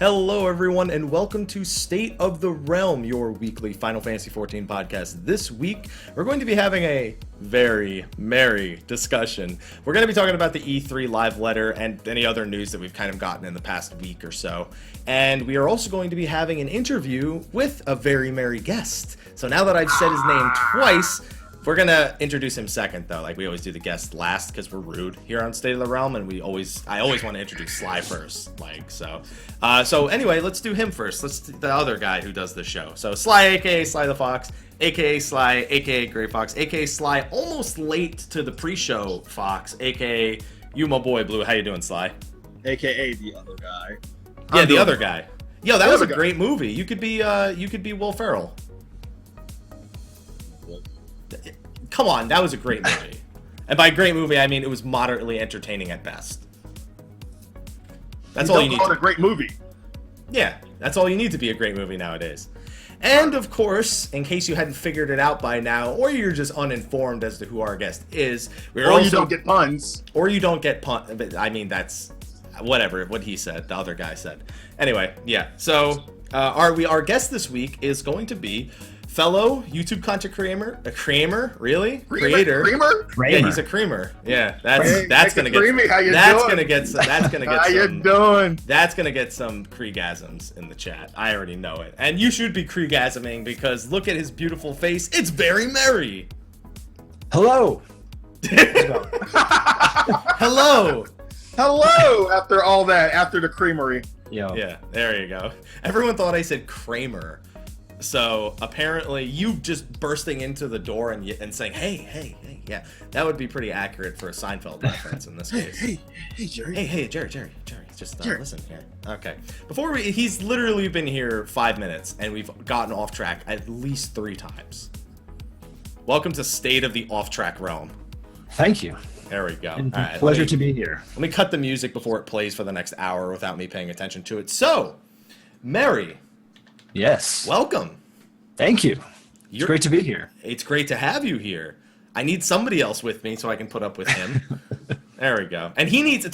Hello everyone and welcome to State of the Realm, your weekly Final Fantasy XIV podcast. This week, we're going to be having a very merry discussion. We're going to be talking about the E3 live letter and any other news that we've kind of gotten in the past week or so. And we are also going to be having an interview with a very merry guest. So now that I've said his name twice, we're going to introduce him second, though. Like we always do the guest last because we're rude here on State of the Realm, and I always want to introduce Slyh first. So anyway, let's do him first. Let's do the other guy who does the show. So Slyh, aka Slythefox, aka Slyh, aka Greyfox, aka Slyh, almost late to the pre-show Fox, aka you, my boy Blue. How you doing, Slyh? AKA the other guy. Yeah, the other guy. Yo, that was a great movie. You could be Will Ferrell. Come on, that was a great movie. And by great movie, I mean it was moderately entertaining at best. That's all you need. A great movie. Yeah, that's all you need to be a great movie nowadays. And of course, in case you hadn't figured it out by now, or you're just uninformed as to who our guest is, you don't get puns. Or you don't get puns. But I mean, that's whatever. What he said, the other guy said. Anyway, yeah. So our guest this week is going to be fellow YouTube content creator, creator. Yeah, he's a creamer. Yeah, that's gonna get some creegasms in the chat. I already know it, and you should be creegasming because look at his beautiful face. It's Very Merri. Hello. Hello. After all that, after the creamery. Yo. Yeah, there you go. Everyone thought I said Kramer. So apparently you just bursting into the door and saying, hey, yeah, that would be pretty accurate for a Seinfeld reference in this case. Hey, Jerry. Hey, Jerry, just listen here. Okay. He's literally been here 5 minutes and we've gotten off track at least 3 times. Welcome to State of the Off Track Realm. Thank you. There we go. All right, pleasure to be here. Let me cut the music before it plays for the next hour without me paying attention to it. So, Merri. Yes. Welcome. Thank you. It's great to be here. It's great to have you here. I need somebody else with me so I can put up with him. There we go. And he needs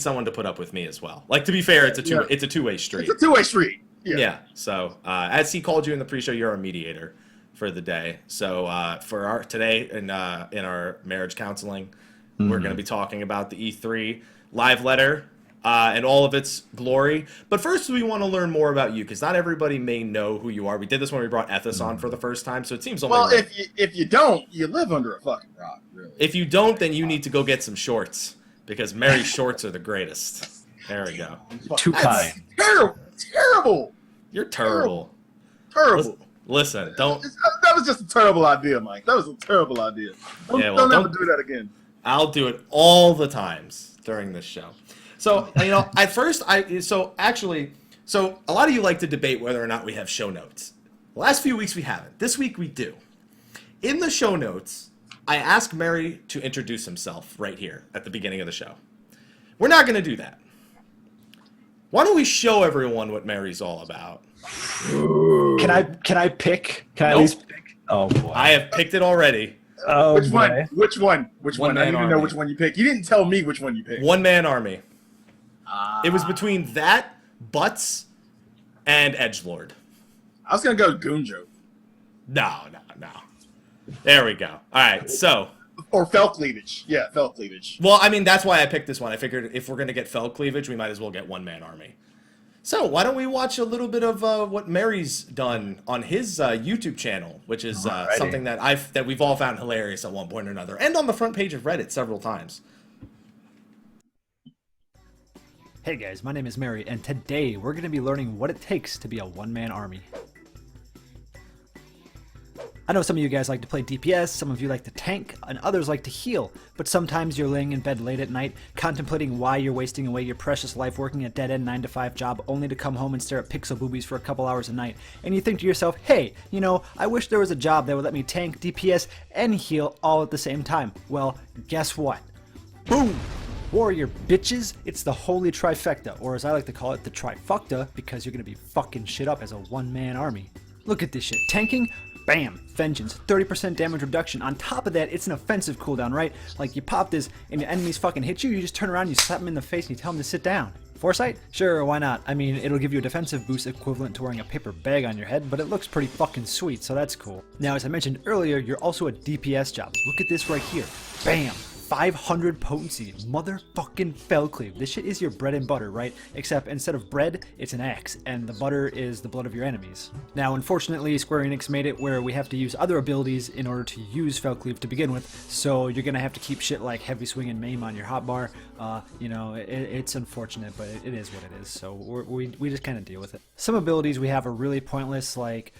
someone to put up with me as well. Like, to be fair, it's a two-way street. It's a two-way street. Yeah. So, as he called you in the pre-show, you're a mediator for the day. So, for today in our marriage counseling, we're going to be talking about the E3 live letter. And all of its glory. But first, we want to learn more about you, because not everybody may know who you are. We did this when we brought Ethos on for the first time, so it seems only well, if you don't, you live under a fucking rock, really. If you don't, then you need to go get some shorts, because Merri's shorts are the greatest. There we go. Too kind. Terrible. You're terrible. Terrible. Listen, don't. That was just a terrible idea, Mike. That was a terrible idea. Don't ever do that again. I'll do it all the times during this show. So, at first, so a lot of you like to debate whether or not we have show notes. The last few weeks we haven't. This week we do. In the show notes, I ask Merri to introduce himself right here at the beginning of the show. We're not going to do that. Why don't we show everyone what Merri's all about? Can I pick? Can I at least pick? Oh boy. I have picked it already. Oh, Which one? I need to know which one you picked. You didn't tell me which one you picked. One-man army. It was between that, Butts, and Edgelord. I was going to go Goonjo. No. There we go. All right, so. Or fell cleavage. Yeah, fell cleavage. Well, I mean, that's why I picked this one. I figured if we're going to get fell cleavage, we might as well get one-man army. So why don't we watch a little bit of what Merri's done on his YouTube channel, which is something that we've all found hilarious at one point or another, and on the front page of Reddit several times. Hey guys, my name is Merri, and today we're going to be learning what it takes to be a one-man army. I know some of you guys like to play DPS, some of you like to tank, and others like to heal, but sometimes you're laying in bed late at night, contemplating why you're wasting away your precious life working a dead-end 9-to-5 job only to come home and stare at pixel boobies for a couple hours a night, and you think to yourself, hey, I wish there was a job that would let me tank, DPS, and heal all at the same time. Well, guess what? Boom! Warrior bitches, it's the holy trifecta, or as I like to call it, the trifecta, because you're going to be fucking shit up as a one-man army. Look at this shit. Tanking, bam, vengeance, 30% damage reduction. On top of that, it's an offensive cooldown, right? Like you pop this and your enemies fucking hit you, you just turn around, you slap them in the face and you tell them to sit down. Foresight? Sure, why not? I mean, it'll give you a defensive boost equivalent to wearing a paper bag on your head, but it looks pretty fucking sweet, so that's cool. Now, as I mentioned earlier, you're also a DPS job. Look at this right here. Bam! 500 potency, motherfucking Felcleave. This shit is your bread and butter, right? Except instead of bread, it's an axe, and the butter is the blood of your enemies. Now, unfortunately, Square Enix made it where we have to use other abilities in order to use Felcleave to begin with, so you're gonna have to keep shit like Heavy Swing and Maim on your hotbar. You know, it's unfortunate, but it is what it is, so we just kind of deal with it. Some abilities we have are really pointless, like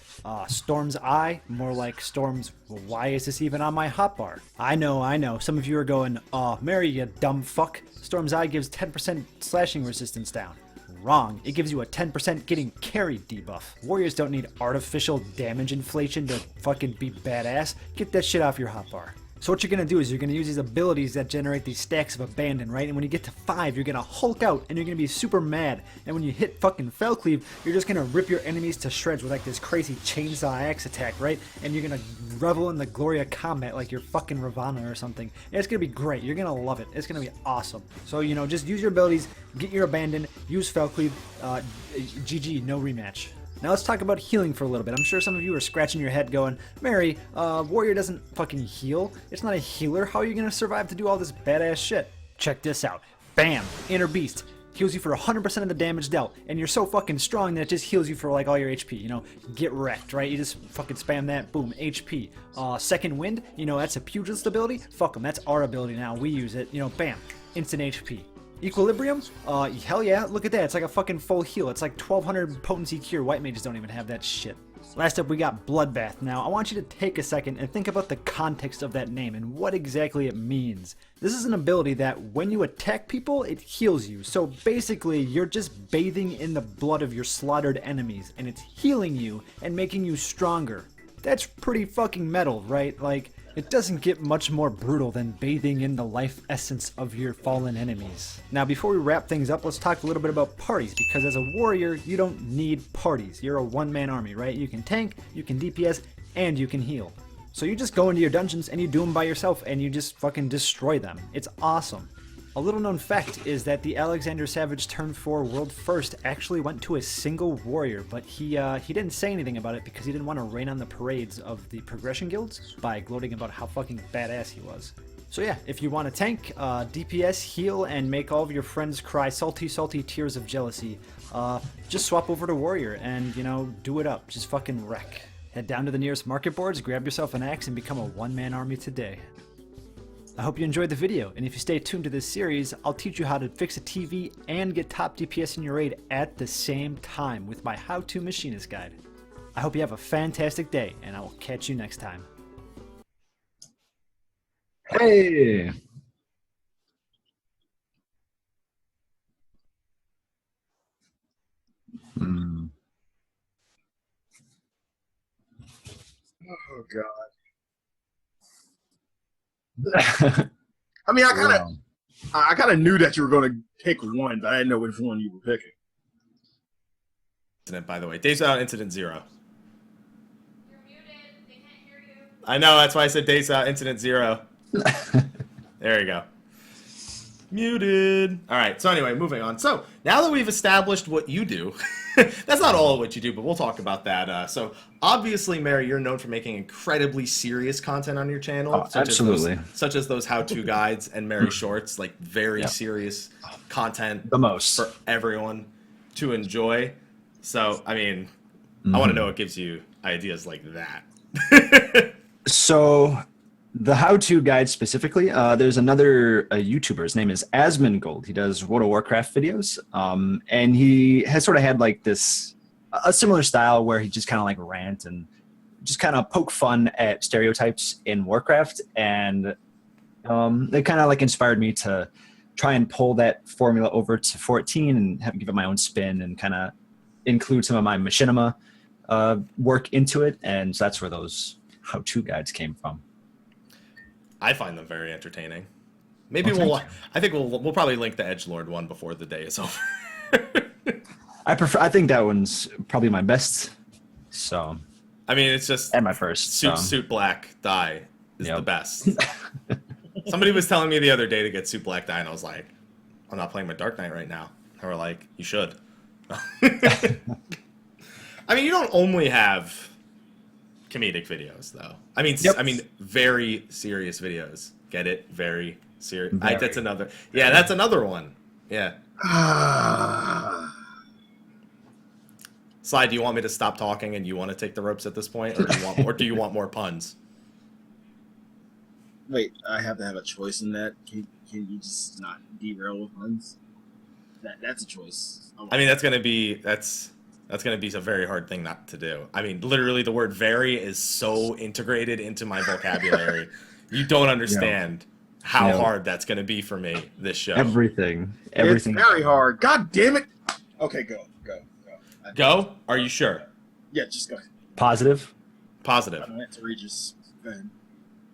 Storm's Eye, more like Storm's, well, why is this even on my hotbar? I know, some of you are going, "Oh, Merri, you dumb fuck. Storm's Eye gives 10% slashing resistance down." Wrong. It gives you a 10% getting carried debuff. Warriors don't need artificial damage inflation to fucking be badass. Get that shit off your hotbar. So what you're going to do is you're going to use these abilities that generate these stacks of abandon, right? And when you get to 5, you're going to Hulk out and you're going to be super mad. And when you hit fucking Felcleave, you're just going to rip your enemies to shreds with like this crazy chainsaw axe attack, right? And you're going to revel in the glory of combat like you're fucking Ravana or something. And it's going to be great. You're going to love it. It's going to be awesome. So, you know, just use your abilities, get your abandon, use Felcleave, GG, no rematch. Now let's talk about healing for a little bit. I'm sure some of you are scratching your head going, "Merri, Warrior doesn't fucking heal. It's not a healer. How are you going to survive to do all this badass shit?" Check this out. Bam! Inner Beast. Heals you for 100% of the damage dealt. And you're so fucking strong that it just heals you for like all your HP. You know, get wrecked, right? You just fucking spam that. Boom, HP. Second Wind, you know, that's a pugilist ability. Fuck them. That's our ability now. We use it. You know, bam. Instant HP. Equilibrium? Hell yeah, look at that. It's like a fucking full heal. It's like 1200 potency cure. White mages don't even have that shit. Last up, we got Bloodbath. Now, I want you to take a second and think about the context of that name and what exactly it means. This is an ability that when you attack people, it heals you. So basically, you're just bathing in the blood of your slaughtered enemies, and it's healing you and making you stronger. That's pretty fucking metal, right? Like, it doesn't get much more brutal than bathing in the life essence of your fallen enemies. Now, before we wrap things up, let's talk a little bit about parties, because as a warrior, you don't need parties. You're a one-man army, right? You can tank, you can DPS, and you can heal. So you just go into your dungeons and you do them by yourself and you just fucking destroy them. It's awesome. A little known fact is that the Alexander Savage Turn 4 World First actually went to a single warrior, but he didn't say anything about it because he didn't want to rain on the parades of the progression guilds by gloating about how fucking badass he was. So yeah, if you want to tank, DPS, heal, and make all of your friends cry salty, salty tears of jealousy, just swap over to warrior and, you know, do it up. Just fucking wreck. Head down to the nearest market boards, grab yourself an axe, and become a one-man army today. I hope you enjoyed the video, and if you stay tuned to this series, I'll teach you how to fix a TV and get top DPS in your raid at the same time with my how-to machinist guide. I hope you have a fantastic day, and I will catch you next time. Hey! Oh God. I mean, I kind of knew that you were going to pick one, but I didn't know which one you were picking. Incident, by the way. Days out, incident 0. You're muted. They can't hear you. I know, that's why I said days out, incident 0. There you go. Muted. All right, so anyway, moving on. So now that we've established what you do, that's not all of what you do, but we'll talk about that. So obviously, Merri, you're known for making incredibly serious content on your channel. Oh, absolutely. Such as those how-to guides and Merri shorts, like very serious content. The most. For everyone to enjoy. So, I mean, I want to know what gives you ideas like that. So, the how-to guide specifically, there's another YouTuber. His name is Asmongold. He does World of Warcraft videos, and he has sort of had like a similar style where he just kind of like rant and just kind of poke fun at stereotypes in Warcraft, and it kind of like inspired me to try and pull that formula over to 14 and give it my own spin and kind of include some of my machinima work into it, and so that's where those how-to guides came from. I find them very entertaining. Maybe I think we'll probably link the Edgelord one before the day is over. I think that one's probably my best. So, I mean, it's just and my first suit black dye is the best. Somebody was telling me the other day to get suit black dye, and I was like, I'm not playing my Dark Knight right now. Or like, you should. I mean, you don't only have comedic videos, though. I mean, Yep. very serious videos. Get it? Very serious. Very. That's another. Yeah, that's another one. Yeah. Sly, do you want me to stop talking and you want to take the ropes at this point, or do you want more puns? Wait, I have to have a choice in that. Can you just not derail with puns? That's a choice. I mean, that's gonna be a very hard thing not to do. I mean, literally, the word "very" is so integrated into my vocabulary. You don't understand how hard that's gonna be for me this show. Everything. It's very hard. God damn it. Okay, go. Go? Are you sure? Yeah, just go ahead. Positive. Positive. I don't have to read, just go ahead.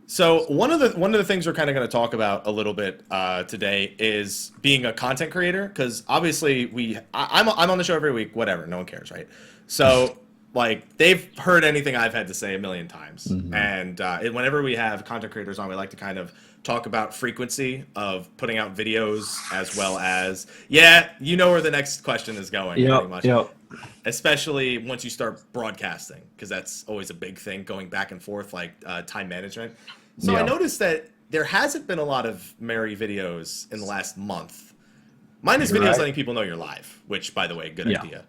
So one of the things we're kind of going to talk about a little bit today is being a content creator, because obviously I'm on the show every week, whatever, no one cares, right? So like they've heard anything I've had to say a million times, and whenever we have content creators on, we like to kind of talk about frequency of putting out videos, as well as you know where the next question is going, pretty much. Especially once you start broadcasting, because that's always a big thing, going back and forth, like time management. So I noticed that there hasn't been a lot of Merri videos in the last month. Mine is videos letting people know you're live, which, by the way, good idea.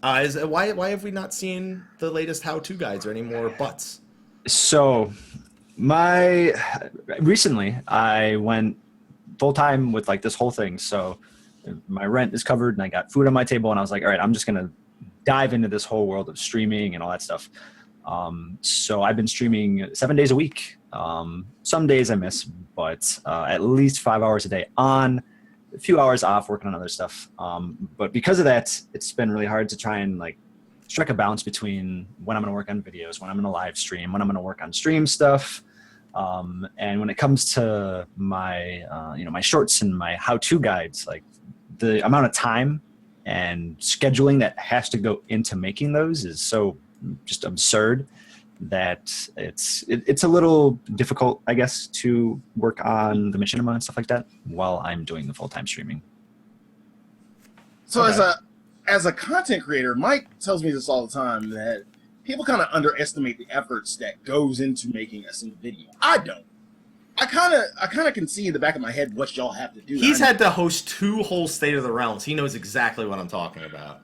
Why have we not seen the latest how-to guides or any more butts? So recently I went full time with like this whole thing. So my rent is covered and I got food on my table, and I was like, all right, I'm just going to dive into this whole world of streaming and all that stuff. So I've been streaming 7 days a week. Some days I miss, but at least 5 hours a day on, a few hours off working on other stuff. But because of that, it's been really hard to try and like strike a balance between when I'm going to work on videos, when I'm going to live stream, when I'm going to work on stream stuff. And when it comes to my, my shorts and my how-to guides, like the amount of time and scheduling that has to go into making those is so just absurd that it's a little difficult, I guess, to work on the Machinima and stuff like that while I'm doing the full-time streaming. So as a content creator, Mike tells me this all the time, that people kind of underestimate the efforts that goes into making a single video. I don't. I kind of can see in the back of my head what y'all have to do. He's had to host 2 whole State of the Realms. He knows exactly what I'm talking about.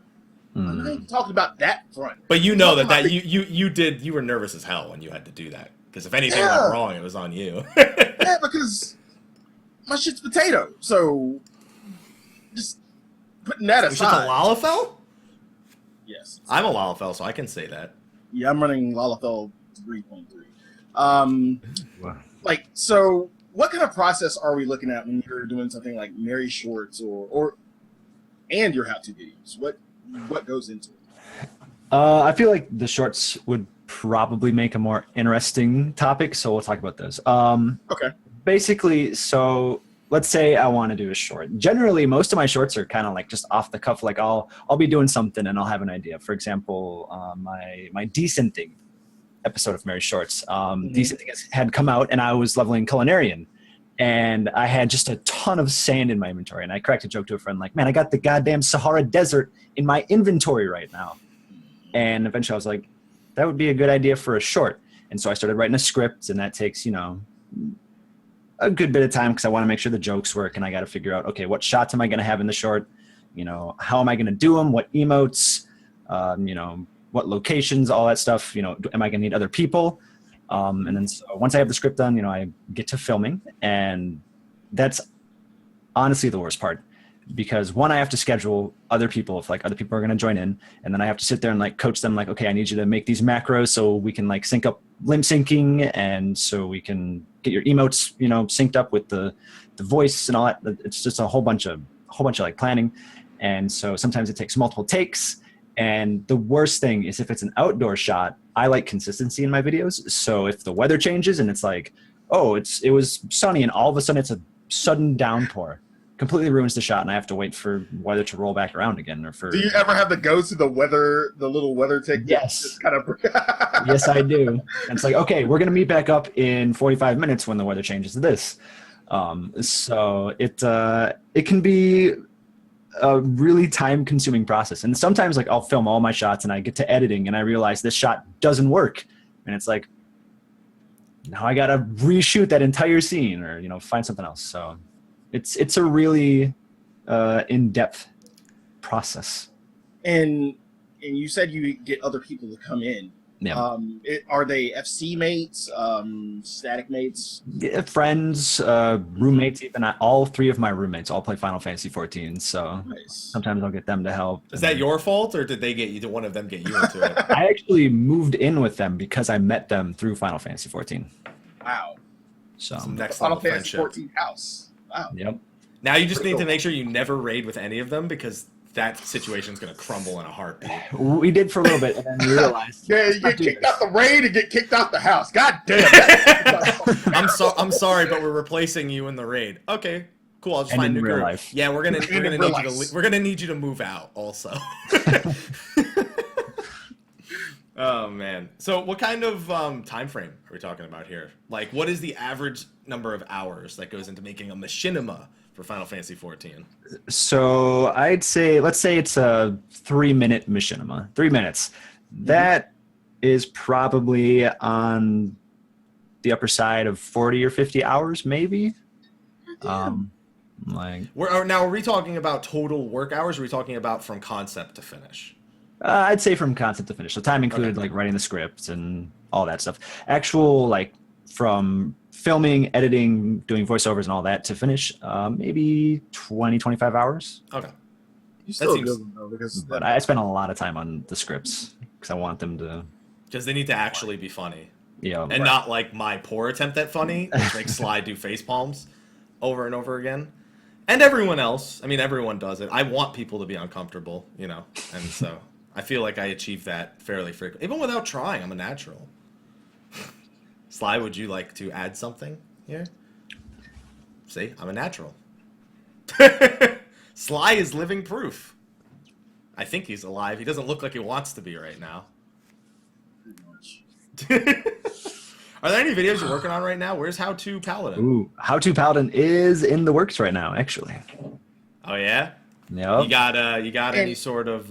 I'm not even talking about that front. But you know that you were nervous as hell when you had to do that, because if anything went wrong, it was on you. Yeah, because my shit's potato. So just putting that Your aside. shit's a Lalafell? Yes. I'm a Lalafell, so I can say that. Yeah, I'm running Lalafell 3.3. Like, so what kind of process are we looking at when you're doing something like Merri Shorts and your how-to videos? What goes into it? I feel like the shorts would probably make a more interesting topic, so we'll talk about those. Okay. Basically, so let's say I want to do a short. Generally, most of my shorts are kind of like just off the cuff. Like I'll be doing something and I'll have an idea. For example, my Descenting episode of Merri Shorts. Descenting had come out and I was leveling Culinarian. And I had just a ton of sand in my inventory. And I cracked a joke to a friend like, man, I got the goddamn Sahara Desert in my inventory right now. And eventually I was like, that would be a good idea for a short. And so I started writing a script, and that takes, a good bit of time because I want to make sure the jokes work, and I got to figure out, okay, what shots am I going to have in the short? How am I going to do them? What emotes? What locations? All that stuff. Am I going to need other people? And then so once I have the script done, I get to filming, and that's honestly the worst part, because one, I have to schedule other people if like other people are going to join in, and then I have to sit there and like coach them like, okay, I need you to make these macros so we can like sync up limb syncing, and so we can get your emotes, synced up with the voice and all that. It's just a whole bunch of like planning. And so sometimes it takes multiple takes. And the worst thing is if it's an outdoor shot, I like consistency in my videos. So if the weather changes and it's like, oh, it was sunny and all of a sudden it's a sudden downpour, completely ruins the shot, and I have to wait for weather to roll back around again. Do you ever have to go to the little weather take? Yes. Just kind of Yes, I do. And it's like, okay, we're going to meet back up in 45 minutes when the weather changes to this. So it can be a really time-consuming process. And sometimes, like, I'll film all my shots and I get to editing and I realize this shot doesn't work. And it's like, now I got to reshoot that entire scene or, you know, find something else. So it's a really in-depth process. And you said you get other people to come in. Yeah. Are they FC mates, static mates? Yeah, friends, roommates, even all three of my roommates all play Final Fantasy 14. So Nice. sometimes I'll get them to help. Is that your fault, or did they get you? Did one of them get you into it? I actually moved in with them because I met them through Final Fantasy 14. Wow. So Some next Final level Fantasy friendship. 14 house. Wow. yep. Now you just Pretty need to cool. make sure you never raid with any of them, because that situation's going to crumble in a heartbeat. We did for a little bit, and then we realized. Yeah, you let's get not do kicked this. out the raid and get kicked out the house. God damn. I'm sorry, but we're replacing you in the raid. Okay, cool. I'll just And find a in new real group. life. Yeah, we're gonna in real need life. we're gonna need you to move out also. Oh man. So what kind of time frame are we talking about here? Like, what is the average number of hours that goes into making a machinima for Final Fantasy 14? So I'd say, let's say it's a 3-minute machinima. 3 minutes. That is probably on the upper side of 40 or 50 hours, maybe. Like Are we talking about total work hours, or are we talking about from concept to finish? I'd say from concept to finish. So time included, Okay. like writing the scripts and all that stuff. Actual, like from filming, editing, doing voiceovers and all that to finish, maybe 20, 25 hours. Okay. You still seems- good though, because But I spent a lot of time on the scripts because I want them to, Because they need to actually be funny. you know, And not like my poor attempt at funny, which makes Sly do face palms over and over again. And everyone else. I mean, everyone does it. I want people to be uncomfortable, you know. And so I feel like I achieve that fairly frequently. Even without trying, I'm a natural. Sly, would you like to add something here? See, I'm a natural. Sly is living proof. I think he's alive. He doesn't look like he wants to be right now. pretty much. Are there any videos you're working on right now? Where's How To Paladin? ooh, How To Paladin is in the works right now, actually. Oh yeah, Yep. you got any And- sort of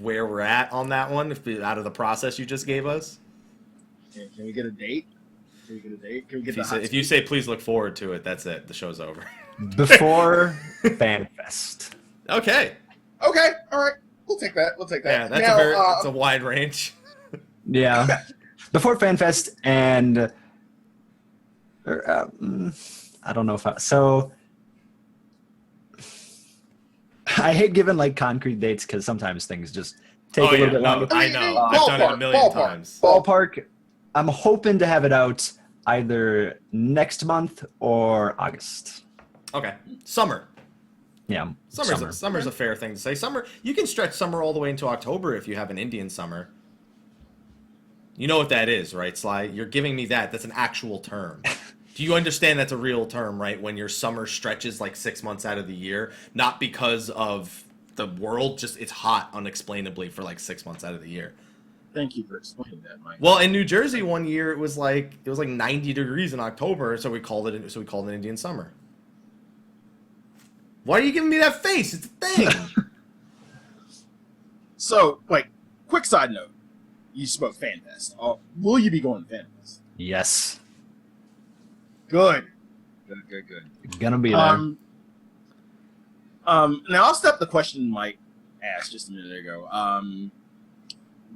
where we're at on that one? Out of the process you just gave us. Can we get a date? Can we get a date? Can we get If you, the say, hot if you say please look forward to it, that's it. The show's over. Before FanFest. Okay. Okay, all right. We'll take that. We'll take that. Yeah, that's now, that's a wide range. Yeah. Before FanFest and I don't know if so I hate giving like concrete dates because sometimes things just take a little bit longer. I know. I've done it a million times. Ballpark, I'm hoping to have it out either next month or August. Okay. Summer. Yeah. Summer's a fair thing to say. Summer, you can stretch summer all the way into October if you have an Indian summer. You know what that is, right, Sly? You're giving me that. That's an actual term. Do you understand that's a real term, right? When your summer stretches like 6 months out of the year, not because of the world, just it's hot unexplainably for like 6 months out of the year. Thank you for explaining that, Mike. Well, in New Jersey one year it was like 90 degrees in October, so we called it Indian summer. Why are you giving me that face? It's a thing. So, like, quick side note. You spoke FanFest. Will you be going to FanFest? Yes. Good. Gonna be there. Now I'll step the question Mike asked just a minute ago.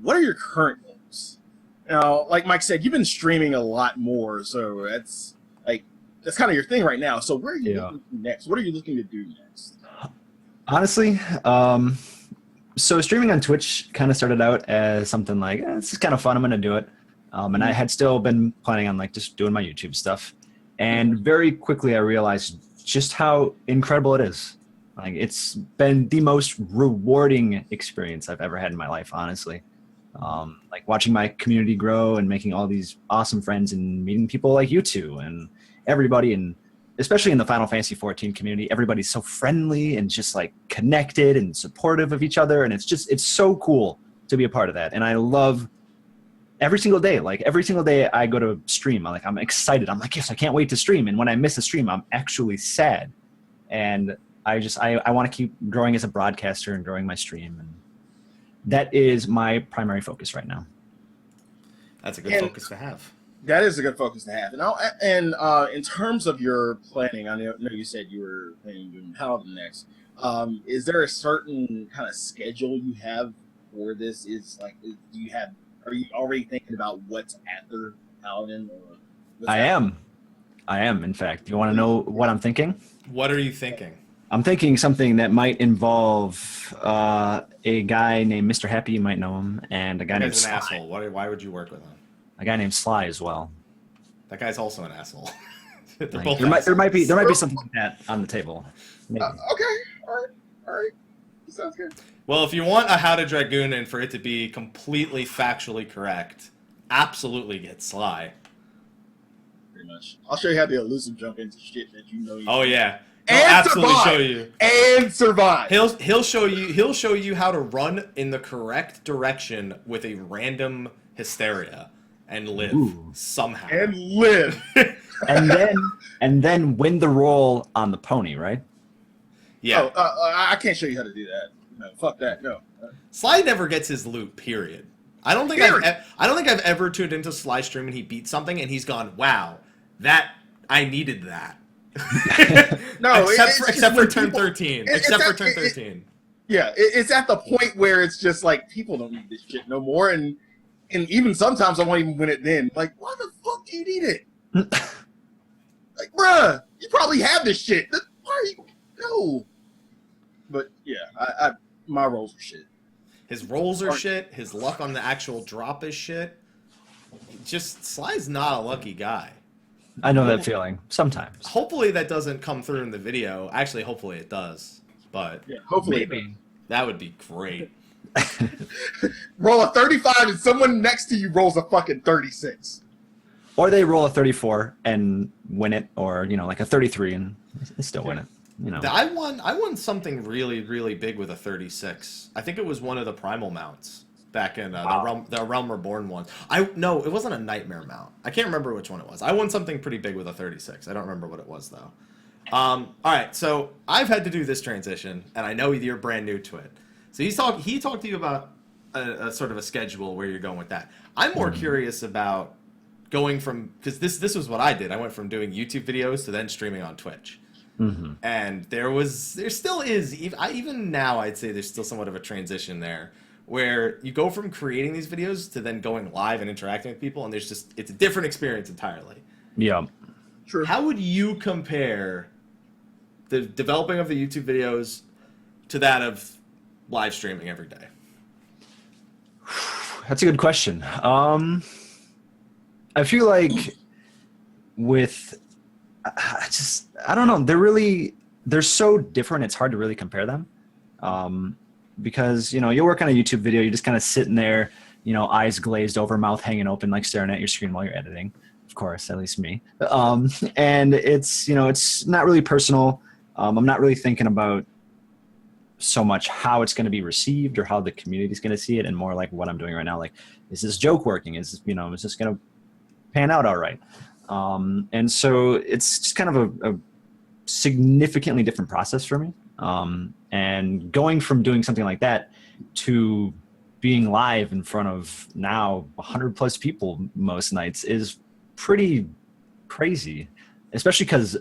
What are your current goals? Now, like Mike said, you've been streaming a lot more, so that's kind of your thing right now. So where are you looking next? What are you looking to do next? Honestly, so streaming on Twitch kind of started out as something like, this is kind of fun, I'm going to do it. And I had still been planning on like just doing my YouTube stuff. And very quickly I realized just how incredible it is. Like it's been the most rewarding experience I've ever had in my life, honestly. Like watching my community grow and making all these awesome friends and meeting people like you two and everybody, and especially in the Final Fantasy 14 community, everybody's so friendly and just like connected and supportive of each other. And it's so cool to be a part of that. And I love every single day, I go to stream. I'm excited. I'm like, yes, I can't wait to stream. And when I miss a stream, I'm actually sad. and I want to keep growing as a broadcaster and growing my stream, and that is my primary focus right now. That's a good focus to have. That is a good focus to have. And in terms of your planning, I know you said you were planning on doing Paladin next. Is there a certain kind of schedule you have for this? Are you already thinking about what's after Paladin? I am. In fact, you want to know what I'm thinking? What are you thinking? I'm thinking something that might involve a guy named Mr. Happy, you might know him, and a guy named Slyh. An asshole. Why would you work with him? A guy named Slyh as well. That guy's also an asshole. Like, there might be something like that on the table. Okay, all right. Sounds good. Well, if you want a How to Dragoon and for it to be completely factually correct, absolutely get Slyh. Pretty much. I'll show you how to elusive jump into shit that you know. Oh yeah. And absolutely survive. Show you. And survive. He'll show you how to run in the correct direction with a random hysteria and live somehow. And live. and then win the roll on the pony, right? Yeah. I can't show you how to do that. No, fuck that. No. Slyh never gets his loot. Period. I don't think I've ever tuned into Slyh stream and he beat something and he's gone, wow, I needed that. No, except for turn 13. Except for turn 13. Yeah, it's at the point where it's just like people don't need this shit no more, and even sometimes I won't even win it then. Like, why the fuck do you need it? Like, bruh, you probably have this shit. Why are you? No. But yeah, my rolls are shit. His rolls are shit. His luck on the actual drop is shit. Just Sly's not a lucky guy. I know that feeling sometimes. Hopefully that doesn't come through in the video. Actually, hopefully it does. But yeah, hopefully maybe. That would be great. Roll a 35 and someone next to you rolls a fucking 36. Or they roll a 34 and win it, or like a 33 and still win it. I won something really, really big with a 36. I think it was one of the primal mounts back in the Realm Reborn one. No, it wasn't a nightmare mount. I can't remember which one it was. I won something pretty big with a 36. I don't remember what it was though. All right, so I've had to do this transition, and I know you're brand new to it. So he talked to you about a sort of a schedule where you're going with that. I'm more curious about going from, because this was what I did. I went from doing YouTube videos to then streaming on Twitch. Mm-hmm. And there still is, even now I'd say there's still somewhat of a transition there, where you go from creating these videos to then going live and interacting with people, and it's a different experience entirely. Yeah. True. How would you compare the developing of the YouTube videos to that of live streaming every day? That's a good question. I feel like I don't know. They're so different. It's hard to really compare them. Because, you'll work on a YouTube video, you're just kind of sitting there, eyes glazed over, mouth hanging open, like staring at your screen while you're editing. Of course, at least me. And it's, it's not really personal. I'm not really thinking about so much how it's going to be received or how the community is going to see it, and more like what I'm doing right now. Like, is this joke working? Is this going to pan out all right? And so it's just kind of a significantly different process for me. And going from doing something like that to being live in front of now 100 plus people most nights is pretty crazy, especially because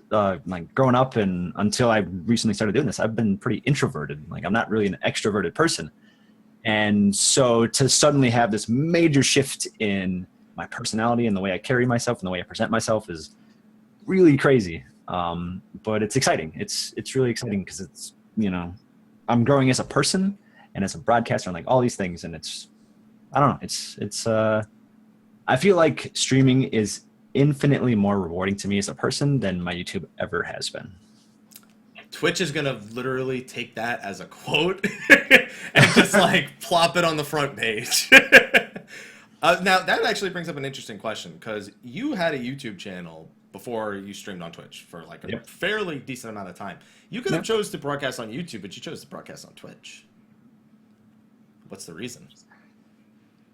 like growing up and until I recently started doing this, I've been pretty introverted. Like, I'm not really an extroverted person. And so to suddenly have this major shift in my personality and the way I carry myself and the way I present myself is really crazy. But it's exciting. It's really exciting because it's, I'm growing as a person and as a broadcaster and like all these things. And I don't know. I feel like streaming is infinitely more rewarding to me as a person than my YouTube ever has been. Twitch is going to literally take that as a quote and just like plop it on the front page. Now, that actually brings up an interesting question, because you had a YouTube channel before you streamed on Twitch for like a fairly decent amount of time. You could have chose to broadcast on YouTube, but you chose to broadcast on Twitch. What's the reason?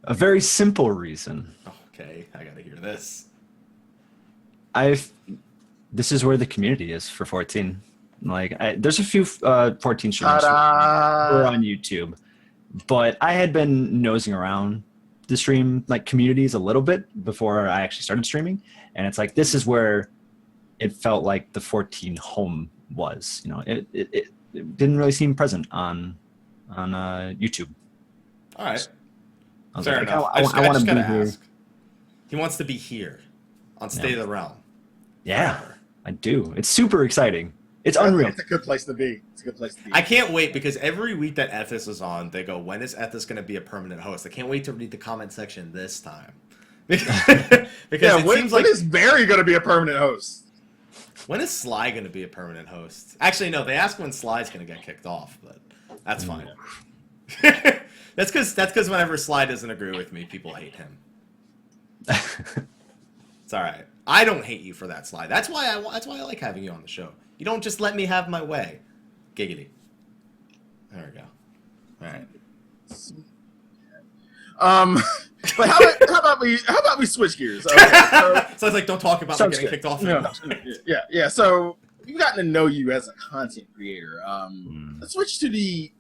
A very simple reason. Okay, I got to hear this. This is where the community is for 14. Like, there's a few 14 streamers who are on YouTube, but I had been nosing around the stream like communities a little bit before I actually started streaming, and it's like this is where it felt like the 14 home was. You know, it didn't really seem present on YouTube. All right. Fair enough. I want to be here. Ask. He wants to be here on State of the Realm. Yeah, I do. It's super exciting. It's unreal. It's a good place to be. I can't wait because every week that Ethis is on, they go, when is Ethis going to be a permanent host? I can't wait to read the comment section this time. Because when is Barry going to be a permanent host? When is Slyh going to be a permanent host? Actually, no, they ask when Slyh's going to get kicked off, but that's fine. That's because whenever Slyh doesn't agree with me, people hate him. It's all right. I don't hate you for that, Slyh. That's why I like having you on the show. You don't just let me have my way. Giggity. There we go. All right. But how about we switch gears? Okay, so I was like, don't talk about me getting kicked off. Yeah. So we've gotten to know you as a content creator. Let's switch to the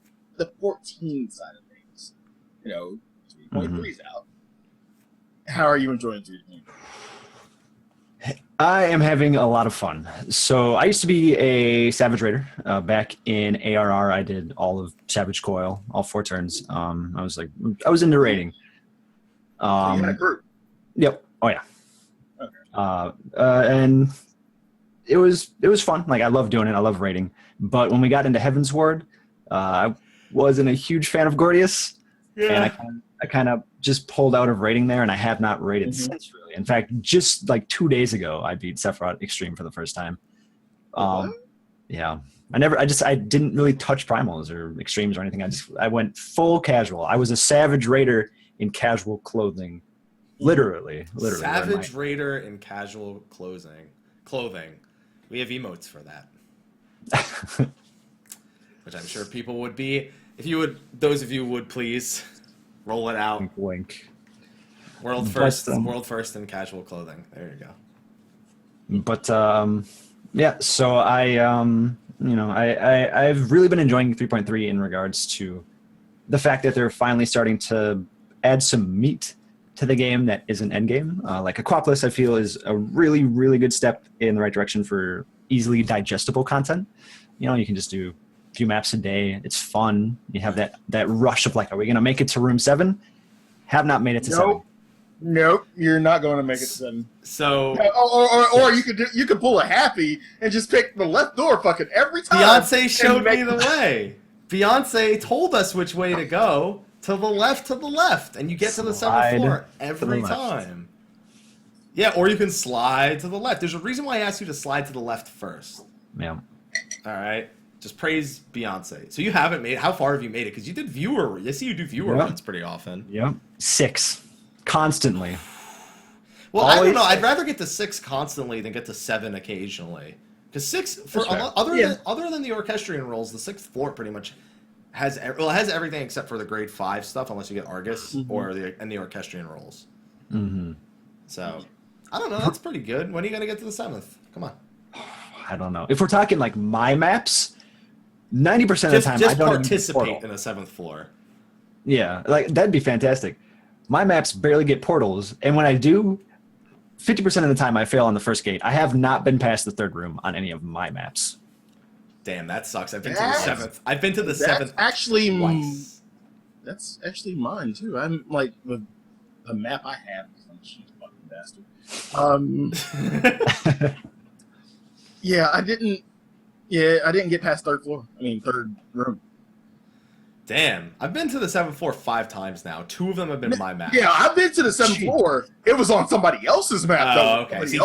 14 side of things. 3.3 is out. How are you enjoying 3.3? I am having a lot of fun. So I used to be a Savage Raider. Back in ARR, I did all of Savage Coil, all 4 turns. I was into raiding. You had a group. Yep. Oh yeah. Okay. And it was fun. Like I love doing it. I love raiding. But when we got into Heaven's Ward, I wasn't a huge fan of Gordius. Yeah. And I kind of just pulled out of raiding there, and I have not raided since. Really, in fact, just like 2 days ago, I beat Sephiroth Extreme for the first time. Yeah, I didn't really touch primals or extremes or anything. I went full casual. I was a Savage Raider in casual clothing, literally. Savage Raider in casual clothing. We have emotes for that, which I'm sure people would be. If you would, those of you would please roll it out. Wink. World first in casual clothing. There you go. But yeah, so I've really been enjoying 3.3 in regards to the fact that they're finally starting to add some meat to the game that isn't Endgame. Like Aquapolis, I feel, is a really, really good step in the right direction for easily digestible content. You can just do few maps a day. It's fun. You have that rush of like, are we going to make it to room 7? Have not made it to 7. Nope, you're not going to make it to 7. So, or you could pull a happy and just pick the left door fucking every time. Beyonce showed me the way. Beyonce told us which way to go. To the left, and you get to the 7th floor every time. Yeah, or you can slide to the left. There's a reason why I asked you to slide to the left first. Yeah. All right. Just praise Beyonce. So you haven't made it. How far have you made it? Because you did viewer. I see you do viewer runs pretty often. Yep. 6. Constantly. Well, I don't know. I'd rather get to 6 constantly than get to 7 occasionally. Because 6, other than the orchestrion rolls, the 6th floor pretty much has everything except for the grade 5 stuff, unless you get Argus or the orchestrion rolls. Mm-hmm. So, I don't know. That's pretty good. When are you going to get to the 7th? Come on. I don't know. If we're talking like my maps, 90% of the time, just I don't participate in the 7th floor. Yeah, like that'd be fantastic. My maps barely get portals, and when I do, 50% of the time I fail on the first gate. I have not been past the 3rd room on any of my maps. Damn, that sucks. I've been to the 7th. I've been to the 7th. That's actually mine too. I'm like the map I have is on sheet fucking bastard. Yeah, I didn't get past 3rd floor. I mean 3rd room. Damn, I've been to the 7th floor 5 times now. 2 of them have been my map. Yeah, I've been to the 7th floor. It was on somebody else's map. Oh, okay. See,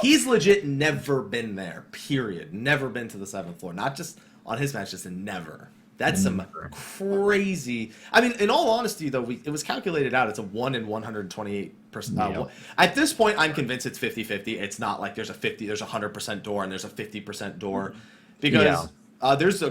he's legit never been there. Period. Never been to the 7th floor. Not just on his match, just never. That's some crazy. I mean, in all honesty, though, it was calculated out. It's a 1 in 128%. At this point, I'm convinced it's 50-50. It's not like there's a 100% door and there's a 50% door, because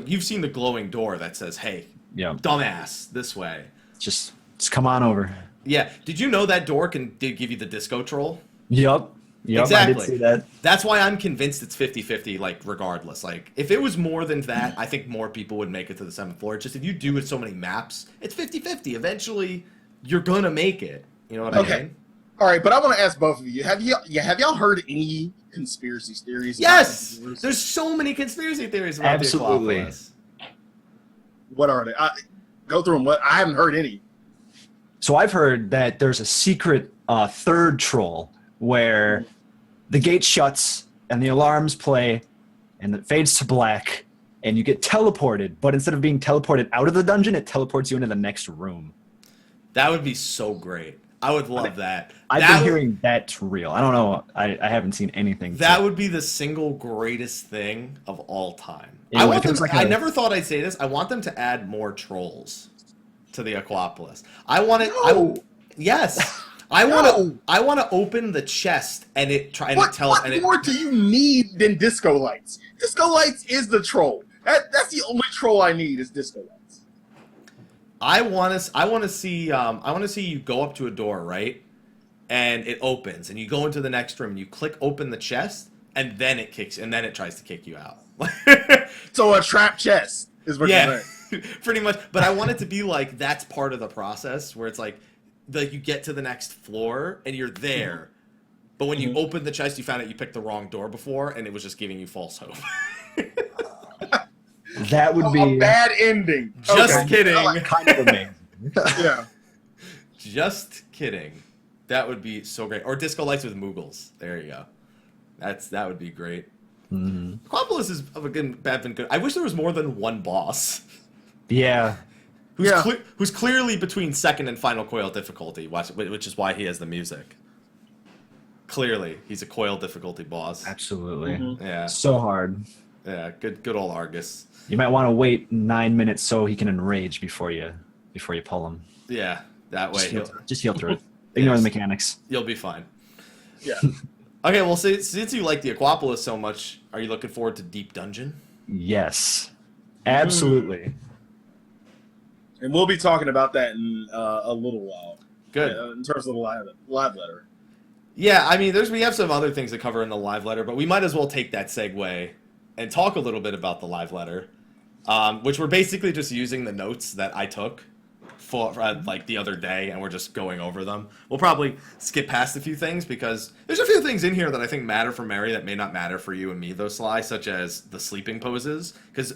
you've seen the glowing door that says, "Hey, dumbass, this way." Just come on over. Yeah. Did you know that door can give you the disco troll? Yup. Yep, exactly. I did see that. That's why I'm convinced it's 50-50, like, regardless. Like, if it was more than that, I think more people would make it to the 7th floor. It's just if you do it so many maps, it's 50-50. Eventually, you're going to make it. You know what I mean? All right, but I want to ask both of you. Have y'all heard any conspiracy theories? Yes! There's so many conspiracy theories about Absolutely. the Aquapolis. What are they? Go through them. What? I haven't heard any. So I've heard that there's a secret third troll where the gate shuts and the alarms play and it fades to black and you get teleported, but instead of being teleported out of the dungeon, it teleports you into the next room. That would be so great. I would love that. I've been hearing that's real. I don't know. I haven't seen anything. That would be the single greatest thing of all time. Yeah, I never thought I'd say this. I want them to add more trolls to the Aquapolis. I want it. No. Yes. I want to open the chest and it try and What, it tell. what and it, more do you need than disco lights? Disco lights is the troll. That's the only troll I need is disco lights. I want to see you go up to a door, right? And it opens and you go into the next room and you click open the chest and then it tries to kick you out. So a trap chest is what you're saying. Pretty much. But I want it to be like that's part of the process where it's like you get to the next floor and you're there. But when you open the chest, you found out you picked the wrong door before and it was just giving you false hope. That would be a bad ending. Just kidding. kind of amazing. Yeah. Just kidding. That would be so great. Or disco lights with Moogles. There you go. That would be great. Mm-hmm. Aquapolis is been good. I wish there was more than one boss. Yeah. Who's clearly between second and final coil difficulty, which is why he has the music. Clearly, he's a coil difficulty boss. Absolutely. Mm-hmm. Yeah. So hard. Yeah, good old Argus. You might want to wait 9 minutes so he can enrage before you pull him. Yeah, that way Just heal through it. Ignore Yes. the mechanics. you'll be fine. Yeah. Okay, well, since you like the Aquapolis so much, are you looking forward to Deep Dungeon? Yes. Absolutely. And we'll be talking about that in a little while. Good. In terms of the live letter. Yeah, I mean, we have some other things to cover in the live letter, but we might as well take that segue and talk a little bit about the live letter, which we're basically just using the notes that I took for like the other day, and we're just going over them. We'll probably skip past a few things because there's a few things in here that I think matter for Merri that may not matter for you and me, though, Sly, such as the sleeping poses. Because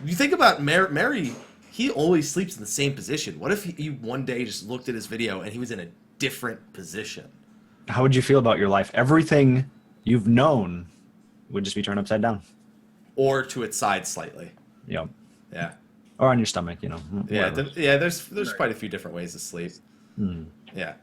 you think about Merri, he always sleeps in the same position. What if you one day just looked at his video and he was in a different position? How would you feel about your life? Everything you've known would just be turned upside down. Or to its side slightly. Yep. Yeah. Or on your stomach, Yeah, whatever. there's quite a few different ways to sleep. Hmm. Yeah.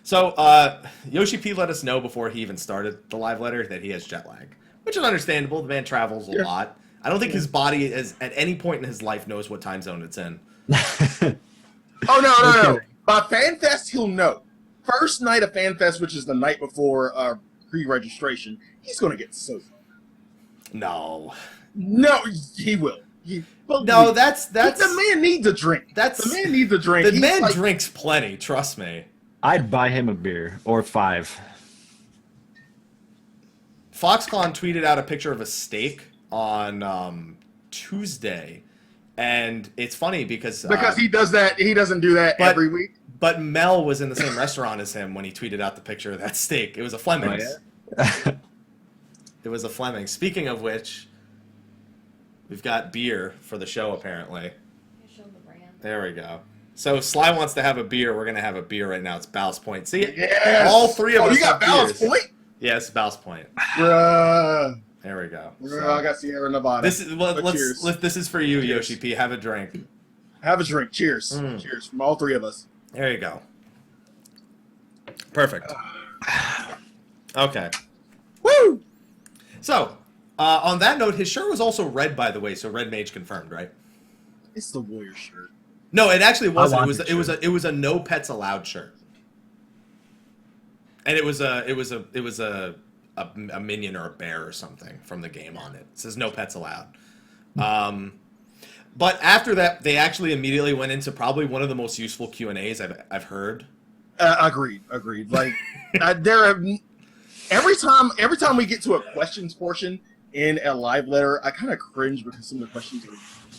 So, Yoshi P let us know before he even started the live letter that he has jet lag, which is understandable. The man travels a lot. I don't think his body is at any point in his life knows what time zone it's in. Oh, no. Okay. By FanFest, he'll know. First night of FanFest, which is the night before pre-registration, he's going to get so drunk. No. No, he will. No, that's the man needs a drink. The man needs a drink. The He's man like, drinks plenty, trust me. I'd buy him a beer or 5. Foxconn tweeted out a picture of a steak on Tuesday, and it's funny because he does that. He doesn't do that every week. But Mel was in the same restaurant as him when he tweeted out the picture of that steak. It was a Fleming's. It was a Fleming's. Speaking of which, we've got beer for the show, apparently. Show the brand. There we go. So Sly wants to have a beer. We're going to have a beer right now. It's Ballast Point. See, Yes. all three of us you got have Ballast beers. Point? Yes, Ballast Point. Bruh. There we go. I got Sierra Nevada. This is Cheers. this is for you, Cheers. Yoshi P. Have a drink. Have a drink. Cheers. Mm. Cheers from all three of us. There you go. Perfect. Okay. Woo! So, on that note, his shirt was also red, by the way. So Red Mage confirmed, right? It's the Warrior shirt. No, it actually wasn't. want the It was a no pets allowed shirt, and it was a minion or a bear or something from the game on it. It says no pets allowed. But after that, they actually immediately went into probably one of the most useful Q&As I've heard. Agreed. Like there have, every time we get to a questions portion in a live letter, I kind of cringe because some of the questions are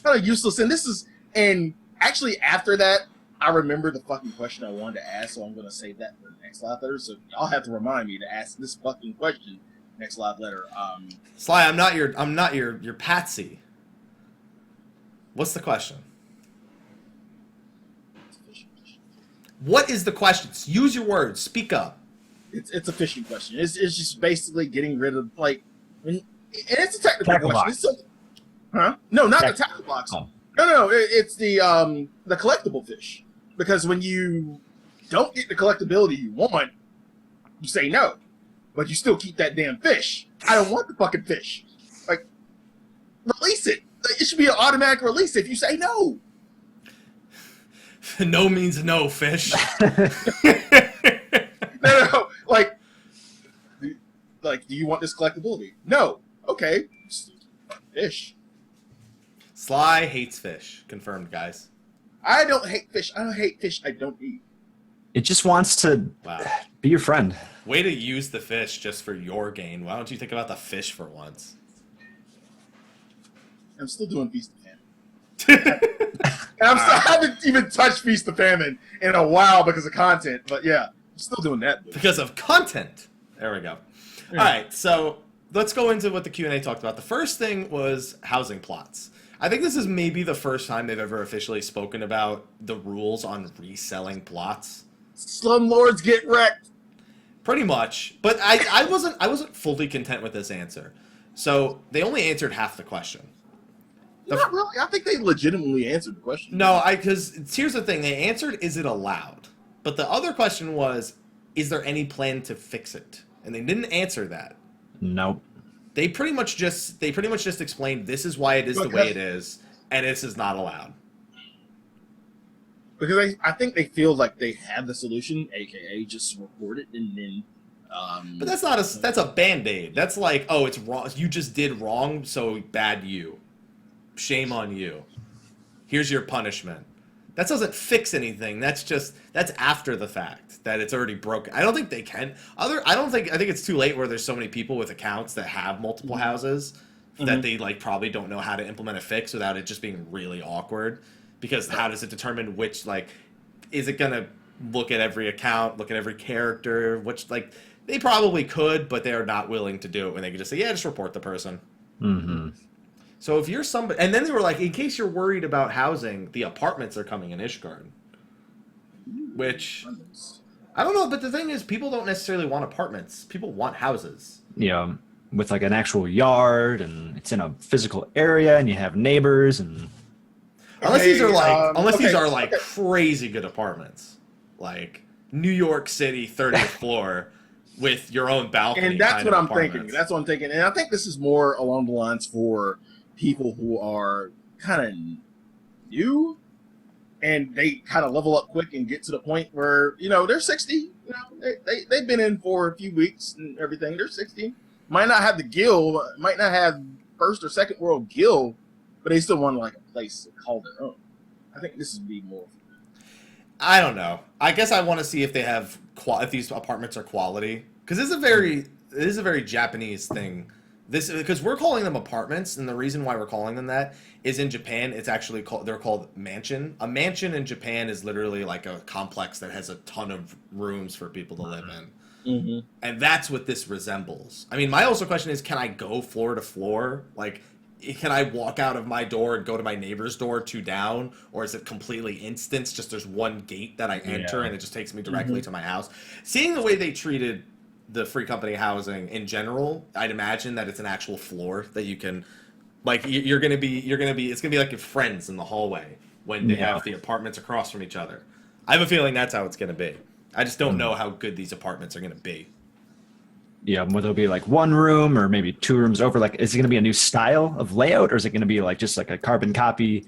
kind of useless. And actually after that, I remember the fucking question I wanted to ask, so I'm going to save that for the next live letter. So y'all have to remind me to ask this fucking question next live letter. Sly, I'm not your patsy. What's the question? What is the question? Use your words. Speak up. It's a fishing question. It's just basically getting rid of and it's a technical question. No, not the tackle box. Oh. No. It's the collectible fish. Because when you don't get the collectability you want, you say no, but you still keep that damn fish. I don't want the fucking fish. Like, release it. Like, it should be an automatic release if you say no. No means no, fish. No. Like, do you want this collectability? No. Okay. Fish. Sly hates fish. Confirmed, guys. I don't hate fish. I don't hate fish I don't eat. It just wants to be your friend. Way to use the fish just for your gain. Why don't you think about the fish for once? I'm still doing Feast of Famine. And I haven't even touched Feast of Famine in a while because of content. But yeah, I'm still doing that. Because of content. There we go. Yeah. All right, so let's go into what the Q&A talked about. The first thing was housing plots. I think this is maybe the first time they've ever officially spoken about the rules on reselling plots. Slumlords get wrecked. Pretty much, but I wasn't fully content with this answer. So they only answered half the question. Not really. I think they legitimately answered the question. No, because here's the thing: they answered, "Is it allowed?" But the other question was, "Is there any plan to fix it?" And they didn't answer that. Nope. They pretty much just explained this is why it is the way it is, and this is not allowed. Because I think they feel like they have the solution, aka just report it and then. But that's a Band-Aid. That's like, oh, it's wrong. You just did wrong, so bad you. Shame on you. Here's your punishment. That doesn't fix anything. That's after the fact that it's already broken. I don't think they can. I think it's too late where there's so many people with accounts that have multiple houses that they probably don't know how to implement a fix without it just being really awkward. Because how does it determine which is it gonna look at every account, look at every character, which they probably could, but they are not willing to do it when they can just say, yeah, just report the person. Mm-hmm. So if you're somebody, and then they were like, in case you're worried about housing, the apartments are coming in Ishgard. Which, I don't know, but the thing is, people don't necessarily want apartments. People want houses. Yeah, with an actual yard, and it's in a physical area, and you have neighbors, and... Unless these are crazy good apartments. Like New York City, 30th floor, with your own balcony. And that's what I'm thinking. That's what I'm thinking. And I think this is more along the lines for people who are kind of new and they kind of level up quick and get to the point where, they're 60. They've been in for a few weeks and everything. They're 60. Might not have the guild, might not have first or second world guild, but they still want a place to call their own. I think this would be more. I don't know. I guess I want to see if they have if these apartments are quality, because this is a very Japanese thing. Because we're calling them apartments, and the reason why we're calling them that is in Japan it's actually they're called mansion. A mansion in Japan is literally like a complex that has a ton of rooms for people to live in. Mm-hmm. And that's what this resembles. I mean, my also question is, can I go floor to floor? Can I walk out of my door and go to my neighbor's door 2 down? Or is it completely instant? Just there's one gate that I enter and it just takes me directly to my house. Seeing the way they treated the free company housing in general, I'd imagine that it's an actual floor that you can, it's gonna be like your friends in the hallway when they have the apartments across from each other. I have a feeling that's how it's gonna be. I just don't know how good these apartments are gonna be. Yeah, whether it'll be one room or maybe 2 rooms over. Is it going to be a new style of layout, or is it going to be just a carbon copy?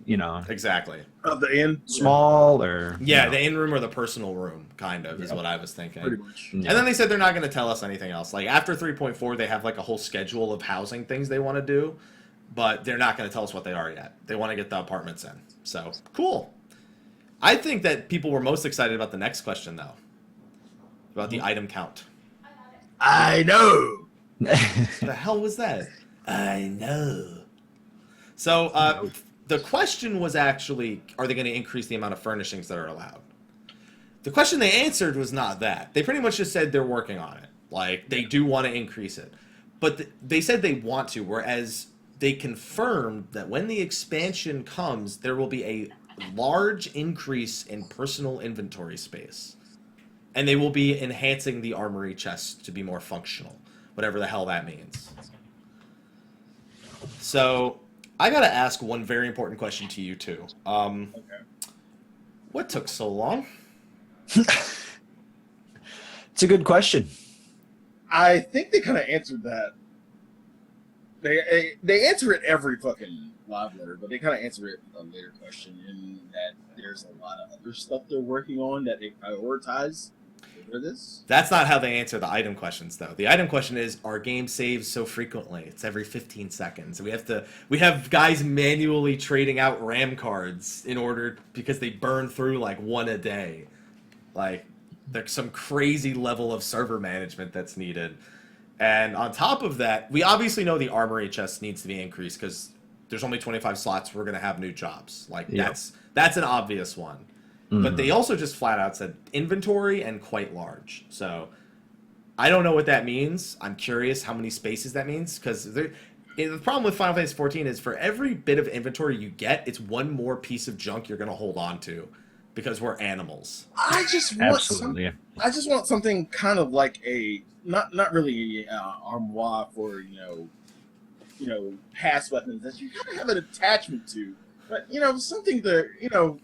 Exactly. Of the inn, small or the in room or the personal room, kind of is what I was thinking. Pretty much. And then they said they're not going to tell us anything else. After 3.4, they have a whole schedule of housing things they want to do, but they're not going to tell us what they are yet. They want to get the apartments in. So cool. I think that people were most excited about the next question though, about the item count. I know. The hell was that? I know. So the question was actually, are they going to increase the amount of furnishings that are allowed? The question they answered was not that. They pretty much just said they're working on it. Like, they do want to increase it. But they said they want to, whereas they confirmed that when the expansion comes, there will be a large increase in personal inventory space. And they will be enhancing the armory chest to be more functional, whatever the hell that means. So, I gotta ask one very important question to you two. What took so long? It's a good question. I think they kind of answered that. They answer it every fucking live letter, but they kind of answer it a later question in that there's a lot of other stuff they're working on that they prioritize over this. That's not how they answer the item questions, though. The item question is, our game saves so frequently. It's every 15 seconds. We have guys manually trading out RAM cards in order, because they burn through like one a day. Like, there's some crazy level of server management that's needed. And on top of that, we obviously know the armory chest needs to be increased because there's only 25 slots. We're going to have new jobs. Like, that's an obvious one. Mm-hmm. But they also just flat out said inventory and quite large. So I don't know what that means. I'm curious how many spaces that means, because the problem with Final Fantasy XIV is for every bit of inventory you get, it's one more piece of junk you're going to hold on to because we're animals. I just want something kind of like a not really a armoire for you know past weapons that you kind of have an attachment to, but something to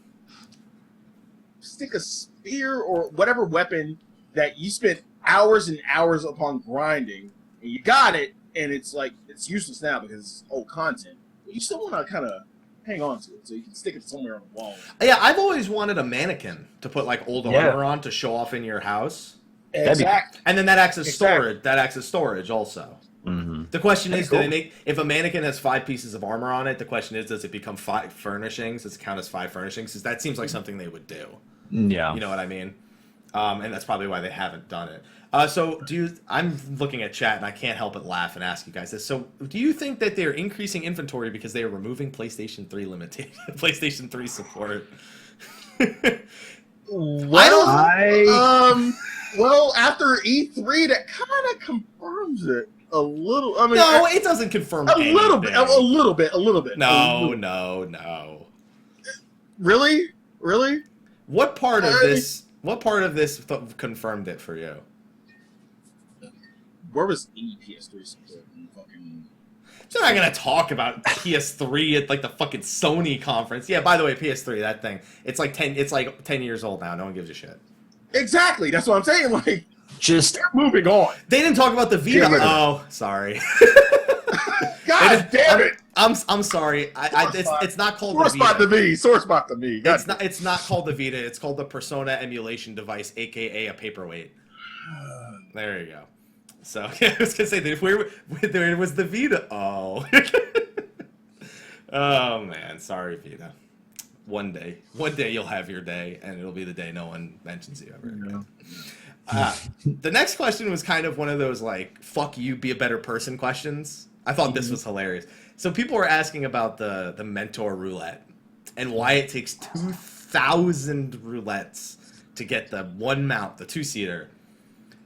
stick a spear or whatever weapon that you spent hours and hours upon grinding, and you got it, and it's like it's useless now because it's old content. But you still want to kind of hang on to it so you can stick it somewhere on the wall. Yeah, I've always wanted a mannequin to put like old armor on to show off in your house. Exactly. And then that acts as storage. That acts as storage also. Mm-hmm. The question is, do they make, if a mannequin has 5 pieces of armor on it, the question is, does it become 5 furnishings? Does it count as 5 furnishings? Because that seems like something they would do. Yeah. You know what I mean? And that's probably why they haven't done it. I'm looking at chat and I can't help but laugh and ask you guys this. So do you think that they're increasing inventory because they are removing PlayStation 3 limitation, PlayStation 3 support? Well, after E3, that kind of confirms it a little. I mean, no, it doesn't confirm anything. A little bit. No. Really? What part of this confirmed it for you? Where was any PS3 support in fucking? They're not gonna talk about PS3 at like the fucking Sony conference. Yeah, by the way, PS3, that thing, it's like 10 years old now. No one gives a shit. Exactly, that's what I'm saying. Like, just they're moving on. They didn't talk about the Vita. Oh, sorry. God damn it! I'm sorry. It's not called the Vita. Sore spot to me. It's not called the Vita. It's called the Persona emulation device, aka a paperweight. There you go. So I was gonna say that where was the Vita? Oh. Oh man, sorry Vita. One day you'll have your day, and it'll be the day no one mentions you ever again. The next question was kind of one of those like "fuck you, be a better person" questions. I thought this was hilarious. So people were asking about the mentor roulette and why it takes 2,000 roulettes to get the one mount, the 2-seater.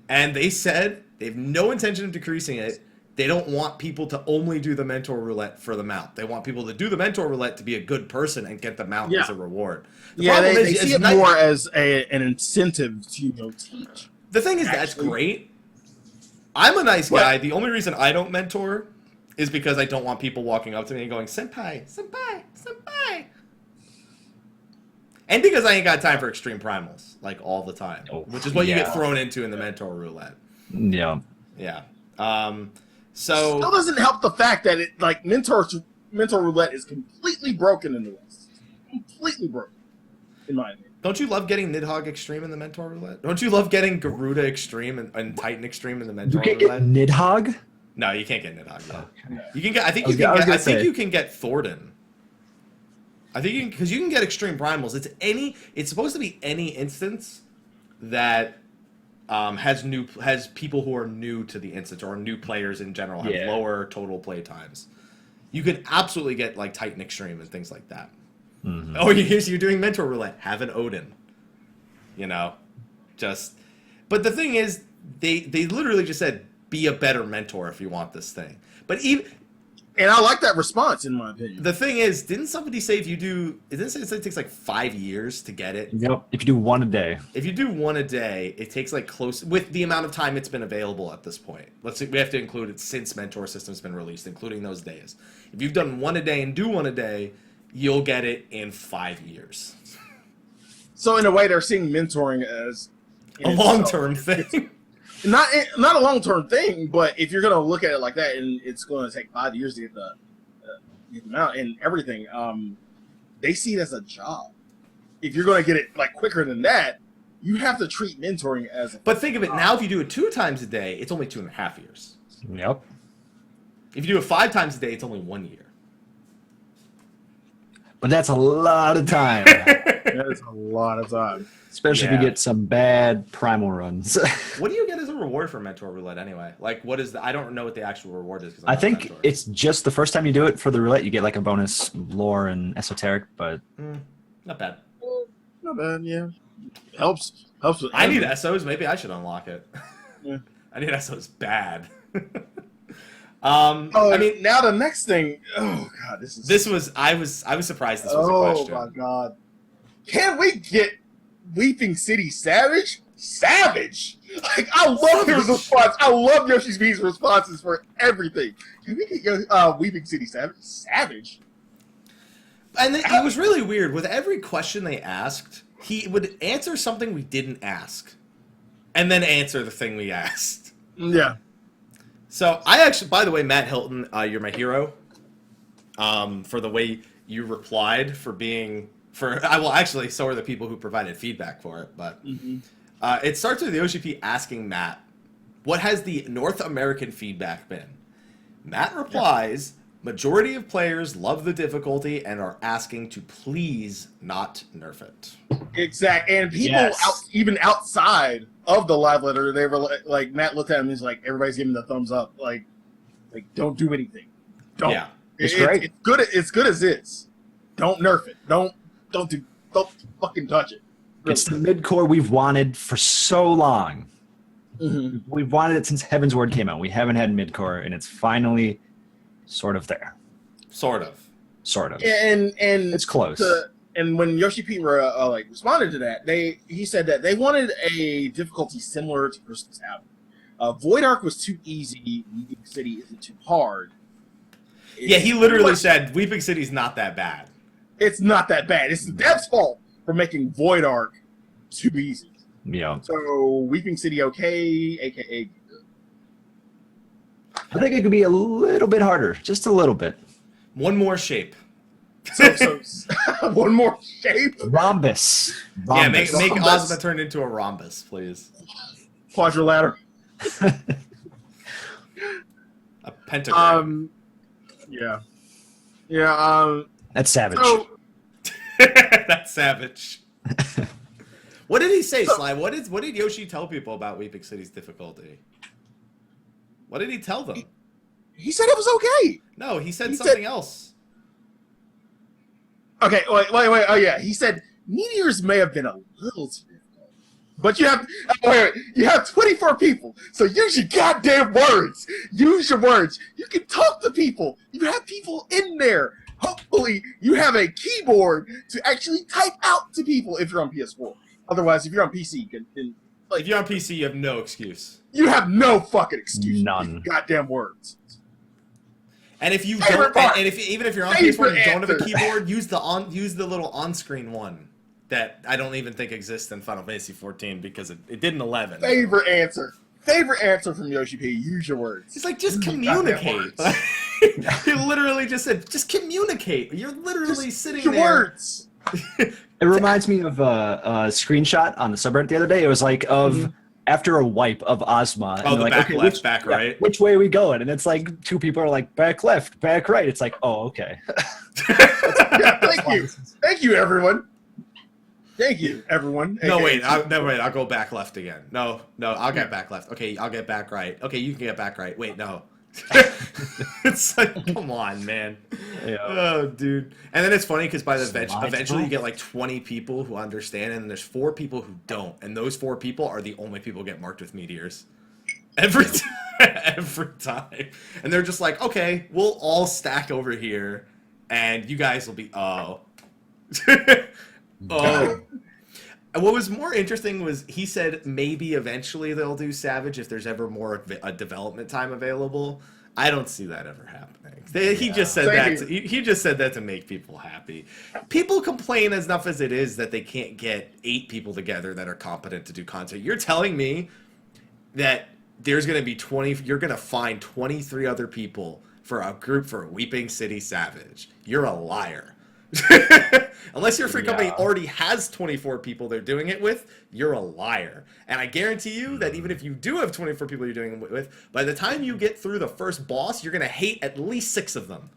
And they said they have no intention of decreasing it. They don't want people to only do the mentor roulette for the mount. They want people to do the mentor roulette to be a good person and get the mount as a reward. They see it more as an incentive to teach. The thing is, that's great. I'm a nice guy. The only reason I don't mentor is because I don't want people walking up to me and going, senpai, senpai, senpai. And because I ain't got time for extreme primals, like, all the time. Which is what you get thrown into in the mentor roulette. Yeah. Yeah. Still doesn't help the fact that it, like, mentor roulette is completely broken in the West. Completely broken, in my opinion. Don't you love getting Nidhogg Extreme in the Mentor Roulette? Don't you love getting Garuda Extreme and Titan Extreme in the Mentor Roulette? You can't get Nidhogg? No, you can't get Nidhogg yet. Okay. You can get. I think you can get Thornton. I think because you can get Extreme Primals. It's supposed to be any instance that has people who are new to the instance or new players in general have lower total play times. You could absolutely get like Titan Extreme and things like that. Mm-hmm. Or you're doing mentor roulette, have an Odin. You know, but the thing is, they literally just said, be a better mentor if you want this thing. But even. And I like that response, in my opinion. The thing is, didn't somebody say if you do... It didn't say it takes like 5 years to get it? Yep, if you do one a day. If you do one a day, it takes like close... With the amount of time it's been available at this point. Let's see, we have to include it since Mentor System's been released, including those days. If you've done one a day and do one a day, you'll get it in 5 years. So in a way, they're seeing mentoring as... A long-term thing. Not a long-term thing, but if you're going to look at it like that, and it's going to take 5 years to get them out and everything, they see it as a job. If you're going to get it like quicker than that, you have to treat mentoring as a But think of it, now if you do it 2 times a day, it's only 2.5 years. Yep. If you do it 5 times a day, it's only 1 year. But that's a lot of time. That is a lot of time. Especially if you get some bad primal runs. What do you get as a reward for Mentor Roulette anyway? Like, what is I don't know what the actual reward is. I think it's just the first time you do it for the roulette, you get like a bonus lore and esoteric, but... Not bad. Not bad, yeah. Helps with I need SOs. Maybe I should unlock it. Yeah. I need SOs bad. I mean, now the next thing... Oh, God, I was surprised this was a question. Oh, my God. Can we get... Weeping City Savage? Savage! Like, I love his response. I love Yoshi's B's responses for everything. Can we get Weeping City Savage? Savage? And it was really weird. With every question they asked, he would answer something we didn't ask. And then answer the thing we asked. Yeah. So, I actually, by the way, Matt Hilton, you're my hero. For the way you replied, for being... well, actually, so are the people who provided feedback for it. But it starts with the OGP asking Matt, what has the North American feedback been? Matt replies, majority of players love the difficulty and are asking to please not nerf it. Exactly. And people, even outside of the live letter, they were like, Matt looked at him and he's like, everybody's giving the thumbs up. Like don't do anything. Don't. Yeah. It's great. It's good as is. Don't nerf it. Don't fucking touch it. Really. It's the mid-core we've wanted for so long. Mm-hmm. We've wanted it since Heaven's Word came out. We haven't had mid-core, and it's finally sort of there. Sort of. And it's close. And when Yoshi P responded to that, he said that they wanted a difficulty similar to Crystal's Haven. Void Ark was too easy. Weeping City isn't too hard. He literally said Weeping City's not that bad. It's not that bad. It's the dev's fault for making Void Ark too easy. Yeah. So Weeping City, okay, aka good. I think it could be a little bit harder, just a little bit. One more shape. So one more shape. Rhombus. Yeah, make Ozma turn into a rhombus, please. Quadrilateral. A pentagram. Yeah. That's savage. So, That's savage. What did he say, Sly? What did Yoshi tell people about Weeping City's difficulty? What did he tell them? He said it was okay. No, he said something else. Okay, wait. Oh yeah, he said meteors may have been a little too difficult, but you have 24 people, so use your goddamn words. Use your words. You can talk to people. You have people in there. Hopefully, you have a keyboard to actually type out to people if you're on PS4. Otherwise, if you're on PC, you can. If you're on PC, you have no excuse. You have no fucking excuse. None. Goddamn words. And if you Favorite don't, part. and even if you're on Favorite PS4 and you don't have a answer. keyboard, use the little on-screen one that I don't even think exists in Final Fantasy 14 because it did in 11. Favorite answer from Yoshi P. Use your words. He's like, just Use your goddamn communicate. words. He literally just said, just communicate. You're literally sitting Use your there. words. It reminds me of a screenshot on the subreddit the other day. It was like after a wipe of Ozma. Oh, and the like, back okay, left, back right. Which way are we going? And it's like two people are like, back left, back right. It's like, oh, okay. Yeah, thank you, everyone. Thank you, everyone. No, wait. AKA. Never mind. I'll go back left again. No, I'll get back left. Okay, I'll get back right. Okay, you can get back right. Wait, no. It's like, come on, man. Yeah. Oh, dude. And then it's funny because by the Slythefox. eventually you get like 20 people who understand, and then there's 4 people who don't, and those 4 people are the only people who get marked with meteors. Every time. And they're just like, okay, we'll all stack over here, and you guys will be oh. Oh. And what was more interesting was he said maybe eventually they'll do Savage if there's ever more a development time available. I don't see that ever happening. He just said that. He just said that to make people happy. People complain enough as it is that they can't get 8 people together that are competent to do content. You're telling me that there's going to be 20. You're going to find 23 other people for a group for Weeping City Savage. You're a liar. Unless your free company already has 24 people they're doing it with, you're a liar. And I guarantee you that even if you do have 24 people you're doing it with, by the time you get through the first boss, you're going to hate at least 6 of them.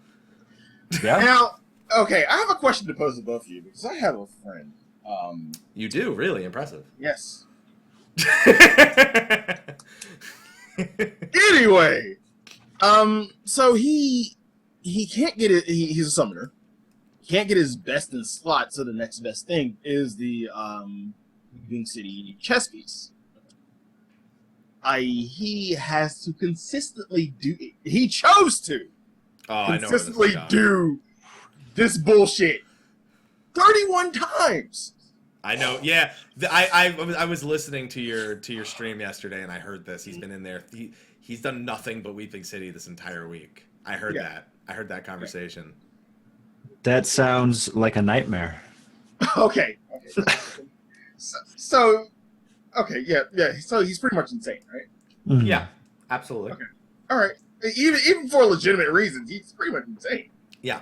Yeah. Now, okay, I have a question to pose to both of you because I have a friend. You do? Really? Impressive. Yes. Anyway, so he can't get it. He's a summoner. Can't get his best in slot, so the next best thing is the Boon City chess piece. He has to consistently do it. He chose to consistently do this bullshit 31 times. I know. Yeah, I was listening to your stream yesterday, and I heard this. He's been in there. He's done nothing but Weeping City this entire week. I heard that. I heard that conversation. That sounds like a nightmare. Okay. So, okay, yeah. So he's pretty much insane, right? Mhm. Yeah, absolutely. Okay. All right. Even for legitimate reasons, he's pretty much insane. Yeah.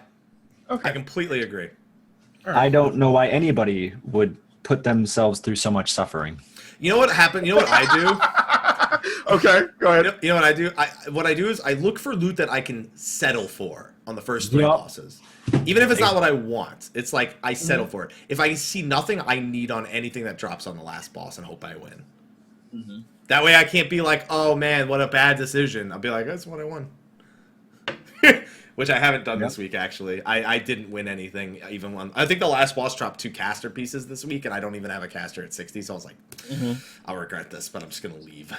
Okay. I completely agree. I don't know why anybody would put themselves through so much suffering. You know what happened? You know what I do? Okay, go ahead. You know what I do? What I do is I look for loot that I can settle for on the first 3 bosses. Even if it's not what I want. It's like I settle for it. If I see nothing I need on anything that drops on the last boss and hope I win. Mm-hmm. That way I can't be like, oh man, what a bad decision. I'll be like, that's what I won. Which I haven't done this week, actually. I didn't win anything, even one. I think the last boss dropped 2 caster pieces this week, and I don't even have a caster at 60, so I was like, I'll regret this, but I'm just going to leave.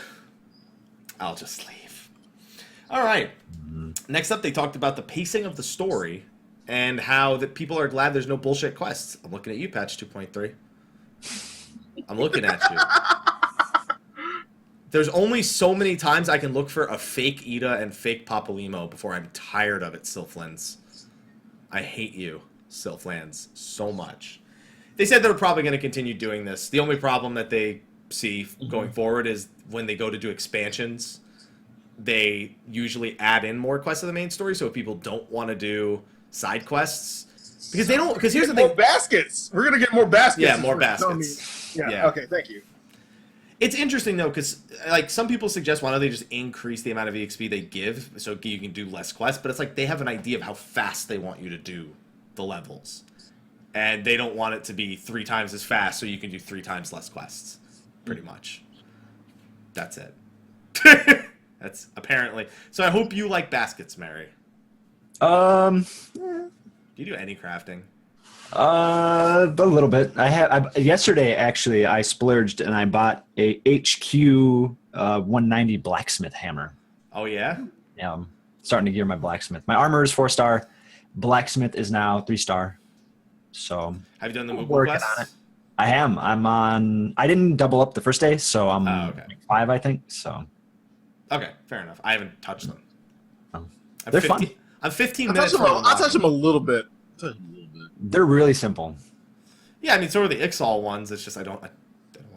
I'll just leave. All right. Next up, they talked about the pacing of the story and how that people are glad there's no bullshit quests. I'm looking at you, Patch 2.3. I'm looking at you. There's only so many times I can look for a fake Ida and fake Papalymo before I'm tired of it, Sylphlands. I hate you, Sylphlands, so much. They said they're probably going to continue doing this. The only problem that they see going forward is when they go to do expansions, they usually add in more quests to the main story. So if people don't want to do side quests, because they don't. Because here's the thing: more baskets. We're gonna get more baskets. Yeah, more baskets. Yeah. Okay. Thank you. It's interesting though, because like some people suggest, why don't they just increase the amount of EXP they give so you can do less quests? But it's like they have an idea of how fast they want you to do the levels, and they don't want it to be 3 times as fast so you can do 3 times less quests. Pretty much. That's it. That's apparently. So I hope you like baskets, Mary. Do you do any crafting? A little bit. Yesterday actually I splurged and I bought a HQ 190 blacksmith hammer. Oh yeah? Yeah, I'm starting to gear my blacksmith. My armor is 4-star. Blacksmith is now 3-star. So have you done the mobile working quests? on it. I am. I'm on. I didn't double up the first day, so I'm okay. 5, I think. So. Okay, fair enough. I haven't touched them. Oh. I'm They're 15, fun. I'm 15 I minutes. touch them a little bit. They're really simple. Yeah, I mean, so are the Ixal ones. It's just I don't want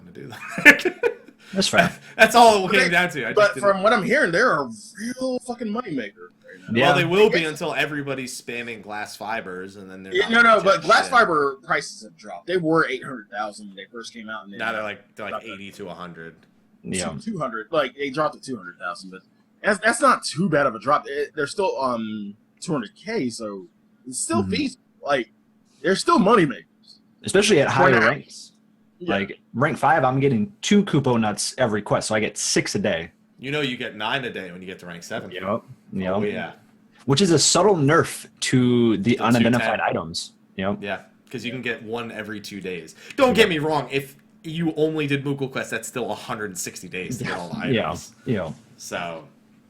to do that. That's fair. That's all it came down to. But from what I'm hearing, they're a real fucking moneymaker right now. Yeah. Well, they will be until everybody's spamming glass fibers, and then they're but glass fiber prices have dropped. They were 800,000 when they first came out, and now they're like 80 to 100. Yeah. 200. Like they dropped to 200,000, but that's not too bad of a drop. They're still 200K, so it's still feasible. Like they're still moneymakers. especially at higher now. ranks. Yeah. Like rank 5, I'm getting 2 Kupo nuts every quest, so I get 6 a day. You know, you get 9 a day when you get to rank 7. Yep. Oh yeah. Which is a subtle nerf to the unidentified 210. items. Yep. Yeah, because you can get 1 every 2 days. Don't get me wrong. If you only did Moogle Quest, that's still 160 days to get all the items. Yeah. So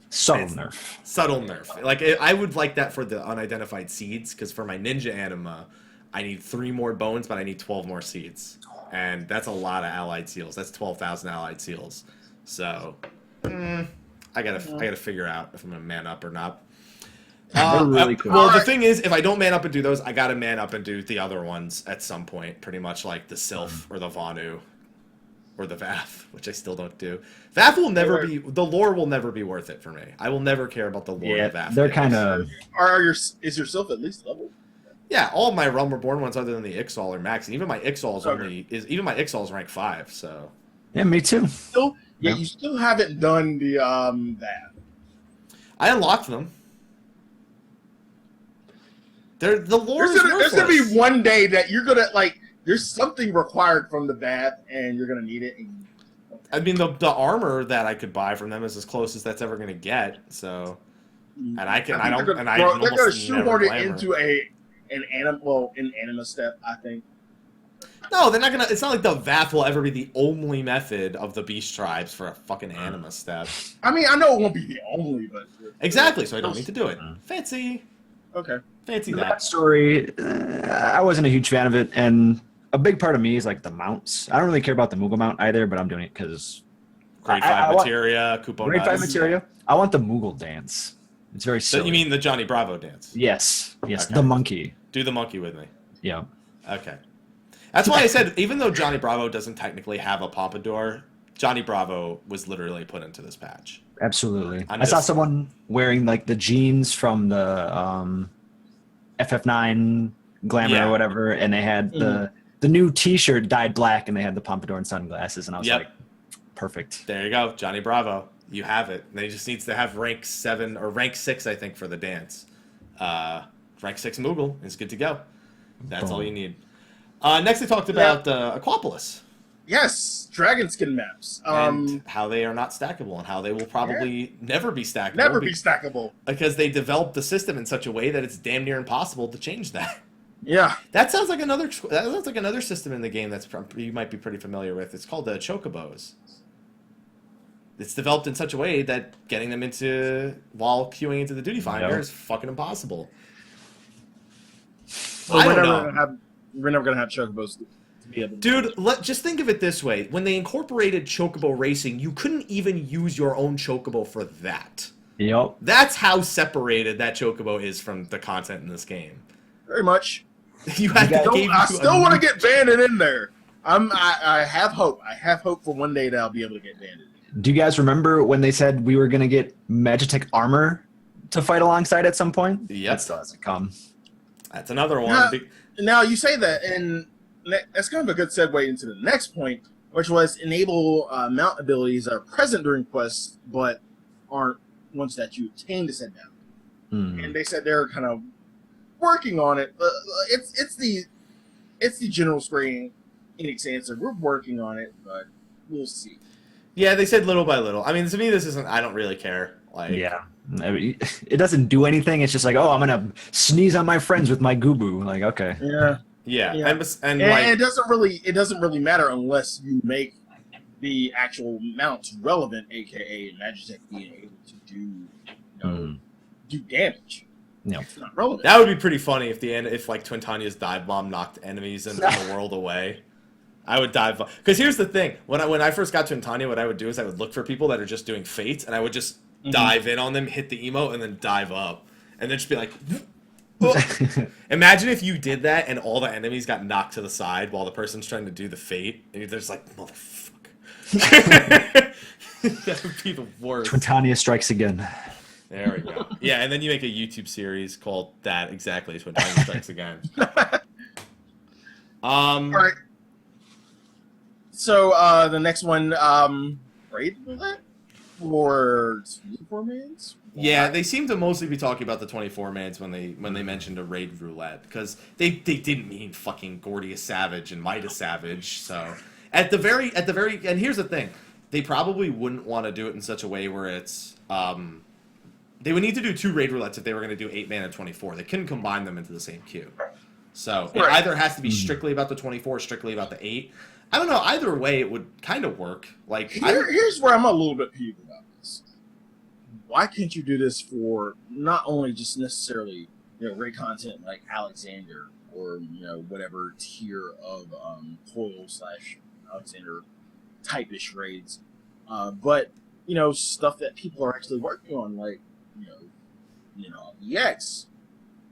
Subtle It's- nerf. subtle nerf. Like I would like that for the unidentified seeds, because for my ninja anima, I need 3 more bones, but I need 12 more seeds, and that's a lot of allied seals. That's 12,000 allied seals. So I gotta figure out if I'm gonna man up or not. They're really cool. Well, the thing is, if I don't man up and do those, I gotta man up and do the other ones at some point. Pretty much like the Sylph or the Vanu or the Vath, which I still don't do. Vath will never be, the lore will never be worth it for me. I will never care about the lore of Vath. They're things. kind of. Is your Sylph at least level? Yeah, all of my Realm Reborn ones, other than the Ixal, are max. And even my Ixal's is rank 5. So Yeah, me too. Still, Yeah. you still haven't done the that. I unlocked them. The lore is There's gonna be worthless. one day that you're gonna like. There's something required from the bath, and you're gonna need it. And, I mean, the armor that I could buy from them is as close as that's ever gonna get. So, and I can, I think don't, they're and I gonna, they're gonna almost never shoehorn it blame her. into an anima step. I think. No, they're not gonna. It's not like the Vath will ever be the only method of the Beast Tribes for a fucking anima step. I mean, I know it won't be the only, but Exactly, so I don't need to do it. Fancy okay. that. That story, I wasn't a huge fan of it, and a big part of me is like the mounts. I don't really care about the Moogle mount either, but I'm doing it because Grade I 5 want- materia, Kupo Grade 5 nuts. materia. I want the Moogle dance. It's very So silly. you mean the Johnny Bravo dance? Yes, Okay. the monkey. Do the monkey with me. Yeah. Okay. That's why I said, even though Johnny Bravo doesn't technically have a pompadour, Johnny Bravo was literally put into this patch. Absolutely. I'm I saw just- someone wearing like the jeans from the FF9 Glamour Yeah. or whatever, and they had the new T-shirt dyed black, and they had the pompadour and sunglasses, and I was Yep. like, perfect. There you go, Johnny Bravo. You have it. And he just needs to have rank 7 or rank 6, I think, for the dance. Rank 6 Moogle is good to go. That's all you need. Next, they talked about Aquapolis Yes, dragon skin maps. and how they are not stackable and how they will probably never be stackable. Never be stackable. because they developed the system in such a way that it's damn near impossible to change that. Yeah. That sounds like another system in the game that's you might be pretty familiar with. It's called the Chocobos. It's developed in such a way that getting them into while queuing into the duty finder Yep. is fucking impossible. Well, I we're don't never know. gonna have chocobos to be able to. Dude, just think of it this way. When they incorporated Chocobo racing, you couldn't even use your own Chocobo for that. Yep. That's how separated that Chocobo is from the content in this game. Very much. You had to give I you still a want to new- get banded in there. I have hope. I have hope for one day that I'll be able to get banded. Do you guys remember when they said we were going to get Magitech armor to fight alongside at some point? Yep. That still hasn't come. That's another one. Yeah. Now you say that, and that's kind of a good segue into the next point, which was enable mount abilities that are present during quests, but aren't ones that you obtain to set down. And they said they're kind of working on it. It's the general Square Enix answer. We're working on it, but we'll see. Yeah, they said little by little. I mean, to me, this isn't. I don't really care. Like, Yeah. I mean, it doesn't do anything. It's just like, oh, I'm going to sneeze on my friends with my Goobu. Like, okay. Yeah. yeah, Yeah. and And like, it doesn't really matter unless you make the actual mounts relevant, aka Magitech being able to do damage. Yeah. It's not relevant. that would be pretty funny if like Twintanya's dive bomb knocked enemies in the world away. I would dive because here's the thing: when I first got Twintanya, what I would do is I would look for people that are just doing fates, and I would just dive in on them, hit the emote, and then dive up, and then just be like. Imagine if you did that and all the enemies got knocked to the side while the person's trying to do the fate, and you're just like, motherfucker. That would be the worst. Twintania strikes again. There we go. Yeah, and then you make a YouTube series called that exactly, Twintanya Strikes Again. All right. So the next one, Raid was that? for 24-mans? Yeah, they seem to mostly be talking about the 24-mans when they mentioned a raid roulette, because they didn't mean fucking Gordius Savage and Midas Savage. So at the very and here's the thing, they probably wouldn't want to do it in such a way where it's they would need to do 2 raid roulettes if they were going to do 8 mana 24. They couldn't combine them into the same queue. So it either has to be strictly about the 24 or strictly about the 8. I don't know. Either way, it would kind of work. Like here's where I'm a little bit peeved about this. Why can't you do this for not only just necessarily raid content like Alexander or whatever tier of Coil / Alexander type-ish raids, but stuff that people are actually working on, like EX.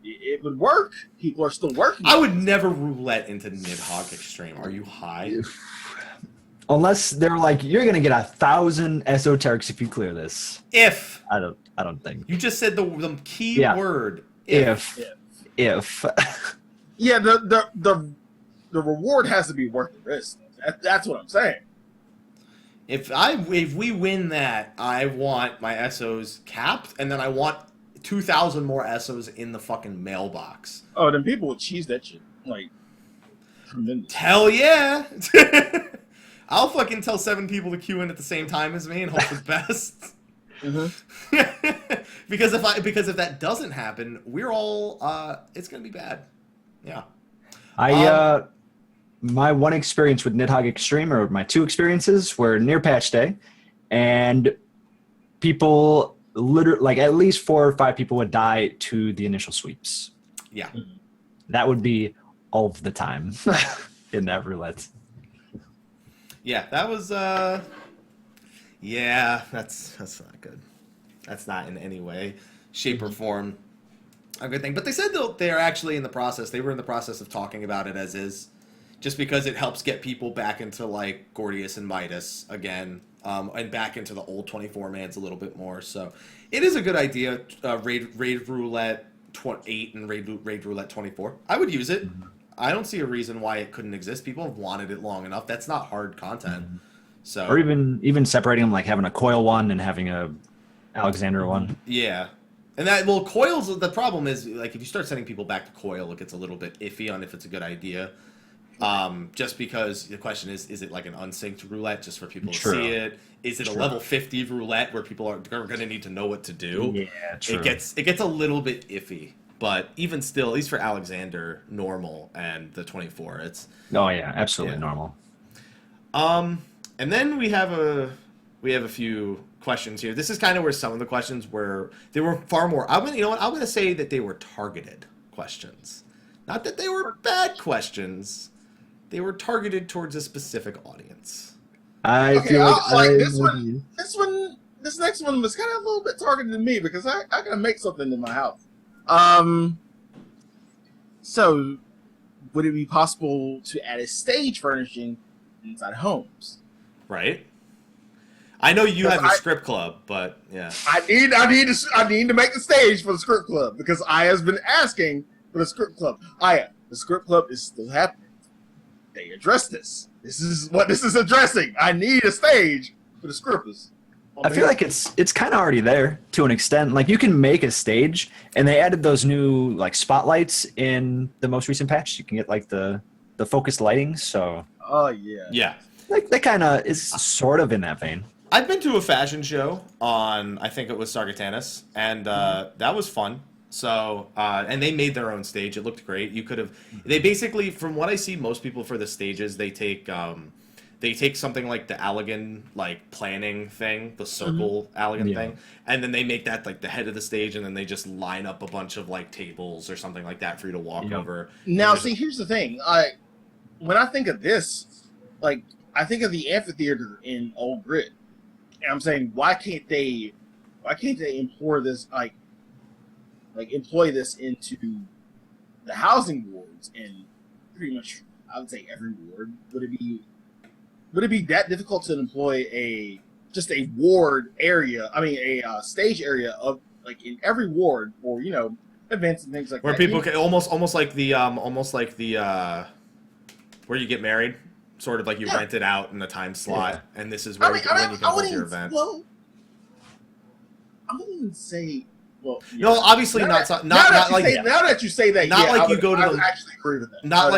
It would work. People are still working. I would never roulette into Nidhogg Extreme. Are you high? Unless they're like, you're gonna get 1,000 esoterics if you clear this. If I don't think. You just said the key word. If. Yeah, the reward has to be worth the risk. That's what I'm saying. If we win that, I want my SOs capped, and then I want 2,000 more SOs in the fucking mailbox. Oh, then people would cheese that shit. Like, tremendous. Hell yeah! I'll fucking tell 7 people to queue in at the same time as me and hope for the best. Mm-hmm. because if that doesn't happen, we're all it's gonna be bad. Yeah. My one experience with Nidhogg Extreme, or my 2 experiences, were near patch day, and people literally, like, at least 4 or 5 people would die to the initial sweeps. Yeah. That would be all of the time in that roulette. Yeah, that was yeah, that's not good. That's not in any way, shape, or form a good thing. But they said they're actually in the process. They were in the process of talking about it as is, just because it helps get people back into like Gordius and Midas again, and back into the old 24-mans a little bit more. So it is a good idea. Raid roulette 8 and raid roulette 24. I would use it. I don't see a reason why it couldn't exist. People have wanted it long enough. That's not hard content. So, or even separating them, like having a Coil one and having a Alexander one. Yeah. And Coil's, the problem is, like, if you start sending people back to Coil, it gets a little bit iffy on if it's a good idea. Just because the question is it like an unsynced roulette just for people to see it? Is it a level 50 roulette where people are going to need to know what to do? Yeah, true. It gets a little bit iffy. But even still, at least for Alexander, normal, and the 24, it's... Oh, yeah, absolutely normal. And then we have a few questions here. This is kind of where some of the questions were... They were far more... I'm going to say that they were targeted questions. Not that they were bad questions. They were targeted towards a specific audience. I feel like this next one was kind of a little bit targeted to me because I gotta make something in my house. So would it be possible to add a stage furnishing inside homes? Right. I know you have a script club, but yeah. I need to make the stage for the script club because I has been asking for the script club. The script club is still happening. They address this. This is what this is addressing. I need a stage for the scripters. I feel like it's kind of already there to an extent. Like, you can make a stage, and they added those new like spotlights in the most recent patch. You can get like the focused lighting. So yeah, like that kind of is sort of in that vein. I've been to a fashion show on, I think it was Sargatanis, and that was fun. So, and they made their own stage. It looked great. They basically, from what I see, most people for the stages, they take something like the Allegan, like, planning thing, the circle Allegan thing, and then they make that, like, the head of the stage, and then they just line up a bunch of, like, tables or something like that for you to walk over. Now, see, here's the thing. When I think of this, like, I think of the amphitheater in Old Grid. And I'm saying, why can't they employ this, employ this into the housing wards and pretty much, I would say, every ward? Would it be that difficult to employ just a ward area? I mean, a stage area of, like, in every ward for events and things like where that. Where people can almost like the where you get married, sort of like you rent it out in the time slot, and this is where when you can hold your event. Well, I wouldn't even say. Well, yeah. No, obviously not like now that you say that, not yeah, like you go to I the would actually agree with that. not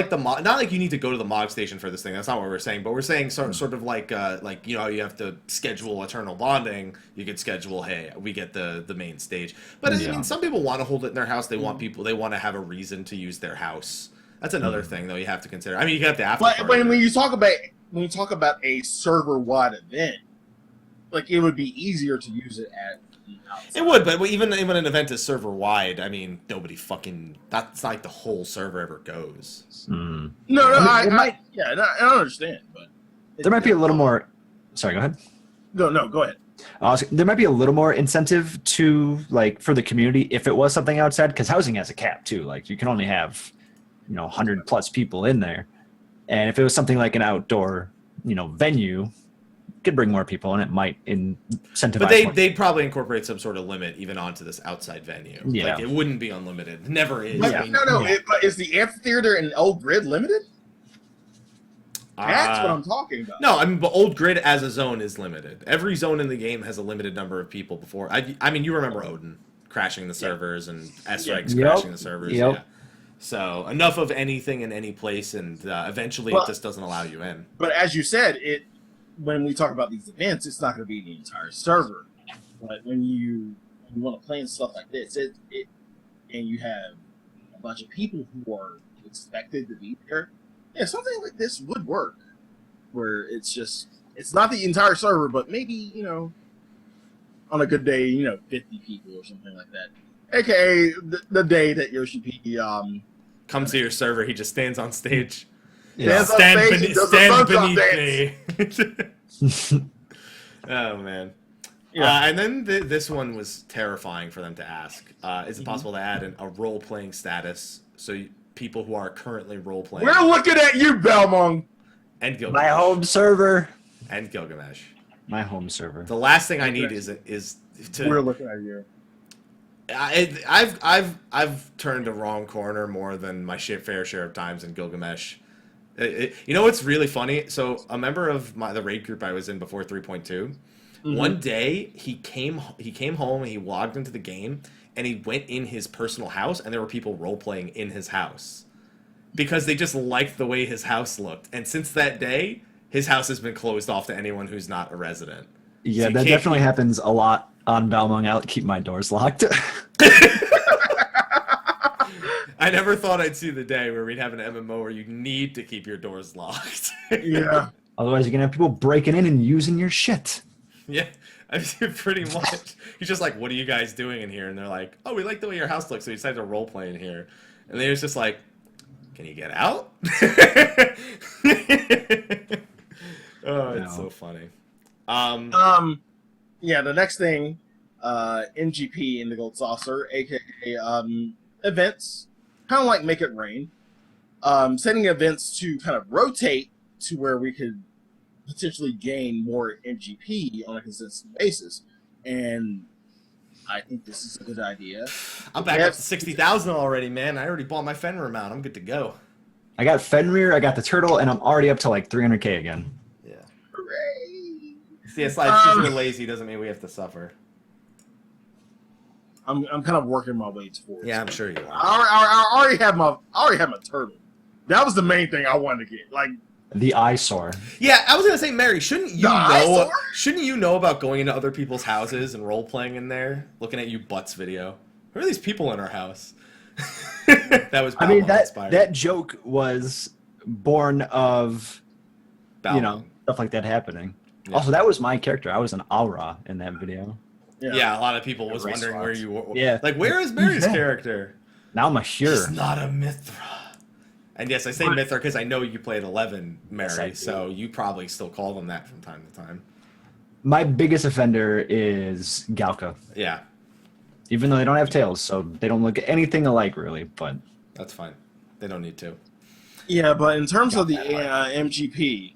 like you need to go to the mod station for this thing. That's not what we're saying. But we're saying sort of like you know, you have to schedule eternal bonding. You could schedule, hey, we get the main stage. But I mean, some people want to hold it in their house. They want they want to have a reason to use their house. That's another thing though you have to consider. I mean, you have to But when you talk about a server wide event, like it would be easier to use it at. It would, but even an event is server wide. I mean, nobody fucking. That's not like the whole server ever goes. Mm. No, I understand, but there might be a little more. Sorry, go ahead. Go ahead. There might be a little more incentive to like for the community if it was something outside, because housing has a cap too. Like you can only have 100+ people in there, and if it was something like an outdoor venue, could bring more people, and it might incentivize. But they'd probably incorporate some sort of limit even onto this outside venue. Yeah. Like it wouldn't be unlimited. It never is. But, I mean, but is the amphitheater in Old Grid limited? That's what I'm talking about. No, I mean, but Old Grid as a zone is limited. Every zone in the game has a limited number of people before. I mean, you remember Odin crashing the servers and S-Regs crashing the servers. Yep. Yeah. So enough of anything in any place, and eventually it just doesn't allow you in. But as you said, when we talk about these events, it's not going to be the entire server. But when you want to play and stuff like this, and you have a bunch of people who are expected to be there, yeah, something like this would work. Where it's not the entire server, but maybe on a good day, 50 people or something like that. AKA the day that Yoshi P comes to your server, he just stands on stage. Yeah. Stand beneath me. Oh man. Yeah. And then this one was terrifying for them to ask. Is it possible to add a role-playing status so people who are currently role-playing? We're looking at you, Belmont. And Gilgamesh. My home server. And Gilgamesh. My home server. The last thing I need is to. We're looking at you. I've turned a wrong corner more than my fair share of times in Gilgamesh. You know what's really funny? So a member of the raid group I was in before 3.2, one day he came home and he logged into the game and he went in his personal house and there were people role playing in his house because they just liked the way his house looked. And since that day, his house has been closed off to anyone who's not a resident. Yeah, So that definitely happens a lot on Balmung. I'll keep my doors locked. I never thought I'd see the day where we'd have an MMO where you need to keep your doors locked. Yeah. Otherwise, you're gonna have people breaking in and using your shit. Yeah, I mean, pretty much. He's just like, what are you guys doing in here? And they're like, oh, we like the way your house looks, so we decided to role play in here. And then he was just like, can you get out? Oh, it's so funny. Yeah, the next thing, MGP in the Gold Saucer, aka events, kind of like Make It Rain, setting events to kind of rotate to where we could potentially gain more MGP on a consistent basis, and I think this is a good idea. I'm back up to 60,000 already, man. I already bought my Fenrir mount. I'm good to go. I got Fenrir, I got the turtle, and I'm already up to like 300k again. Yeah. Hooray! See, it's like just we're lazy doesn't mean we have to suffer. I'm kind of working my way towards. Yeah, I'm sure you are. I already have my turtle. That was the main thing I wanted to get. Like The eyesore. Yeah, I was gonna say, Mary, shouldn't you The eyesore? know? Shouldn't you know about going into other people's houses and role playing in there, looking at you butts video? Who are these people in our house? That was. I mean, inspired. that joke was born of Balmung. stuff like that happening. Yeah. Also, that was my character. I was an Aura in that video. Yeah, a lot of people was Race wondering swaps. where you were. Yeah. Like, where is Mary's Yeah. character? Now I'm a Hure. She's not a Mithra. And yes, I say Mithra because I know you played 11, Mary, Yes, I do. so you probably still call them that from time to time. My biggest offender is Galka. Yeah, Even though they don't have tails, so they don't look anything alike, really. But that's fine. They don't need to. Yeah, but in terms of the MGP,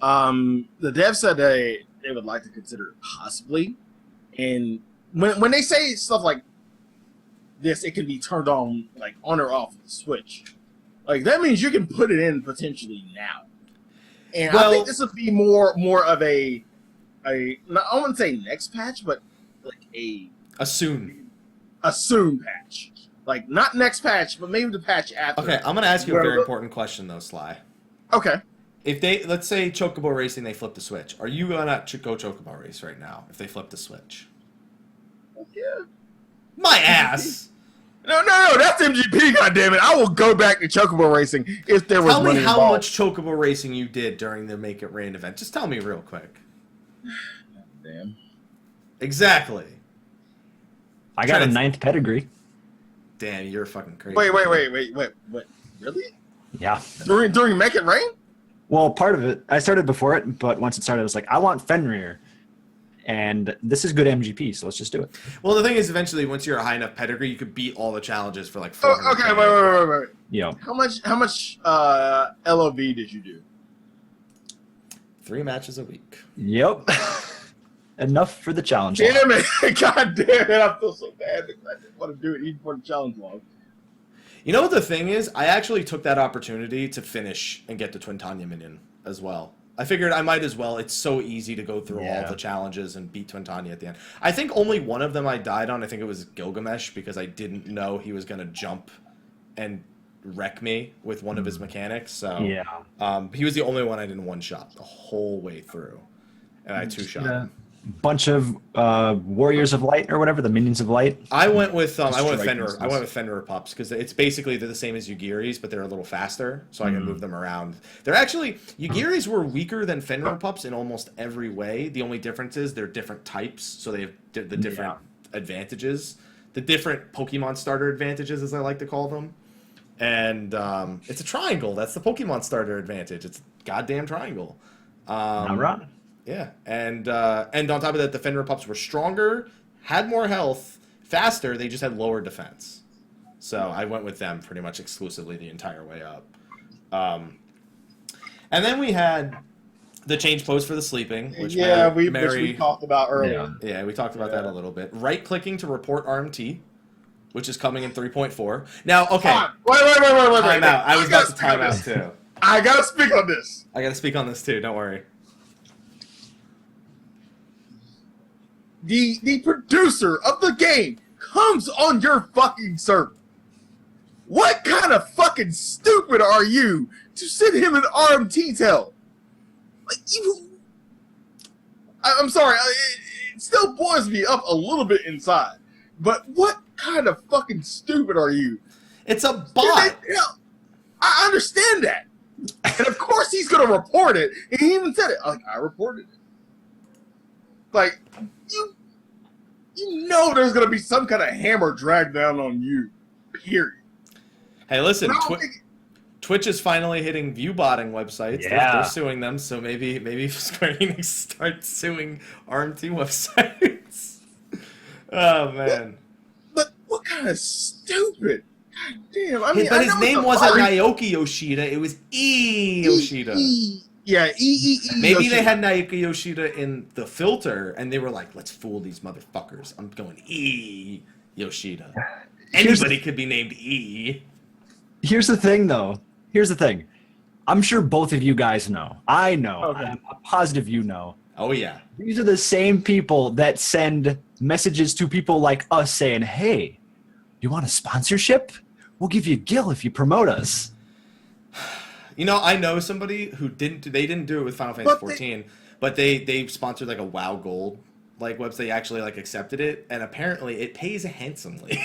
the dev said they would like to consider it possibly. And when they say stuff like this, it can be turned on, like on or off the Switch. Like that means you can put it in potentially now. And I think this would be more of a I wouldn't say next patch, but like a A soon patch. Like, not next patch, but maybe the patch after. Okay, I'm gonna ask you a very important question though, Sly. Okay. If they, let's say Chocobo Racing, they flip the switch. Are you gonna go Chocobo Race right now if they flip the switch? Yeah. My ass! No, that's MGP, goddammit. I will go back to Chocobo Racing if there was Tell money me how involved. much Chocobo Racing you did during the Make It Rain event. Just tell me real quick. Damn. Exactly. I got a 9th pedigree. Damn, you're fucking crazy. Wait. Really? Yeah. During Make It Rain? Well, part of it, I started before it, but once it started, I was like, I want Fenrir. And this is good MGP, so let's just do it. Well, the thing is, eventually, once you're a high enough pedigree, you could beat all the challenges for like 400K. Oh, okay, wait. Yeah. How much LOV did you do? 3 matches a week. Yep. Enough for the challenge. Damn it! God damn it! I feel so bad because I didn't want to do it even for the challenge log. You know what the thing is? I actually took that opportunity to finish and get the Twin Tanya minion as well. I figured I might as well. It's so easy to go through all the challenges and beat Twin Tanya at the end. I think only one of them I died on. I think it was Gilgamesh because I didn't know he was going to jump and wreck me with one of his mechanics. So he was the only one I didn't one-shot the whole way through. And I two-shot him. Bunch of Warriors of Light or whatever, the Minions of Light. I went with Fenrir. I went with Fenrir pups because it's basically they're the same as Yugiris, but they're a little faster, so I can move them around. They're actually Yugiris were weaker than Fenrir pups in almost every way. The only difference is they're different types, so they have the different advantages, the different Pokemon starter advantages, as I like to call them. And it's a triangle. That's the Pokemon starter advantage. It's a goddamn triangle. Not wrong. Yeah, and on top of that, the Fenrir pups were stronger, had more health, faster. They just had lower defense. So I went with them pretty much exclusively the entire way up. And then we had the change pose for the sleeping, which which we talked about earlier. Yeah, we talked about that a little bit. Right-clicking to report RMT, which is coming in 3.4. Now, okay. Wait. Time out. I was about to time out, too. I gotta speak on this. I gotta speak on this, too. Don't worry. The producer of the game comes on your fucking server. What kind of fucking stupid are you to send him an RMT tell? Like, I'm sorry, it still boils me up a little bit inside. But what kind of fucking stupid are you? It's a bot. I understand that. And of course he's going to report it. And he even said it. Like, I reported it. Like, you know there's going to be some kind of hammer dragged down on you. Period. Hey, listen, Twitch is finally hitting view-botting websites. Yeah. They're suing them, so maybe Square Enix starts suing RMT websites. Oh, man. But what kind of stupid? God damn. I mean, but his name wasn't Naoki Yoshida. It was Yoshida. Maybe they had Naoki Yoshida in the filter, and they were like, let's fool these motherfuckers. I'm going Yoshida. Anybody could be named E. Here's the thing, though. Here's the thing. I'm sure both of you guys know. I know. Okay. I'm positive you know. Oh, yeah. These are the same people that send messages to people like us saying, hey, you want a sponsorship? We'll give you a Gil if you promote us. You know, I know somebody who didn't do it with Final Fantasy 14, but they sponsored like a WoW Gold like website. They actually like accepted it, and apparently it pays handsomely.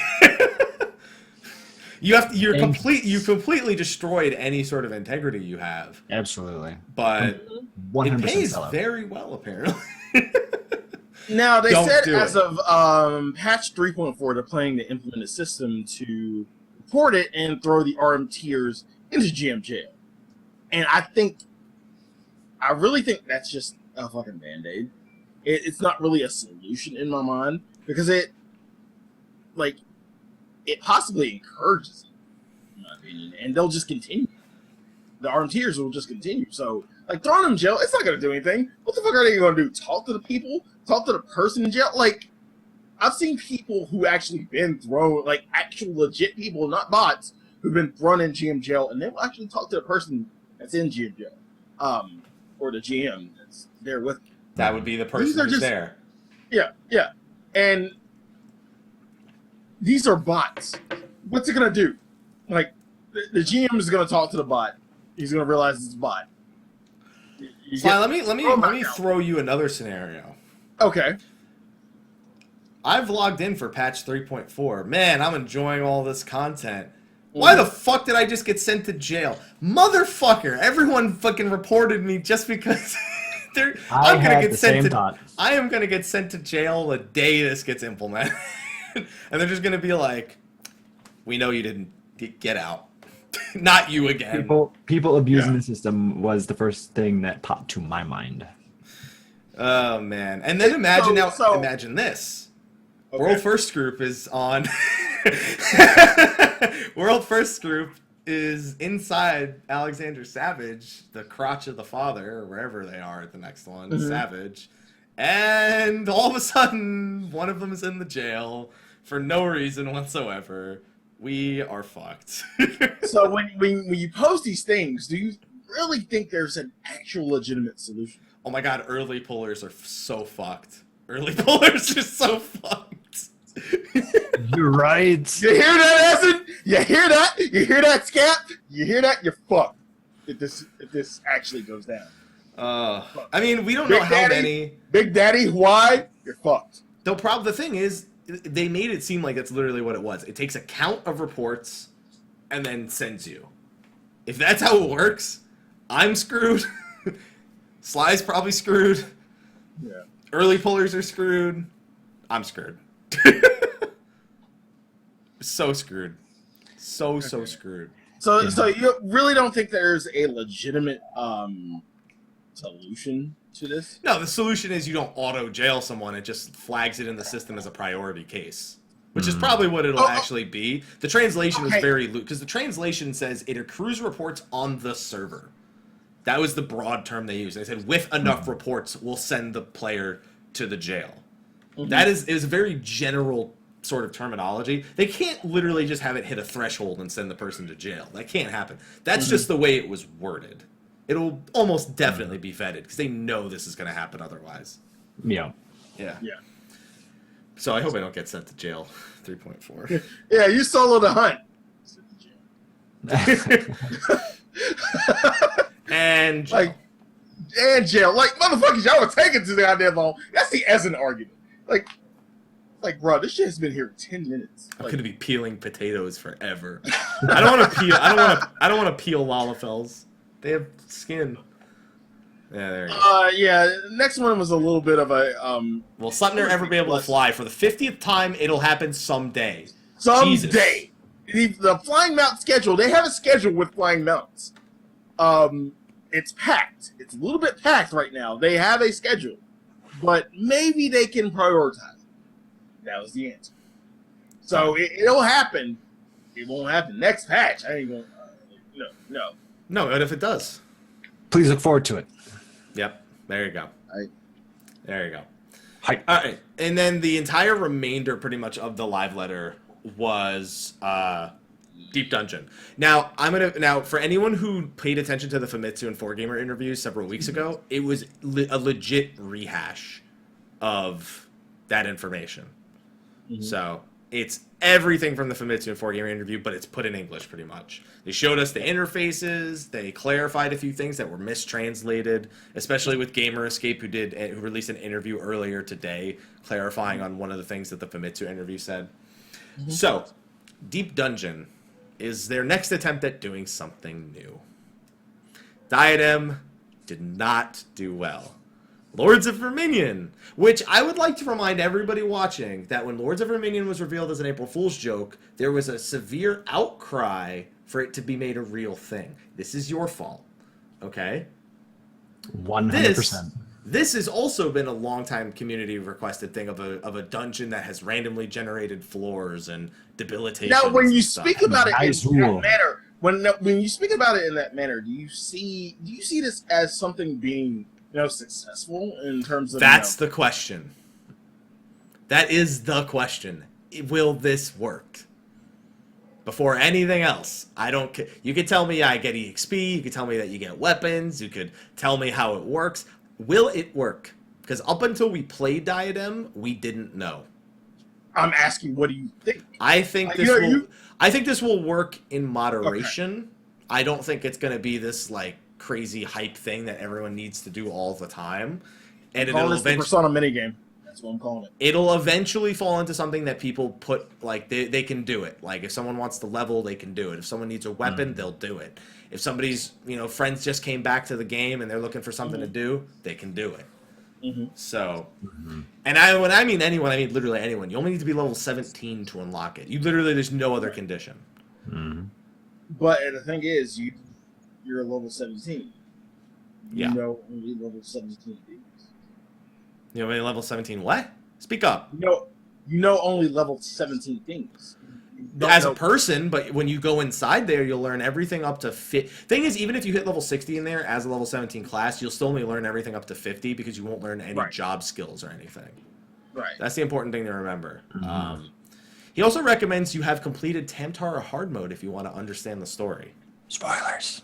You completely destroyed any sort of integrity you have. Absolutely. But 100% it pays sellout. very well, apparently. Now, they said as it. of patch 3.4, they're planning to implement a system to report it and throw the RMTers into GM jail. And I really think that's just a fucking Band-Aid. It's not really a solution in my mind because it possibly encourages it, in my opinion, and they'll just continue. The RMTers will just continue. So, like, throwing them in jail, it's not going to do anything. What the fuck are they going to do? Talk to the people? Talk to the person in jail? Like, I've seen people who actually been thrown, like, actual legit people, not bots, who've been thrown in GM jail, and they will actually talk to the person that's in GM jail, or the GM that's there with them. That would be the person who's there. Yeah. And these are bots. What's it gonna do? Like, the GM is gonna talk to the bot. He's gonna realize it's a bot. Sly, let me throw you another scenario. Okay. I've logged in for patch 3.4. Man, I'm enjoying all this content. Why the fuck did I just get sent to jail? Motherfucker! Everyone fucking reported me just because I am gonna get sent to jail the day this gets implemented. And they're just gonna be like, we know you didn't get out. Not you again. People abusing the system was the first thing that popped to my mind. Oh man. And then imagine this. Okay. World First Group is on World First Group is inside Alexander Savage, the crotch of the father, or wherever they are at the next one, Savage. And all of a sudden, one of them is in the jail for no reason whatsoever. We are fucked. So when you post these things, do you really think there's an actual legitimate solution? Oh my god, early pullers are so fucked. Early pullers are so fucked. You're right. You hear that, Essen? You hear that? You hear that, Scap? You hear that? You're fucked. If this actually goes down. I mean, we don't know how many. Big Daddy, why? You're fucked. The thing is, they made it seem like that's literally what it was. It takes a count of reports and then sends you. If that's how it works, I'm screwed. Sly's probably screwed. Yeah. Early pullers are screwed. I'm screwed. So screwed. So screwed. So you really don't think there's a legitimate solution to this? No, the solution is you don't auto jail someone. It just flags it in the system as a priority case, which is probably what it'll actually be. The translation was very loose because the translation says it accrues reports on the server. That was the broad term they used. They said with enough reports, we'll send the player to the jail. That is a very general sort of terminology. They can't literally just have it hit a threshold and send the person to jail. That can't happen. That's just the way it was worded. It'll almost definitely be vetted because they know this is going to happen otherwise. Yeah. So I hope I don't get sent to jail. 3.4. Yeah, you solo the hunt. And jail. Jail. Like, motherfuckers, y'all were taking to the goddamn home. That's the Essen argument. Like, bro, this shit has been here 10 minutes. I'm gonna be peeling potatoes forever. I don't want to peel. I don't want to peel Lalafels. They have skin. Yeah, there you go. Yeah. Next one was a little bit of a Will Sutner ever be able to fly for the 50th time? It'll happen someday. Someday. The flying mount schedule. They have a schedule with flying mounts. It's packed. It's a little bit packed right now. They have a schedule, but maybe they can prioritize. That was the answer. So it'll happen. It won't happen next patch. I ain't going. No. What if it does? Please look forward to it. Yep. There you go. There you go. Hi. All right. And then the entire remainder, pretty much, of the live letter was Deep Dungeon. Now, for anyone who paid attention to the Famitsu and 4Gamer interviews several weeks ago, it was a legit rehash of that information. So it's everything from the Famitsu and 4Gamer interview, but it's put in English pretty much. They showed us the interfaces. They clarified a few things that were mistranslated, especially with Gamer Escape, who released an interview earlier today clarifying on one of the things that the Famitsu interview said. So, Deep Dungeon is their next attempt at doing something new. Diadem did not do well. Lords of Verminion, which I would like to remind everybody watching that when Lords of Verminion was revealed as an April Fool's joke, there was a severe outcry for it to be made a real thing. This is your fault, okay? 100%. This has also been a long-time community requested thing of a dungeon that has randomly generated floors and debilitation. Now, when you stuff. speak about it in that manner, when you speak about it in that manner, do you see this as something being successful in terms of? That's the question. That is the question. Will this work? Before anything else, I don't. You could tell me I get EXP. You could tell me that you get weapons. You could tell me how it works. Will it work? Because up until we played Diadem, we didn't know. I'm asking, what do you think? I think this will work in moderation. Okay. I don't think it's going to be this like crazy hype thing that everyone needs to do all the time. And it'll eventually Persona minigame. That's what I'm calling it. It'll eventually fall into something that people put like they can do it. Like if someone wants to level, they can do it. If someone needs a weapon, they'll do it. If somebody's friends just came back to the game and they're looking for something to do, they can do it. So, and when I mean anyone, I mean literally anyone. You only need to be level 17 to unlock it. There's no other condition. But the thing is, you're a level 17. You know only level 17 things. You know only level 17 what? Speak up. You know only level 17 things. As a person, but when you go inside there, you'll learn everything up to 50. Thing is, even if you hit level 60 in there as a level 17 class, you'll still only learn everything up to 50 because you won't learn any job skills or anything. Right. That's the important thing to remember. He also recommends you have completed Tamtara hard mode if you want to understand the story. Spoilers.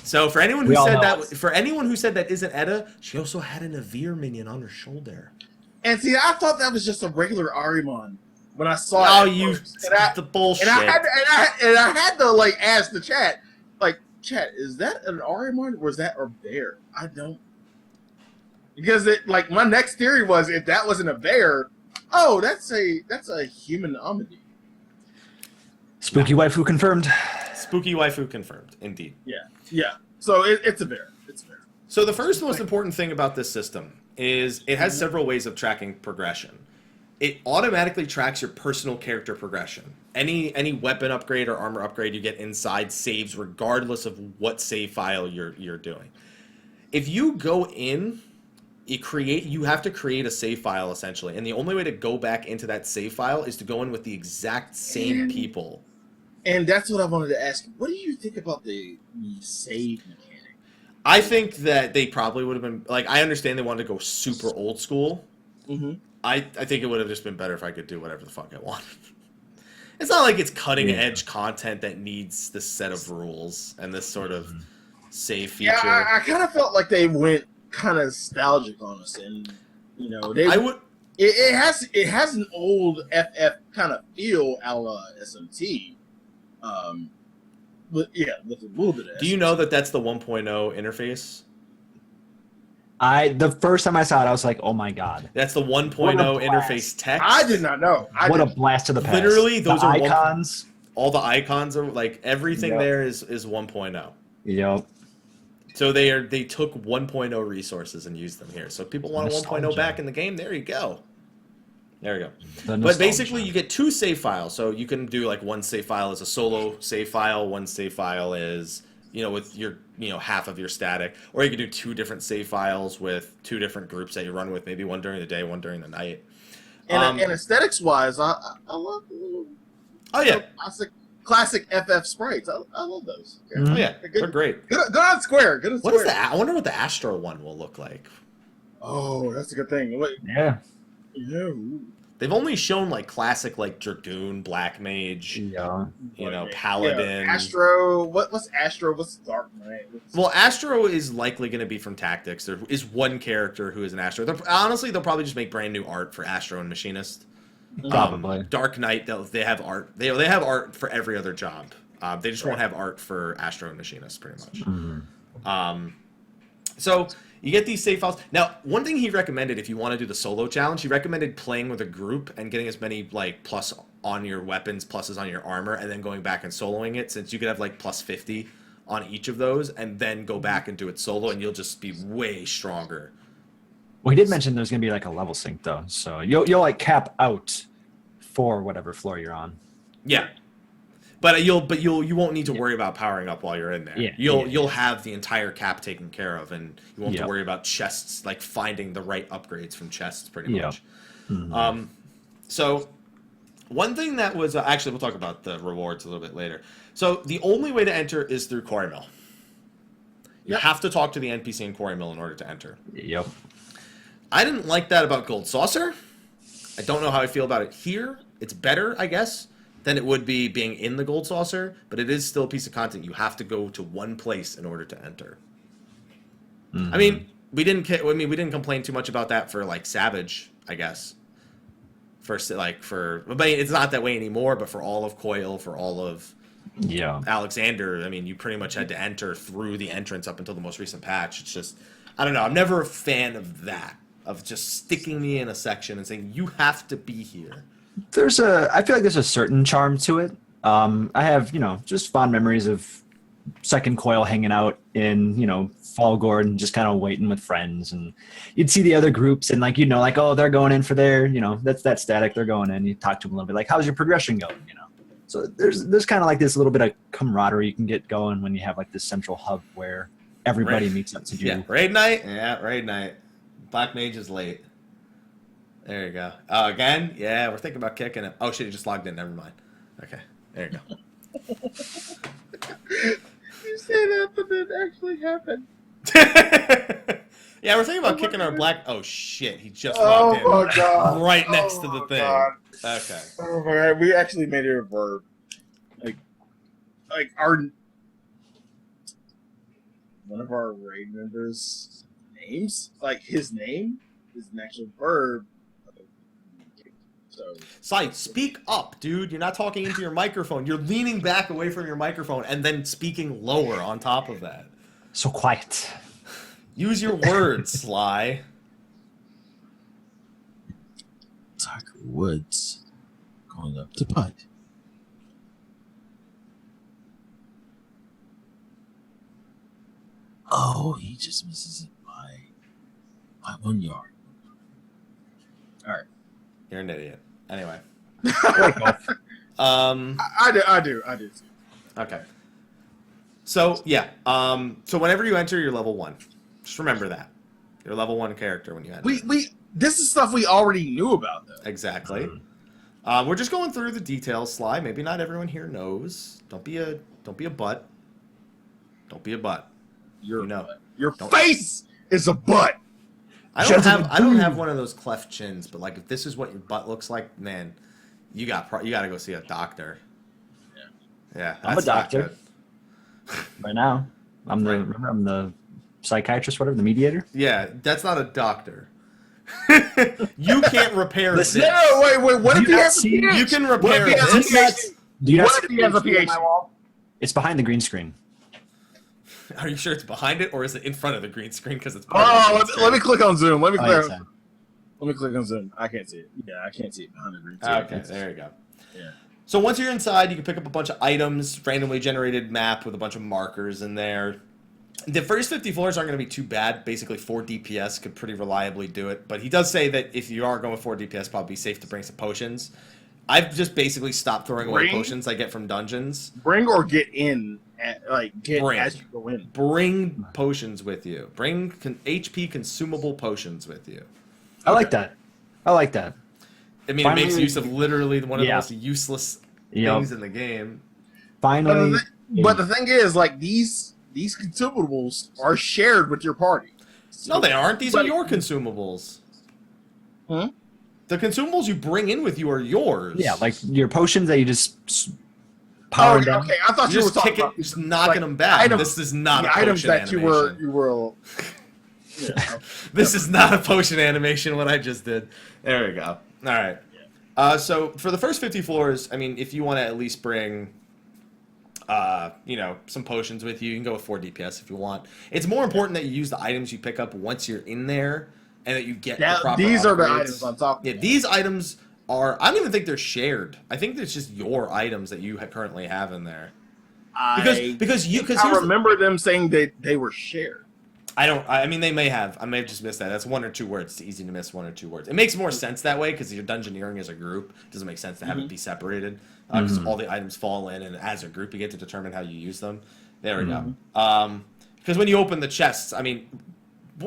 So for anyone who said that isn't Edda, she also had an Avir minion on her shoulder. And see, I thought that was just a regular Arimon. When I saw the bullshit. And I had to like ask the chat, like, chat, is that an Arimon or is that a bear? I don't, because my next theory was if that wasn't a bear, that's a human Amity. Spooky waifu confirmed. Spooky waifu confirmed, indeed. Yeah. So it's a bear. So the first most important thing about this system is it has several ways of tracking progression. It automatically tracks your personal character progression. Any weapon upgrade or armor upgrade you get inside saves regardless of what save file you're doing. If you go in, you have to create a save file essentially, and the only way to go back into that save file is to go in with the exact same people. And that's what I wanted to ask. What do you think about the save mechanic? I think that they probably would have been I understand they wanted to go super old school. I think it would have just been better if I could do whatever the fuck I wanted. It's not like it's cutting edge content that needs this set of rules and this sort of save feature. Yeah, I kind of felt like they went kind of nostalgic on us, and it has an old FF kind of feel a la SMT. But yeah, with a little bit of Do you know that that's the 1.0 interface? The first time I saw it, I was like, "Oh my god!" That's the 1.0 interface text. I did not know. What a blast to the past! Literally, those are icons. All the icons are everything there is 1.0. Yep. So they took 1.0 resources and used them here. So if people want a 1.0 back in the game, there you go. There you go. But basically, you get two save files. So you can do one save file is a solo save file. One save file is with your half of your static, or you could do two different save files with two different groups that you run with, maybe one during the day, one during the night. And aesthetics wise, I love the classic FF sprites. I love those. Oh yeah, they're great. Good on Square. What is that? I wonder what the Astro one will look like. Oh, that's a good thing. Yeah. They've only shown classic Dragoon, Black Mage, Paladin. Yeah, Astro. What's Astro? What's Dark Knight? Well, Astro is likely going to be from Tactics. There is one character who is an Astro. Honestly, they'll probably just make brand new art for Astro and Machinist. Probably. Dark Knight, they have art. They have art for every other job. They just won't have art for Astro and Machinist, pretty much. So you get these save files. Now, one thing he recommended if you want to do the solo challenge, he recommended playing with a group and getting as many plus on your weapons, pluses on your armor, and then going back and soloing it, since you could have plus 50 on each of those, and then go back and do it solo, and you'll just be way stronger. Well, he did mention there's going to be a level sync though, so you'll cap out for whatever floor you're on. Yeah. But you won't need to worry about powering up while you're in there. Yeah, you'll have the entire cap taken care of, and you won't have to worry about chests, finding the right upgrades from chests, pretty much. So one thing that was actually, we'll talk about the rewards a little bit later. So the only way to enter is through Quarry Mill. You have to talk to the NPC in Quarry Mill in order to enter. Yep. I didn't like that about Gold Saucer. I don't know how I feel about it here. It's better, I guess, than it would be being in the Gold Saucer, but it is still a piece of content. You have to go to one place in order to enter. I mean, we didn't complain too much about that for Savage, I guess. But it's not that way anymore. But for all of Coil, for all of Alexander, I mean, you pretty much had to enter through the entrance up until the most recent patch. It's just, I don't know. I'm never a fan of that, of just sticking me in a section and saying you have to be here. I feel like there's a certain charm to it. I have, just fond memories of second Coil hanging out in, Fallgord and just kind of waiting with friends, and you'd see the other groups and oh, they're going in for their, that's that static, they're going in. You talk to them a little bit, like, how's your progression going? So there's kind of like this little bit of camaraderie you can get going when you have like this central hub where everybody meets up to do. Yeah, raid night. Yeah, raid night. Black Mage is late. There you go. Again? Yeah, we're thinking about kicking him. Oh shit, he just logged in. Never mind. Okay, there you go. You say that, but it actually happened. Yeah, we're thinking about kicking our black. Oh shit, he just logged in. Oh my god! Right next to the thing. God. Okay. Oh my god, we actually made it a verb. Like one of our raid members' names, like his name is an actual verb. So, Slyh, speak up, dude. You're not talking into your microphone. You're leaning back away from your microphone and then speaking lower on top of that. So quiet. Use your words, Sly. Tiger Woods going up to putt. Oh, he just misses it by 1 yard. All right. You're an idiot. Anyway. I do. Okay. So, yeah. So whenever you enter, you're level 1. Just remember that. You're a level 1 character when you enter. This is stuff we already knew about, though. Exactly. We're just going through the details, Sly. Maybe not everyone here knows. Don't be a butt. Don't be a butt. Your face is a butt. I don't have one of those cleft chins, but like if this is what your butt looks like, man, you got to go see a doctor. Yeah. I'm a doctor. Right now, I'm the psychiatrist, whatever, the mediator. Yeah, that's not a doctor. You can't repair this. No, wait. What if he has a PhD? You can repair this. What if he has a PhD? It's behind the green screen. Are you sure it's behind it, or is it in front of the green screen? Because it's. Let me click on Zoom. Let me click on Zoom. I can't see it. Yeah, I can't see it behind the green screen. Okay, there you go. Yeah. So once you're inside, you can pick up a bunch of items, randomly generated map with a bunch of markers in there. The first 50 floors aren't going to be too bad. Basically, 4 DPS could pretty reliably do it. But he does say that if you are going 4 DPS, probably be safe to bring some potions. I've just basically stopped throwing away potions I get from dungeons. Bring or get in, as you go in. Bring potions with you. Bring HP consumable potions with you. I like that. I mean, it makes use of literally one of the most useless things in the game. Finally. But the thing is, like, these consumables are shared with your party. No, they aren't. These are your consumables. Hmm? The consumables you bring in with you are yours. Yeah, like your potions that you just power down. Okay, I thought you were talking about just knocking them back. This is not a potion items that animation. you were. This is not a potion animation. What I just did. There we go. All right. So for the first 50 floors, I mean, if you want to at least bring, some potions with you, you can go with 4 DPS if you want. It's more important that you use the items you pick up once you're in there, and that you get the proper These upgrades. are the items I'm talking about. These items are. I don't even think they're shared. I think it's just your items that you currently have in there. Because I remember them saying that they were shared. I mean, they may have. I may have just missed that. That's 1 or 2 words. It's easy to miss 1 or 2 words. It makes more sense that way because you're dungeoneering as a group. It doesn't make sense to have it be separated because all the items fall in, and as a group, you get to determine how you use them. There we go. Because when you open the chests, I mean,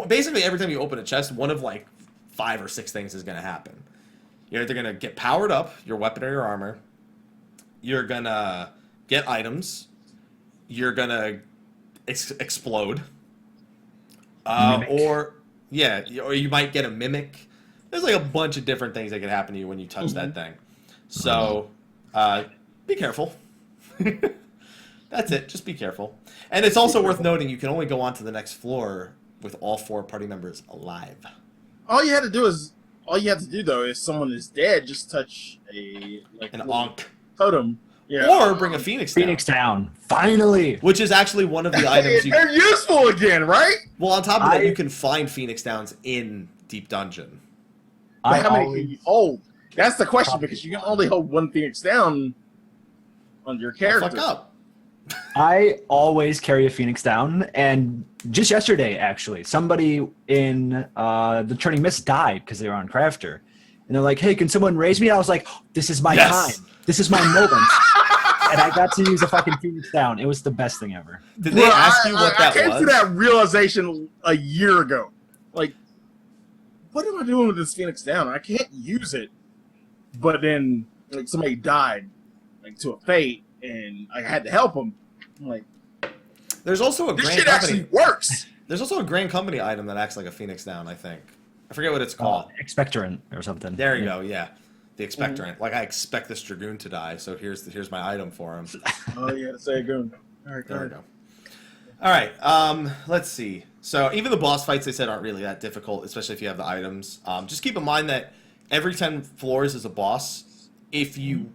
basically every time you open a chest, one of like 5 or 6 things is going to happen. You're either going to get powered up, your weapon or your armor. You're going to get items. You're going to explode. Or you might get a mimic. There's like a bunch of different things that can happen to you when you touch that thing. So, be careful. That's it. Just be careful. And it's also worth noting you can only go on to the next floor with all 4 party members alive. All you had to do is all you have to do though is someone is dead, just touch An Ankh. totem. Yeah. Or bring a Phoenix down. Phoenix down. Finally. Which is actually one of the items They're useful again, right? Well, on top of that, you can find Phoenix Downs in Deep Dungeon. But how many can you hold? That's the question, because you can only hold one Phoenix down on your character. Fuck up. I always carry a Phoenix down, and just yesterday, actually, somebody in the Turning Mist died because they were on Crafter. And they're like, hey, can someone raise me? I was like, this is my time. This is my moment. And I got to use a fucking Phoenix down. It was the best thing ever. Did they ask you what that was? I came to that realization a year ago. Like, what am I doing with this Phoenix down? I can't use it. But then, like, somebody died, like, to a fate, and I had to help them. I'm like, there's also a this Grand shit Company. actually works. There's also a Grand Company item that acts like a Phoenix down, I think. I forget what it's called. Expectorant or something. There you go, yeah. The Expectorant. Like, I expect this Dragoon to die, so here's my item for him. Oh, yeah, say a goon. All right, There we go. All right, let's see. So even the boss fights, they said, aren't really that difficult, especially if you have the items. Just keep in mind that every 10 floors is a boss. If you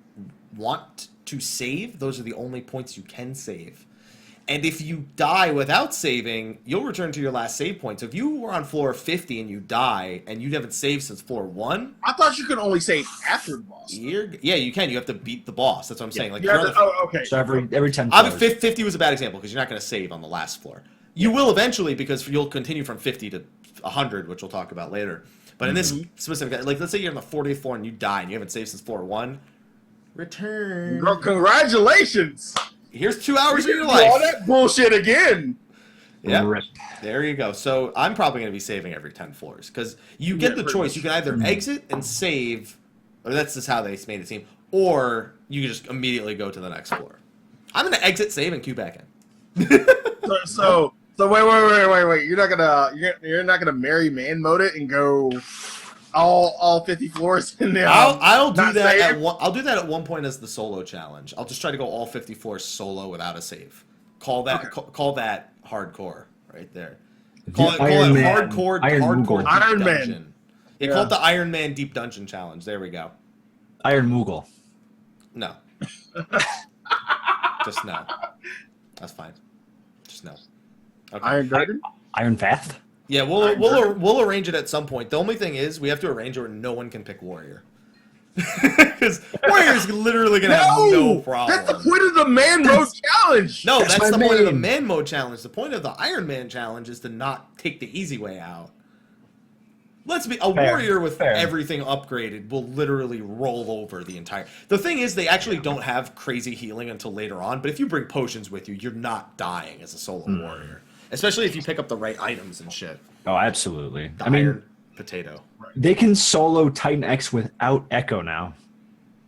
want to save, those are the only points you can save. And if you die without saving, you'll return to your last save point. So if you were on floor 50 and you die, and you haven't saved since floor 1... I thought you could only save after the boss. Yeah, you can. You have to beat the boss. That's what I'm saying. Like, okay. So every 10 I mean, floors. 50 was a bad example because you're not going to save on the last floor. You will eventually because you'll continue from 50 to 100, which we'll talk about later. But in this specific, like, let's say you're on the 40th floor and you die and you haven't saved since floor 1. Return. Congratulations. Here's 2 hours of your Do life. all that bullshit again. Yeah. Rip. There you go. So I'm probably going to be saving every 10 floors because you get the choice. You can either exit and save, or that's just how they made it seem, or you can just immediately go to the next floor. I'm going to exit, save, and queue back in. So wait. You're not gonna Merry Man mode it and go all 50 floors in there. I'll do not that save? I'll do that at one point as the solo challenge. I'll just try to go all 50 floors solo without a save. Call that hardcore right there. Call it hardcore Iron deep Man. dungeon. Yeah, call it the Iron Man Deep Dungeon Challenge. There we go. Iron Moogle. No. Just no. That's fine. Just no. Okay. Iron Garden? Iron Bath? Yeah, we'll arrange it at some point. The only thing is we have to arrange it where no one can pick Warrior. Because Warrior's literally gonna have no problem. That's the point of the man mode challenge. No, that's the point of the main. man mode challenge. The point of the Iron Man challenge is to not take the easy way out. Let's be a warrior with everything upgraded will literally roll over the entire. The thing is, they actually don't have crazy healing until later on. But if you bring potions with you, you're not dying as a solo warrior, especially if you pick up the right items and shit. Oh, absolutely. The iron potato. They can solo Titan X without Echo now.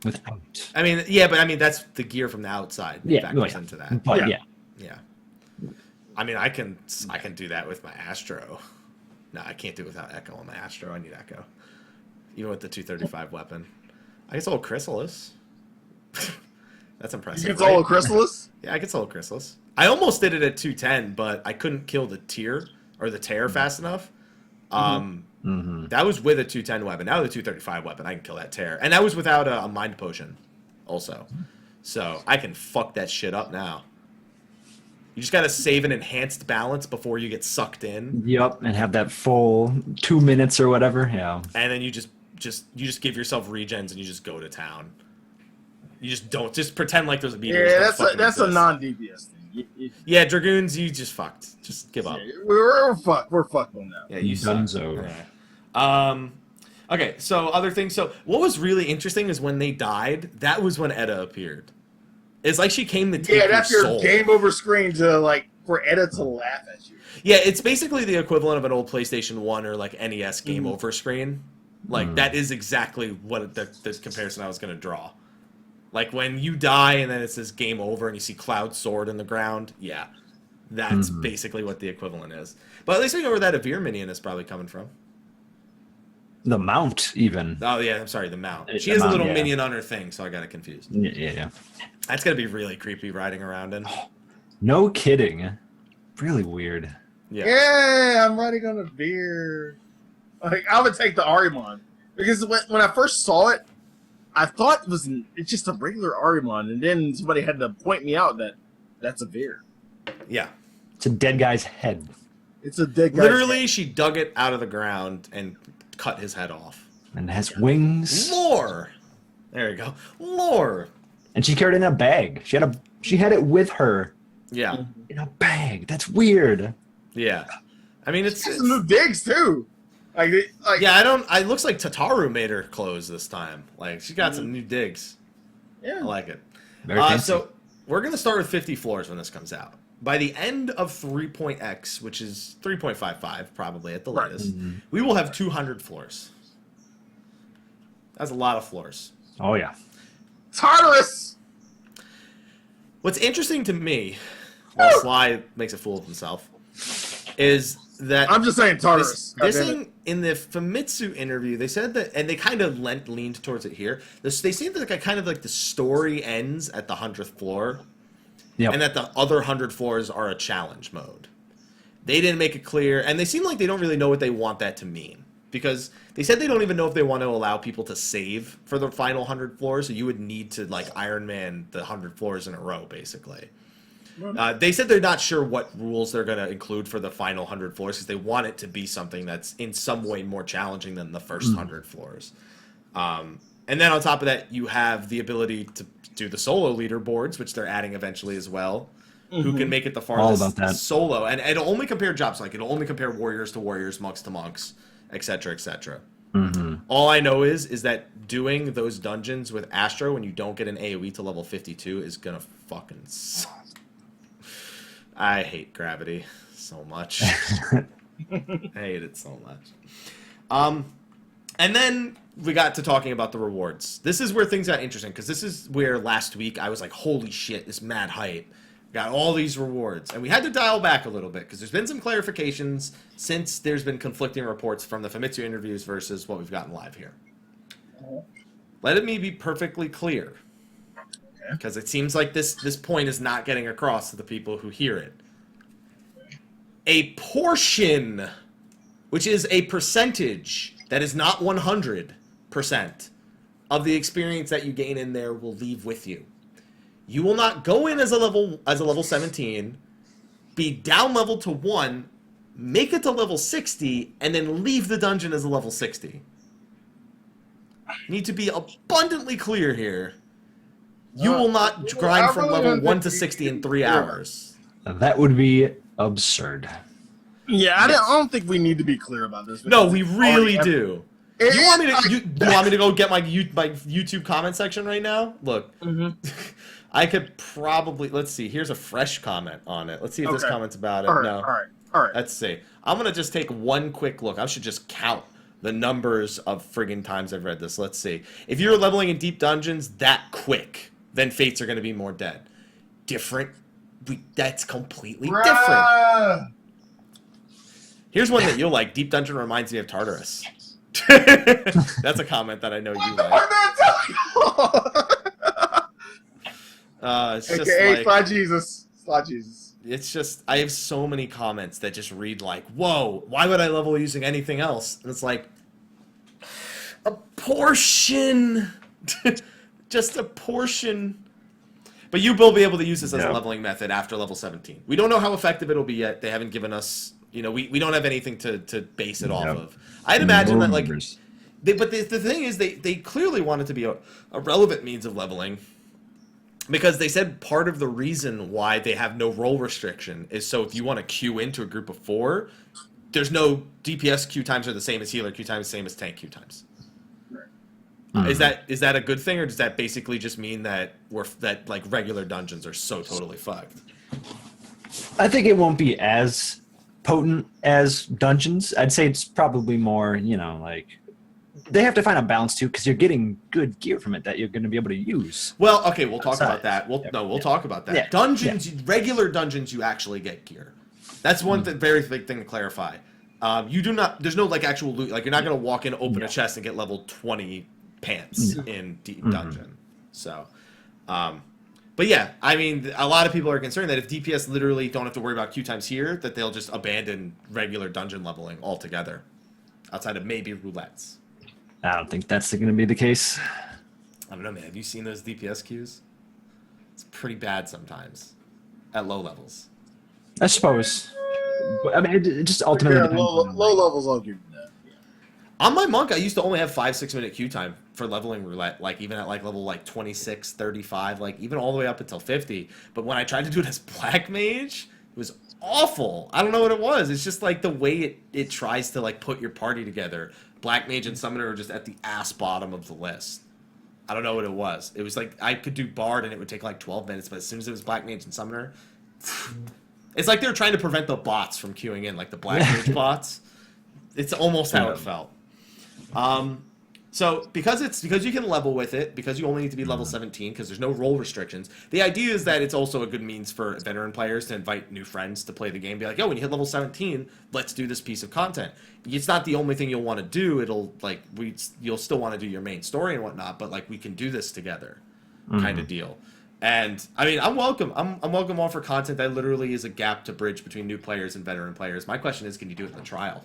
Without. I mean, yeah, but I mean that's the gear from the outside. Yeah, factors into that. But yeah. I mean, I can do that with my Astro. No, I can't do it without Echo on my Astro. I need Echo. Even with the 235 weapon. I can solo Chrysalis. That's impressive. You can solo Chrysalis? Yeah, I can solo Chrysalis. I almost did it at 210, but I couldn't kill the tear fast enough. That was with a 210 weapon. Now the 235 weapon, I can kill that tear. And that was without a mind potion also. So I can fuck that shit up now. You just gotta save an enhanced balance before you get sucked in. Yep, and have that full 2 minutes or whatever. Yeah. And then you just give yourself regens and you just go to town. You just pretend like there's a beat. Yeah, that's a non-DPS thing. Yeah, Dragoons, you just fucked. Just give up. Yeah, we're fucked. We're fucked on that. Yeah, you suck. Dunzo. Yeah. Okay, so other things. So what was really interesting is when they died, that was when Edda appeared. It's like she came to take that's your your soul. game over screen to for Edda to laugh at you. Yeah, it's basically the equivalent of an old PlayStation 1 or like NES game over screen. Like that is exactly what the comparison I was going to draw. Like when you die and then it says game over and you see Cloud Sword in the ground. Yeah, that's basically what the equivalent is. But at least we know where that Avir minion is probably coming from. The mount, even. Oh, yeah, I'm sorry, the mount. She The has a mount, little yeah. minion on her thing, so I got it confused. Yeah. That's going to be really creepy riding around in. No kidding. Really weird. Yeah. Yeah, I'm riding on a beer. Like I would take the Arimon. Because when I first saw it, I thought it's just a regular Arimon, and then somebody had to point me out that that's a Veer. Yeah. It's a dead guy's head. It's a dead guy. Literally, she dug it out of the ground and cut his head off. And it has wings. Lore! There you go. Lore! And she carried it in a bag. She had it with her Yeah. in a bag. That's weird. Yeah. I mean, it's some new digs, too. yeah, it looks like Tataru made her clothes this time. Like, she got some new digs. Yeah. I like it. Very fancy. So, we're going to start with 50 floors when this comes out. By the end of 3.x, which is 3.55 probably at the latest, we will have 200 floors. That's a lot of floors. Oh, yeah. Tartarus! What's interesting to me, while Sly makes a fool of himself, is that I'm just saying Tartarus. This thing in the Famitsu interview, they said that, and they kind of leaned towards it here. They seem like the story ends at the 100th floor, and that the other 100 floors are a challenge mode. They didn't make it clear, and they seem like they don't really know what they want that to mean, because they said they don't even know if they want to allow people to save for the final 100 floors, so you would need to like Iron Man the 100 floors in a row, basically. They said they're not sure what rules they're going to include for the final 100 floors because they want it to be something that's in some way more challenging than the first 100 floors. And then on top of that, you have the ability to do the solo leaderboards, which they're adding eventually as well, who can make it the farthest solo. And it'll only compare jobs, like it'll only compare warriors to warriors, monks to monks, etc., etc. All I know is that doing those dungeons with Astro when you don't get an AoE to level 52 is going to fucking suck. I hate gravity so much. I hate it so much. And then we got to talking about the rewards. This is where things got interesting, because this is where last week I was like, holy shit, this mad hype. Got all these rewards. And we had to dial back a little bit, because there's been some clarifications since there's been conflicting reports from the Famitsu interviews versus what we've gotten live here. Let me be perfectly clear, because it seems like this point is not getting across to the people who hear it. A portion, which is a percentage that is not 100% of the experience that you gain in there, will leave with you. You will not go in as a level 17, be down level to 1, make it to level 60, and then leave the dungeon as a level 60. Need to be abundantly clear here. You will not grind from level 1 to 60 in 3 hours. That would be absurd. Yeah, I don't think we need to be clear about this. No, we really do. You want me to go get my YouTube comment section right now? Look, I could probably, let's see. Here's a fresh comment on it. Let's see if this comment's about it. All right. Let's see. I'm gonna just take one quick look. I should just count the numbers of friggin' times I've read this. Let's see. If you're leveling in deep dungeons that quick, then fates are gonna be more dead. Different. That's completely different. Here's one that you'll like. Deep Dungeon reminds me of Tartarus. That's a comment that I know you like. It's just like, Sly Jesus. It's just, I have so many comments that just read like, whoa, why would I level using anything else? And it's like, a portion. Just a portion. But you will be able to use this as a leveling method after level 17. We don't know how effective it'll be yet. They haven't given us, we don't have anything to base it off of. I'd imagine that, like, but the thing is, they clearly want it to be a relevant means of leveling, because they said part of the reason why they have no role restriction is so if you want to queue into a group of 4, there's no DPS queue times are the same as healer queue times, same as tank queue times. Is that a good thing, or does that basically just mean that like regular dungeons are so totally fucked? I think it won't be as potent as dungeons. I'd say it's probably more, like they have to find a balance too, because you're getting good gear from it that you're going to be able to use. Well, okay, we'll talk about that. We'll talk about that. Yeah. Dungeons, regular dungeons, you actually get gear. That's one very big thing to clarify. You do not. There's no like actual loot. Like you're not going to walk in, open a chest, and get level 20 pants in deep dungeon. So, but yeah, I mean, a lot of people are concerned that if DPS literally don't have to worry about queue times here, that they'll just abandon regular dungeon leveling altogether, outside of maybe roulettes. I don't think that's going to be the case. I don't know, man. Have you seen those DPS queues? It's pretty bad sometimes at low levels. I suppose. But, I mean, it just ultimately Yeah, depends. low levels, I'll give you that. Yeah. On my monk, I used to only have 5-6 minute queue time for leveling roulette, like even at like level like 26, 35, like even all the way up until 50. But when I tried to do it as black mage, it was awful. I don't know what it was. It's just like the way it tries to like put your party together. Black mage and summoner are just at the ass bottom of the list. I don't know what it was. It was like I could do bard and it would take like 12 minutes, but as soon as it was black mage and summoner, it's like they were trying to prevent the bots from queuing in, like the black mage bots. It's almost how it felt. So because you can level with it, because you only need to be level 17, because there's no role restrictions. The idea is that it's also a good means for veteran players to invite new friends to play the game. Be like, yo, when you hit level 17, let's do this piece of content. It's not the only thing you'll want to do. You'll still want to do your main story and whatnot, but like we can do this together, kind of deal. And I mean, I'm welcome. I'm welcome all for content that literally is a gap to bridge between new players and veteran players. My question is, can you do it in the trial?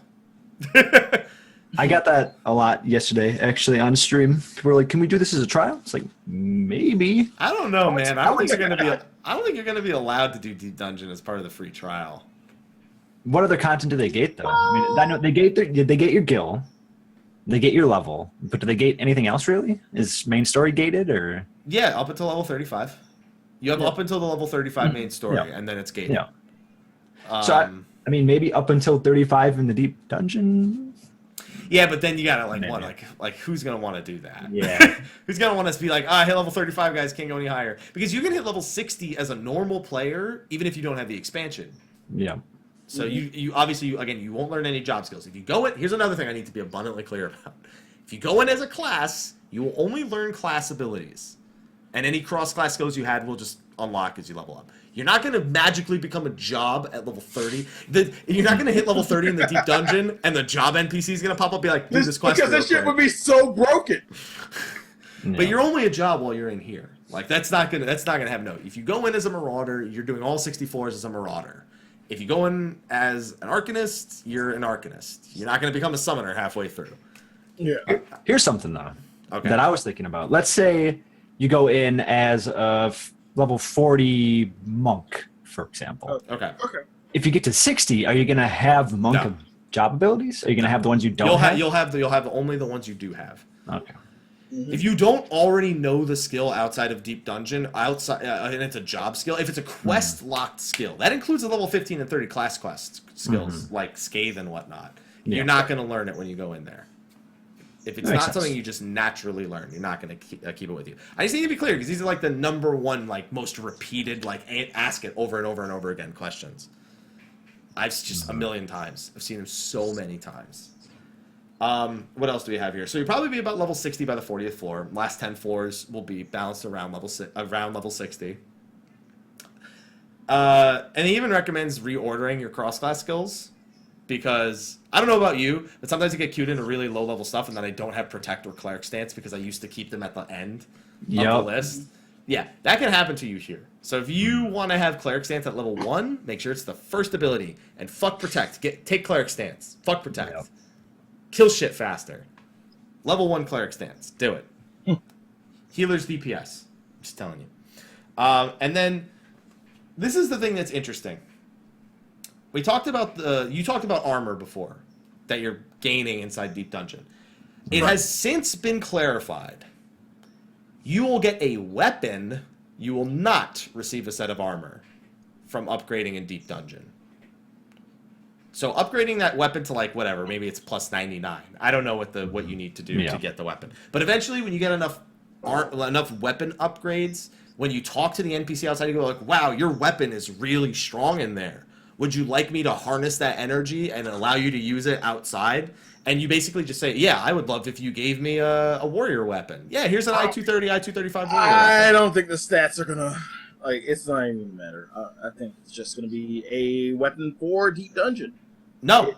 I got that a lot yesterday, actually, on stream. People were like, "Can we do this as a trial?" It's like, maybe. I don't know, man. I don't think you're gonna be allowed to do Deep Dungeon as part of the free trial. What other content do they gate, though? I mean, I know they gate your guild, they gate your level, but do they gate anything else? Really? Is main story gated or? Yeah, up until level 35. You have up until the level 35 main story, and then it's gated. Yeah. So I mean, maybe up until 35 in the Deep Dungeon. Yeah, but then you gotta like who's gonna want to do that? Yeah. Who's gonna want to be like, I hit level 35, guys, can't go any higher, because you can hit level 60 as a normal player even if you don't have the expansion. Yeah. So you obviously you won't learn any job skills if you go in. Here's another thing I need to be abundantly clear about: if you go in as a class, you will only learn class abilities, and any cross class skills you had will just unlock as you level up. You're not going to magically become a job at level 30. You're not going to hit level 30 in the Deep Dungeon, and the job NPC is going to pop up and be like, do this quest. Because that shit would be so broken. But you're only a job while you're in here. Like that's not gonna have no. If you go in as a marauder, you're doing all 64s as a marauder. If you go in as an arcanist, you're an arcanist. You're not going to become a summoner halfway through. Yeah. Here's something though that I was thinking about. Let's say you go in as a level 40 monk, for example. Okay. If you get to 60, are you going to have monk job abilities? Are you going to have the ones you don't have? You'll have only the ones you do have. Okay. If you don't already know the skill outside of Deep Dungeon, and it's a job skill, if it's a quest-locked skill, that includes the level 15 and 30 class quest skills, like Scathe and whatnot. Yeah. You're not going to learn it when you go in there. If it's not sense. something you just naturally learn, you're not going to keep it with you. I just need to be clear, because these are like the number one, like most repeated, like ask it over and over and over again questions. I've just a million times. I've seen them so many times. What else do we have here? So you'll probably be about level 60 by the 40th floor. Last 10 floors will be balanced around level 60. And he even recommends reordering your cross-class skills, because I don't know about you, but sometimes I get queued into really low-level stuff, and then I don't have Protect or Cleric Stance because I used to keep them at the end of the list. Yeah, that can happen to you here. So if you want to have Cleric Stance at level 1, make sure it's the first ability, and fuck Protect. Take Cleric Stance. Fuck Protect. Yep. Kill shit faster. Level 1 Cleric Stance. Do it. Healer's DPS. I'm just telling you. And then, this is the thing that's interesting. You talked about armor before that you're gaining inside Deep Dungeon. It has since been clarified. You will get a weapon. You will not receive a set of armor from upgrading in Deep Dungeon. So upgrading that weapon to like whatever, maybe it's plus 99. I don't know what you need to do to get the weapon. But eventually, when you get enough weapon upgrades, when you talk to the NPC outside, you go like, "Wow, your weapon is really strong in there. Would you like me to harness that energy and allow you to use it outside?" And you basically just say, "Yeah, I would love if you gave me a warrior weapon. Yeah, here's an I-230, I-235 warrior I weapon." don't think the stats are gonna it's not even gonna matter. I think it's just gonna be a weapon for Deep Dungeon. No,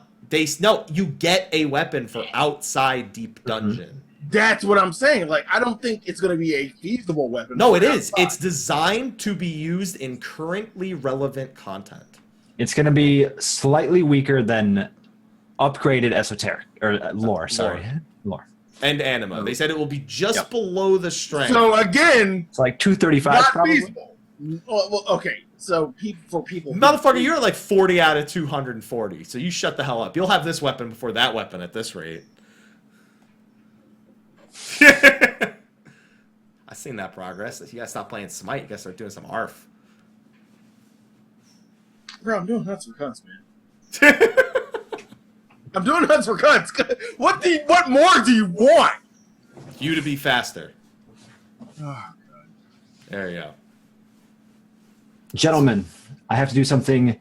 you get a weapon for outside Deep Dungeon. That's what I'm saying. Like, I don't think it's going to be a feasible weapon. No, it is. It's designed to be used in currently relevant content. It's going to be slightly weaker than upgraded esoteric or lore. Sorry, lore. And anima. They said it will be just below the strength. So again, It's like 235 not probably. feasible. Well, okay. So for people, Motherfucker, you're at like 40 out of 240. So you shut the hell up. You'll have this weapon before that weapon at this rate. I seen that progress. You gotta stop playing Smite. You gotta start doing some ARF. Bro, I'm doing hunts for cunts, man. I'm doing hunts for cunts. What more do you want? You to be faster. Oh, God. There you go. Gentlemen, I have to do something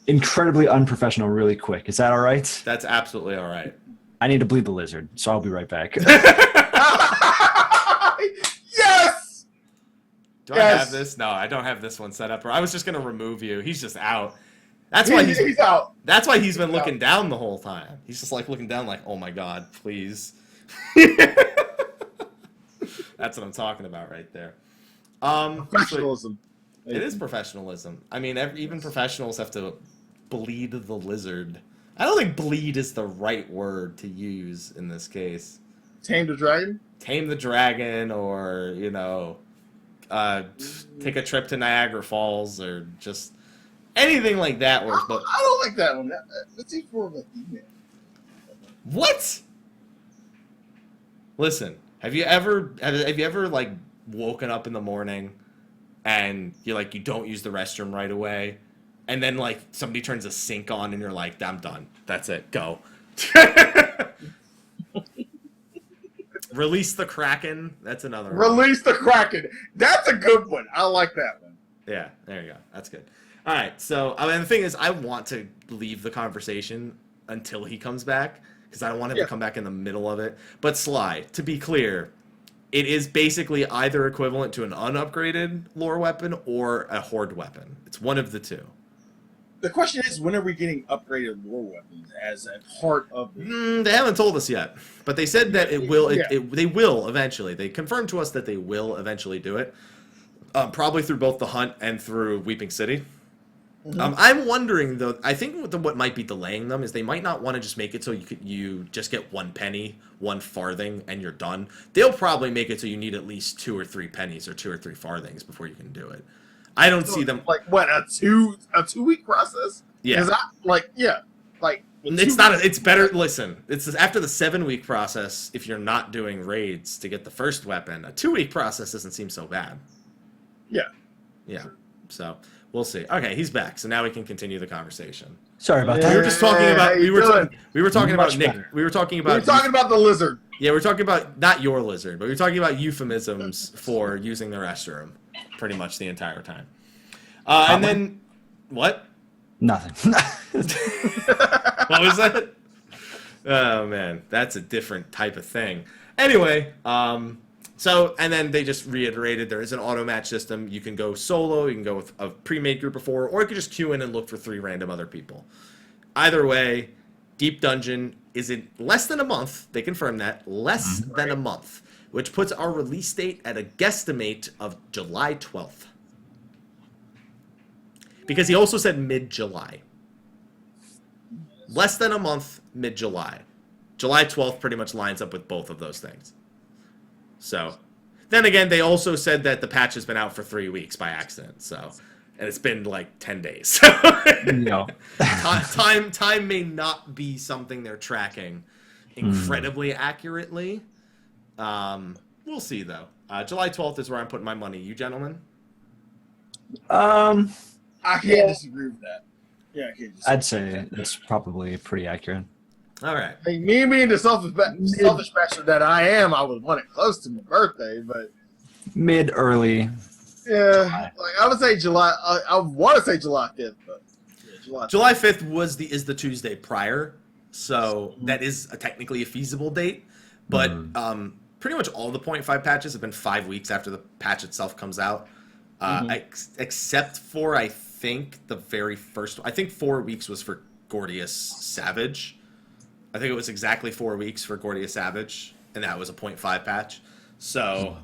incredibly unprofessional really quick. Is that all right? That's absolutely all right. I need to bleed the lizard, so I'll be right back. Yes! Do I have this? No, I don't have this one set up. Or I was just gonna remove you. He's just out. That's why He's out. That's why he's been looking down the whole time. He's just like looking down, like, oh my god, please. That's what I'm talking about right there. Professionalism. It is professionalism. I mean, even professionals have to bleed the lizard. I don't think bleed is the right word to use in this case. Tame the dragon? Tame the dragon, or, you know, take a trip to Niagara Falls, or just anything like that works. But I don't like that one. That's even more of a female. what? Listen, have you ever like woken up in the morning and you don't use the restroom right away, and then like somebody turns a sink on and you're like, I'm done. That's it. Go. Release the Kraken. That's another one. Release the Kraken. That's a good one. I like that one. Yeah, there you go. That's good. All right. So, I mean, the thing is, I want to leave the conversation until he comes back, because I don't want him to come back in the middle of it. But Sly, to be clear, it is basically either equivalent to an unupgraded lore weapon or a horde weapon. It's one of the two. The question is, when are we getting upgraded lore weapons as a part of the... They haven't told us yet, but they said that it will. They will eventually. They confirmed to us that they will eventually do it, probably through both the hunt and through Weeping City. Mm-hmm. I'm wondering though. I think what might be delaying them is they might not want to just make it so you just get 1 penny, 1 farthing, and you're done. They'll probably make it so you need at least 2 or 3 pennies or 2 or 3 farthings before you can do it. I don't see them like what, a 2-week process. Yeah, it's not. It's better. Listen, it's after the 7-week process. If you're not doing raids to get the first weapon, a 2-week process doesn't seem so bad. Yeah. So we'll see. Okay, he's back. So now we can continue the conversation. Sorry about that. We were just talking about. We were talking about Much Nick. better. We were talking We're about. talking about the lizard. Yeah, we're talking about not your lizard, but we're talking about euphemisms for using the restroom, pretty much the entire time. And then, what? Nothing. What was that? Oh man, that's a different type of thing. Anyway, so and then they just reiterated there is an auto match system. You can go solo, you can go with a pre-made group of 4, or you can just queue in and look for 3 random other people. Either way, Deep Dungeon is in less than a month. They confirmed that less than a month, which puts our release date at a guesstimate of July 12th. Because he also said mid-July. Less than a month, mid-July. July 12th pretty much lines up with both of those things. So, then again, they also said that the patch has been out for 3 weeks by accident. So, and it's been like 10 days. No. Time may not be something they're tracking incredibly accurately. We'll see, though. July 12th is where I'm putting my money. You gentlemen? I can't disagree with that. Yeah, I can't disagree. I'd say it's probably pretty accurate. All right. I mean, me being the selfish bastard that I am, I would want it close to my birthday, but Mid-early. yeah, like I would say July. I want to say July 5th, but yeah, July 5th is the Tuesday prior, so that is technically a feasible date. But pretty much all the 0.5 patches have been 5 weeks after the patch itself comes out, except for I think the very first. I think 4 weeks was for Gordius Savage. I think it was exactly 4 weeks for Gordius Savage, and that was a 0.5 patch. So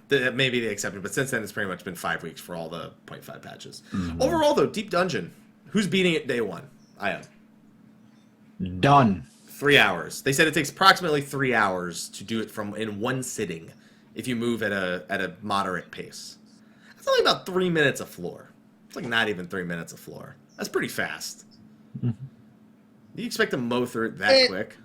maybe they accepted, but since then it's pretty much been 5 weeks for all the 0.5 patches. Overall, though, Deep Dungeon, who's beating it day one? I am. Done. 3 hours. They said it takes approximately 3 hours to do it in one sitting if you move at a moderate pace. That's only about 3 minutes a floor. It's like not even 3 minutes a floor. That's pretty fast. Do you expect to mow through it that quick?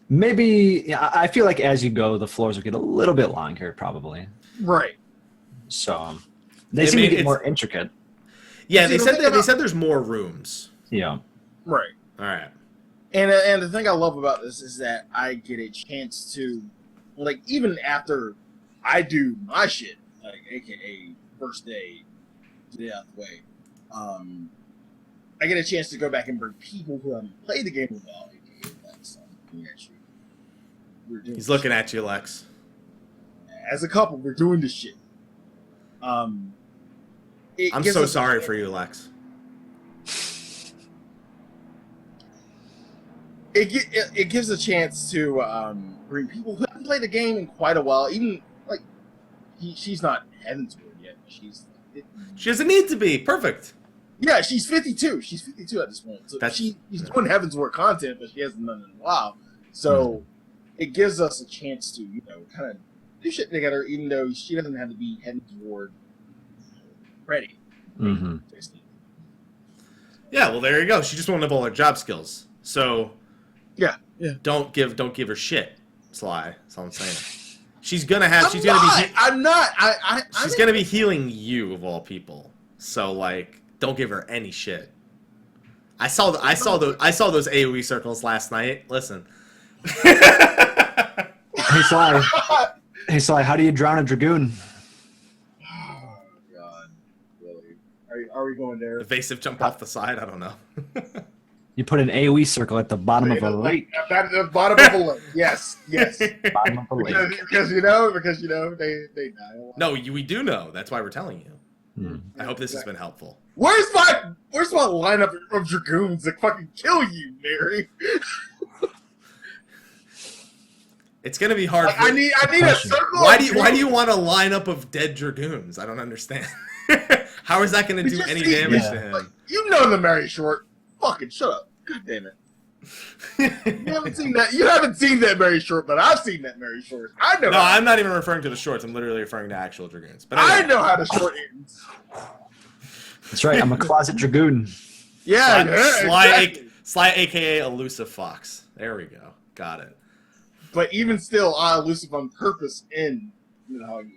Maybe, yeah, I feel like as you go, the floors will get a little bit longer, probably. Right. So they seem to get more intricate. Yeah, they said there's more rooms. Yeah. Right. All right. And the thing I love about this is that I get a chance to, like, even after I do my shit, like, aka first day, get out of the way, I get a chance to go back and bring people who haven't played the game in a while, aka Lex. He's looking at you, Lex. As a couple, we're doing this shit. I'm so sorry for you, Lex. It gives a chance to bring people who haven't played the game in quite a while. Even like she's not Heavensward yet. She doesn't need to be perfect. Yeah, she's 52. She's 52 at this point. So she's doing Heavensward content, but she hasn't done it in a while. So it gives us a chance to kind of do shit together, even though she doesn't have to be Heavensward ready. Mm-hmm. Yeah, well, there you go. She just won't have all her job skills. So yeah. Don't give her shit, Sly. That's all I'm saying. She's gonna be healing you of all people. So like, don't give her any shit. I saw those AoE circles last night. Listen. Hey Sly, how do you drown a dragoon? Oh God, really? Are we going there? Evasive jump off the side. I don't know. You put an AoE circle at the bottom of a lake. At the bottom of a lake. Yes. Bottom of a lake. Because they die. No, we do know. That's why we're telling you. I hope this has been helpful. Where's my lineup of dragoons that fucking kill you, Mary? It's gonna be hard. I need a circle. Why do you want a lineup of dead dragoons? I don't understand. How is that gonna do any damage to him? Like, you know the Mary short. Fucking shut up. God damn it. You haven't seen that. You haven't seen that Mary short, but I've seen that Mary short. I know. No, I'm not even referring to the shorts. I'm literally referring to actual dragoons. But anyway. I know how the short ends. That's right. I'm a closet dragoon. Yeah, Sly, aka Elusive Fox. There we go. Got it. But even still, I elusive on purpose in.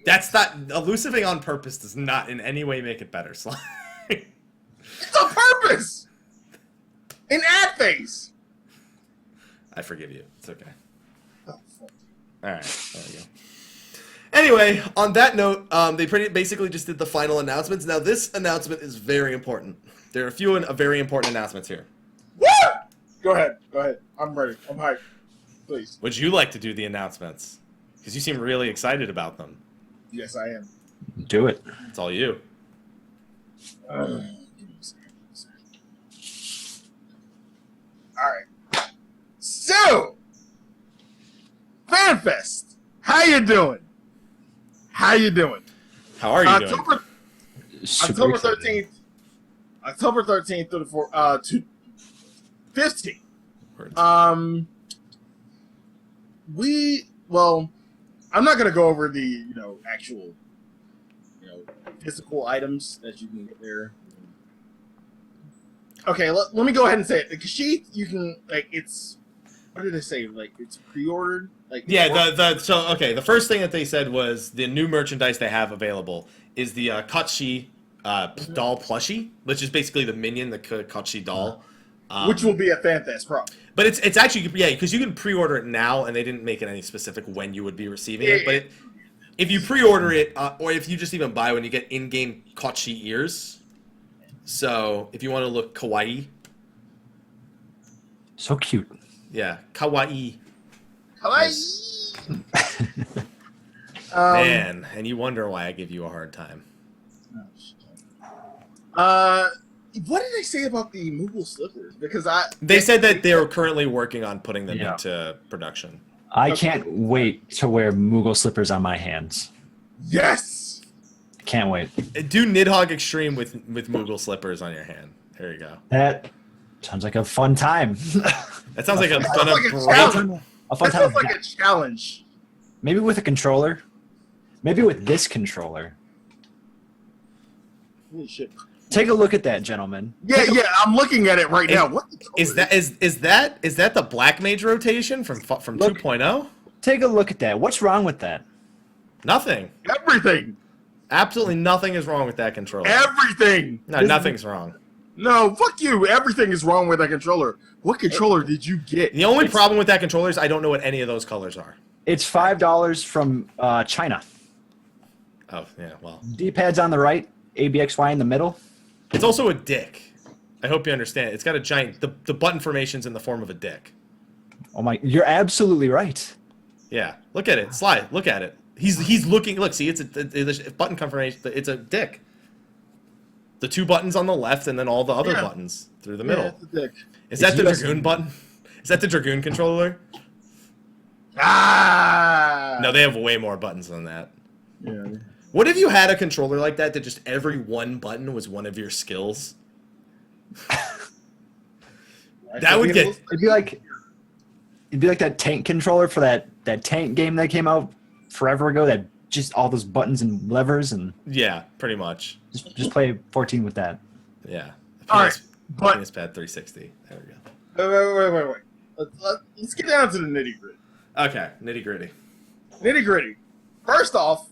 That's not elusiving on purpose. Does not in any way make it better, Sly. It's on purpose. An ad face. I forgive you. It's okay. Oh, fuck. All right. There we go. Anyway, on that note, they basically just did the final announcements. Now, this announcement is very important. There are a few very important announcements here. Woo! Go ahead. I'm ready. I'm hyped. Please. Would you like to do the announcements? Because you seem really excited about them. Yes, I am. Do it. It's all you. Alright. So, FanFest. How you doing? How are you doing? October 13th. October 13th to the 15th. I'm not gonna go over the actual physical items that you can get there. Okay, let me go ahead and say it. The sheath, you can it's. What did they say? Like it's pre-ordered. The first thing that they said was the new merchandise they have available is the Kochi doll plushie, which is basically the minion, the Kochi doll. Which will be a FanFest Pro. But it's actually, because you can pre-order it now, and they didn't make it any specific when you would be receiving it. But if you pre-order it, or if you just even buy one, you get in-game Kochi ears. So if you want to look kawaii. So cute. Yeah, kawaii. Kawaii! Man, and you wonder why I give you a hard time. What did they say about the Moogle slippers? Because they said that they were currently working on putting them into production. I can't wait to wear Moogle slippers on my hands. Yes. Can't wait. Do Nidhogg Extreme with Moogle slippers on your hand. There you go. That Sounds like a fun time. That sounds like a challenge. A fun That time. sounds like a challenge. Maybe with a controller. Maybe with this controller. Holy shit. Take a look at that, gentlemen. Yeah, I'm looking at it right now. What is that the Black Mage rotation from 2.0? Take a look at that. What's wrong with that? Nothing. Everything. Absolutely nothing is wrong with that controller. Everything. No, nothing's wrong. No, fuck you. Everything is wrong with that controller. What controller did you get? The only problem with that controller is I don't know what any of those colors are. It's $5 from China. Oh, yeah, well. D-pads on the right, ABXY in the middle. It's also a dick. I hope you understand. It's got a giant... The button formation's in the form of a dick. Oh my, you're absolutely right. Yeah, look at it. Sly, look at it. He's looking... Look, see, it's a button confirmation. It's a dick. The 2 buttons on the left and then all the other buttons through the middle. Yeah, it's a dick. Is that the USB. Dragoon button? Is that the Dragoon controller? Ah! No, they have way more buttons than that. Yeah. What if you had a controller like that just every one button was one of your skills? That would get... It'd be like that tank controller for that tank game that came out forever ago. That just all those buttons and levers and Yeah, pretty much. just play 14 with that. Yeah. All right, but PS Pad 360. There we go. wait. Let's get down to the nitty gritty. Okay, nitty gritty. Nitty gritty. First off,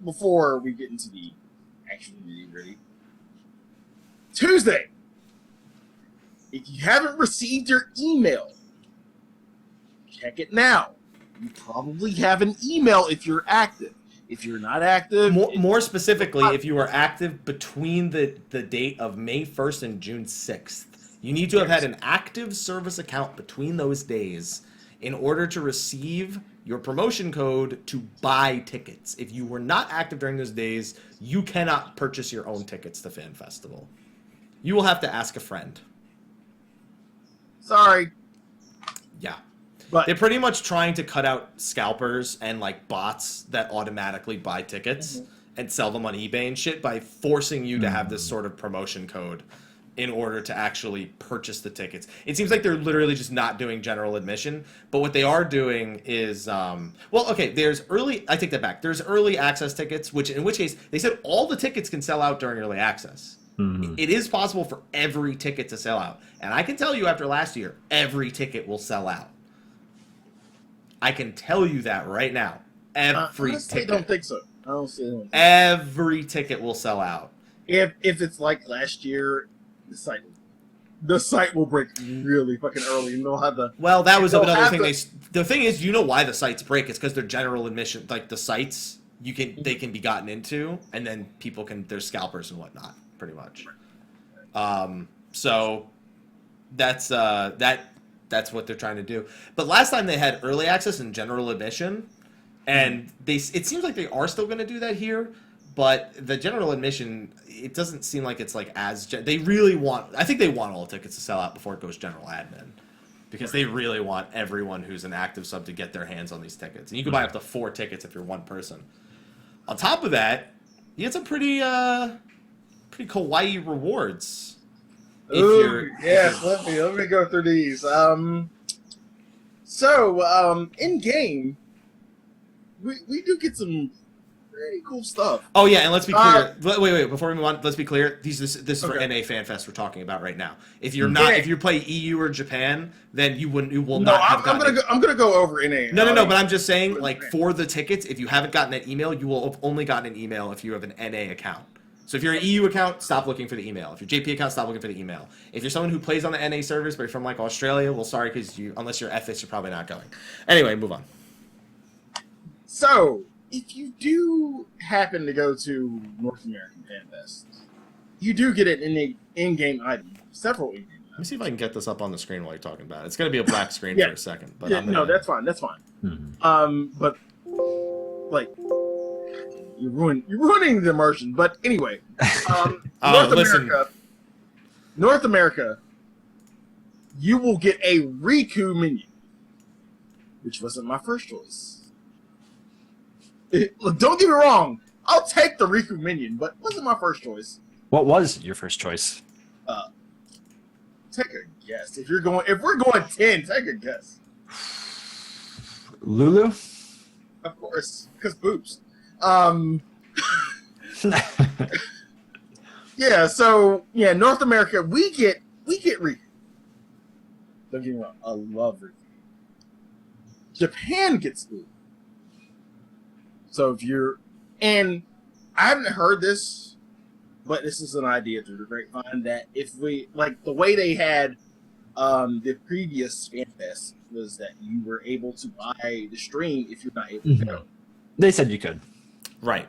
before we get into the actual nitty gritty, Tuesday. If you haven't received your email, check it now. You probably have an email if you're active. If you're not active... More specifically, if you are active between the date of May 1st and June 6th, you need to have had an active service account between those days in order to receive your promotion code to buy tickets. If you were not active during those days, you cannot purchase your own tickets to Fan Festival. You will have to ask a friend. Sorry. Yeah. But They're pretty much trying to cut out scalpers and like bots that automatically buy tickets and sell them on eBay and shit by forcing you to have this sort of promotion code in order to actually purchase the tickets. It seems like they're literally just not doing general admission, but what they are doing is, there's I take that back. There's early access tickets, in which case they said all the tickets can sell out during early access. It is possible for every ticket to sell out. And I can tell you after last year, every ticket will sell out. I can tell you that right now. Every honestly, ticket. I don't think so. I don't see it. Every ticket will sell out. If it's like last year, the site will break really fucking early. You know how the Well, that was They'll another have thing. to- The thing is, you know why the sites break? It's because they're general admission. Like the sites, they can be gotten into, and then people can. There's scalpers and whatnot, pretty much. So that's what they're trying to do. But last time they had early access and general admission, and it seems like they are still going to do that here. But the general admission, it doesn't seem like it's like they really want. I think they want all the tickets to sell out before it goes general admin, because they really want everyone who's an active sub to get their hands on these tickets. And you can buy up to 4 tickets if you're one person. On top of that, you get some pretty kawaii rewards. Ooh, yes, let me go through these. In game, we do get some pretty cool stuff. Oh yeah, and let's be clear. Wait, before we move on, let's be clear. This is for NA FanFest we're talking about right now. If you're not, if you play EU or Japan, then you will not have gotten. I'm gonna go over NA. No, but I'm just saying, like, for the tickets, if you haven't gotten that email, you will have only gotten an email if you have an NA account. So if you're an EU account, stop looking for the email. If you're JP account, stop looking for the email. If you're someone who plays on the NA servers, but you're from like Australia, well, sorry, because unless you're FS, you're probably not going. Anyway, move on. So if you do happen to go to North American FanFest, you do get an in-game item, several in-game items. Let me see if I can get this up on the screen while you're talking about it. It's going to be a black screen for a second. But no, that's fine. That's fine. But like, you're ruining the immersion. But anyway, North America, you will get a Riku minion, which wasn't my first choice. Look, don't get me wrong. I'll take the Riku minion, but it wasn't my first choice. What was your first choice? Take a guess. If we're going 10, take a guess. Lulu? Of course, because boobs. Yeah. So yeah, North America, we get Riku. Don't get me wrong, I love Riku. Japan gets Lulu. So and I haven't heard this, but this is an idea through the grapevine that if we like the way they had the previous FanFest was that you were able to buy the stream if you're not able to go. They said you could. Right.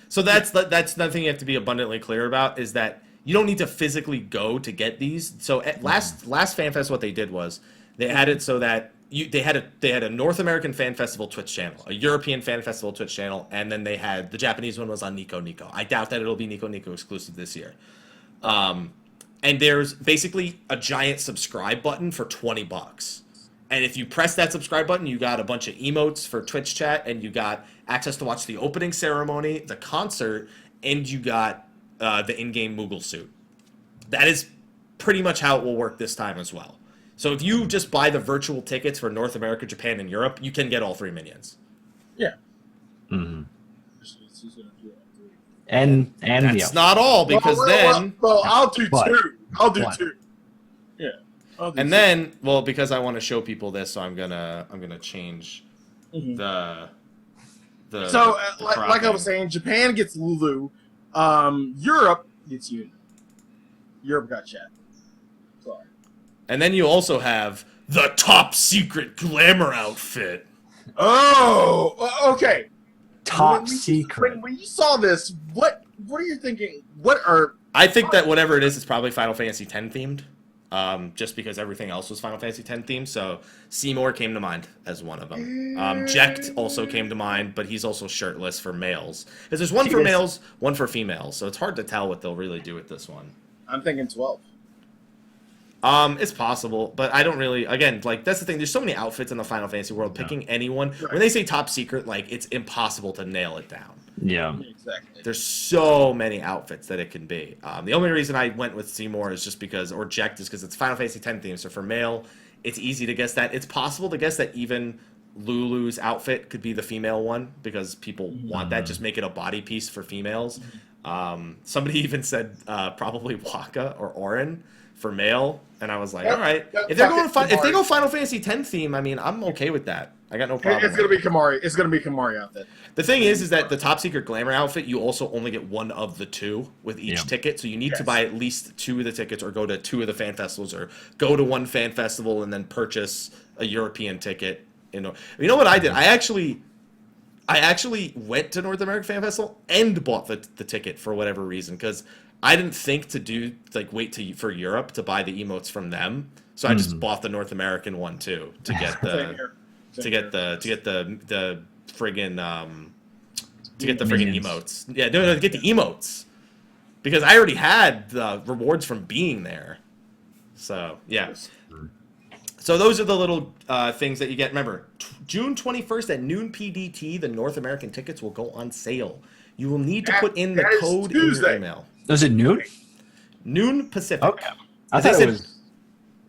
So that's another thing you have to be abundantly clear about is that you don't need to physically go to get these. So at last FanFest, what they did was they had it so that they had a North American Fan Festival Twitch channel, a European Fan Festival Twitch channel, and then they had the Japanese one was on Nico Nico. I doubt that it'll be Nico Nico exclusive this year. And there's basically a giant subscribe button for $20. And if you press that subscribe button, you got a bunch of emotes for Twitch chat, and you got access to watch the opening ceremony, the concert, and you got the in-game Moogle suit. That is pretty much how it will work this time as well. So if you just buy the virtual tickets for North America, Japan, and Europe, you can get all 3 minions. Yeah. Mm-hmm. And that's not all, because I'll do two. I'll do two. Yeah. And then, well, because I want to show people this, so I'm gonna change the So, the like I was saying, Japan gets Lulu. Europe gets Unity. Europe got chat. Sorry. And then you also have the top secret glamour outfit. Oh, okay. Top secret. When you saw this, what are you thinking? I think that whatever it is probably Final Fantasy X themed. Just because everything else was Final Fantasy X themed, so Seymour came to mind as one of them. Jecht also came to mind, but he's also shirtless for males. Because there's one for males, one for females, so it's hard to tell what they'll really do with this one. I'm thinking 12. It's possible, but I don't really. Again, like that's the thing. There's so many outfits in the Final Fantasy world. Picking anyone when they say top secret, like it's impossible to nail it down. Yeah, exactly. There's so many outfits that it can be. The only reason I went with Seymour is just because, or Jecht, is because it's Final Fantasy X theme. So for male, it's easy to guess that. It's possible to guess that even Lulu's outfit could be the female one because people want that. Just make it a body piece for females. Somebody even said probably Waka or Orin for male, and I was like, all right, if they go Final Fantasy X theme, I mean, I'm okay with that. I got no problem. It's gonna be Kamari. It's gonna be Kamari outfit. The thing is that the top secret glamour outfit, you also only get one of the two with each ticket, so you need to buy at least 2 of the tickets, or go to 2 of the fan festivals, or go to one fan festival and then purchase a European ticket. You know what I did? I actually went to North American Fan Festival and bought the ticket for whatever reason, because I didn't think to do for Europe to buy the emotes from them, so I just bought the North American one too to get the friggin' emotes. Yeah, no, to get the emotes, because I already had the rewards from being there. So yeah. So those are the little things that you get. Remember, June 21st at noon PDT, the North American tickets will go on sale. You will need to put in the code in your email. Was it noon? Noon Pacific. Okay. I thought it was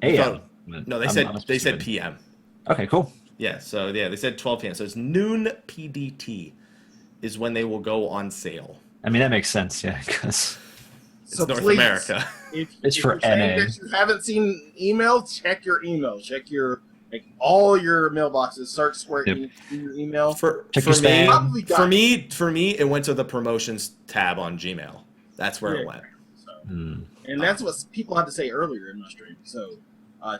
AM. No, they said PM. Okay, cool. Yeah, so yeah, they said 12 p.m. So it's noon PDT is when they will go on sale. I mean, that makes sense, yeah, because it's North America. It's for NA. If you haven't seen email, check your email. Check all your mailboxes. Search Square in your email. For me, it went to the promotions tab on Gmail. That's where it went. So, and that's what people had to say earlier in my stream. So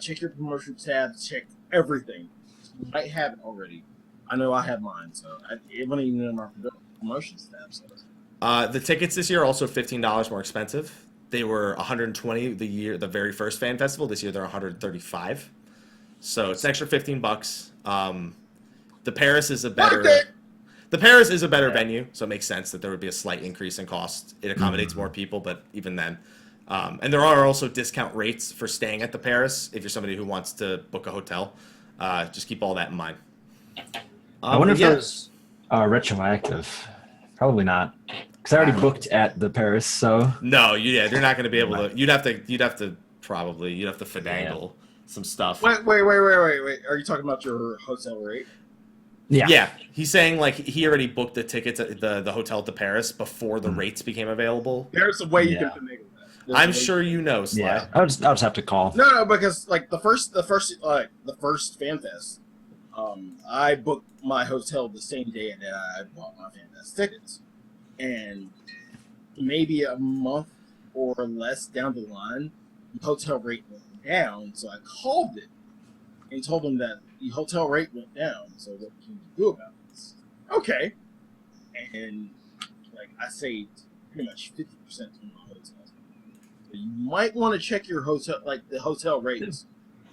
check your promotion tab. Check everything. You might have it already. I know I have mine, so it wasn't even in my promotions tab. So. The tickets this year are also $15 more expensive. They were $120 the very first fan festival. This year they're $135. So it's an extra $15. The Paris is a better venue, so it makes sense that there would be a slight increase in cost. It accommodates more people, but even then. And there are also discount rates for staying at the Paris if you're somebody who wants to book a hotel. Just keep all that in mind. I wonder if there's retroactive. Probably not, because I already booked at the Paris. So no, they're not going to be able to. You'd have to probably. You'd have to finagle some stuff. Wait. Are you talking about your hotel rate? Yeah. Yeah, he's saying like he already booked the tickets at the hotel to Paris before the rates became available. There's a way you can finagle that. I'm sure you know, Sly. Yeah. I'll just have to call. No, because like the first FanFest, I booked my hotel the same day that I bought my FanFest tickets, and maybe a month or less down the line, the hotel rate went down. So I called it and told them that the hotel rate went down. So what can you do about this? Okay, and like I saved pretty much 50% from my hotel. You might want to check your hotel, like the hotel rates,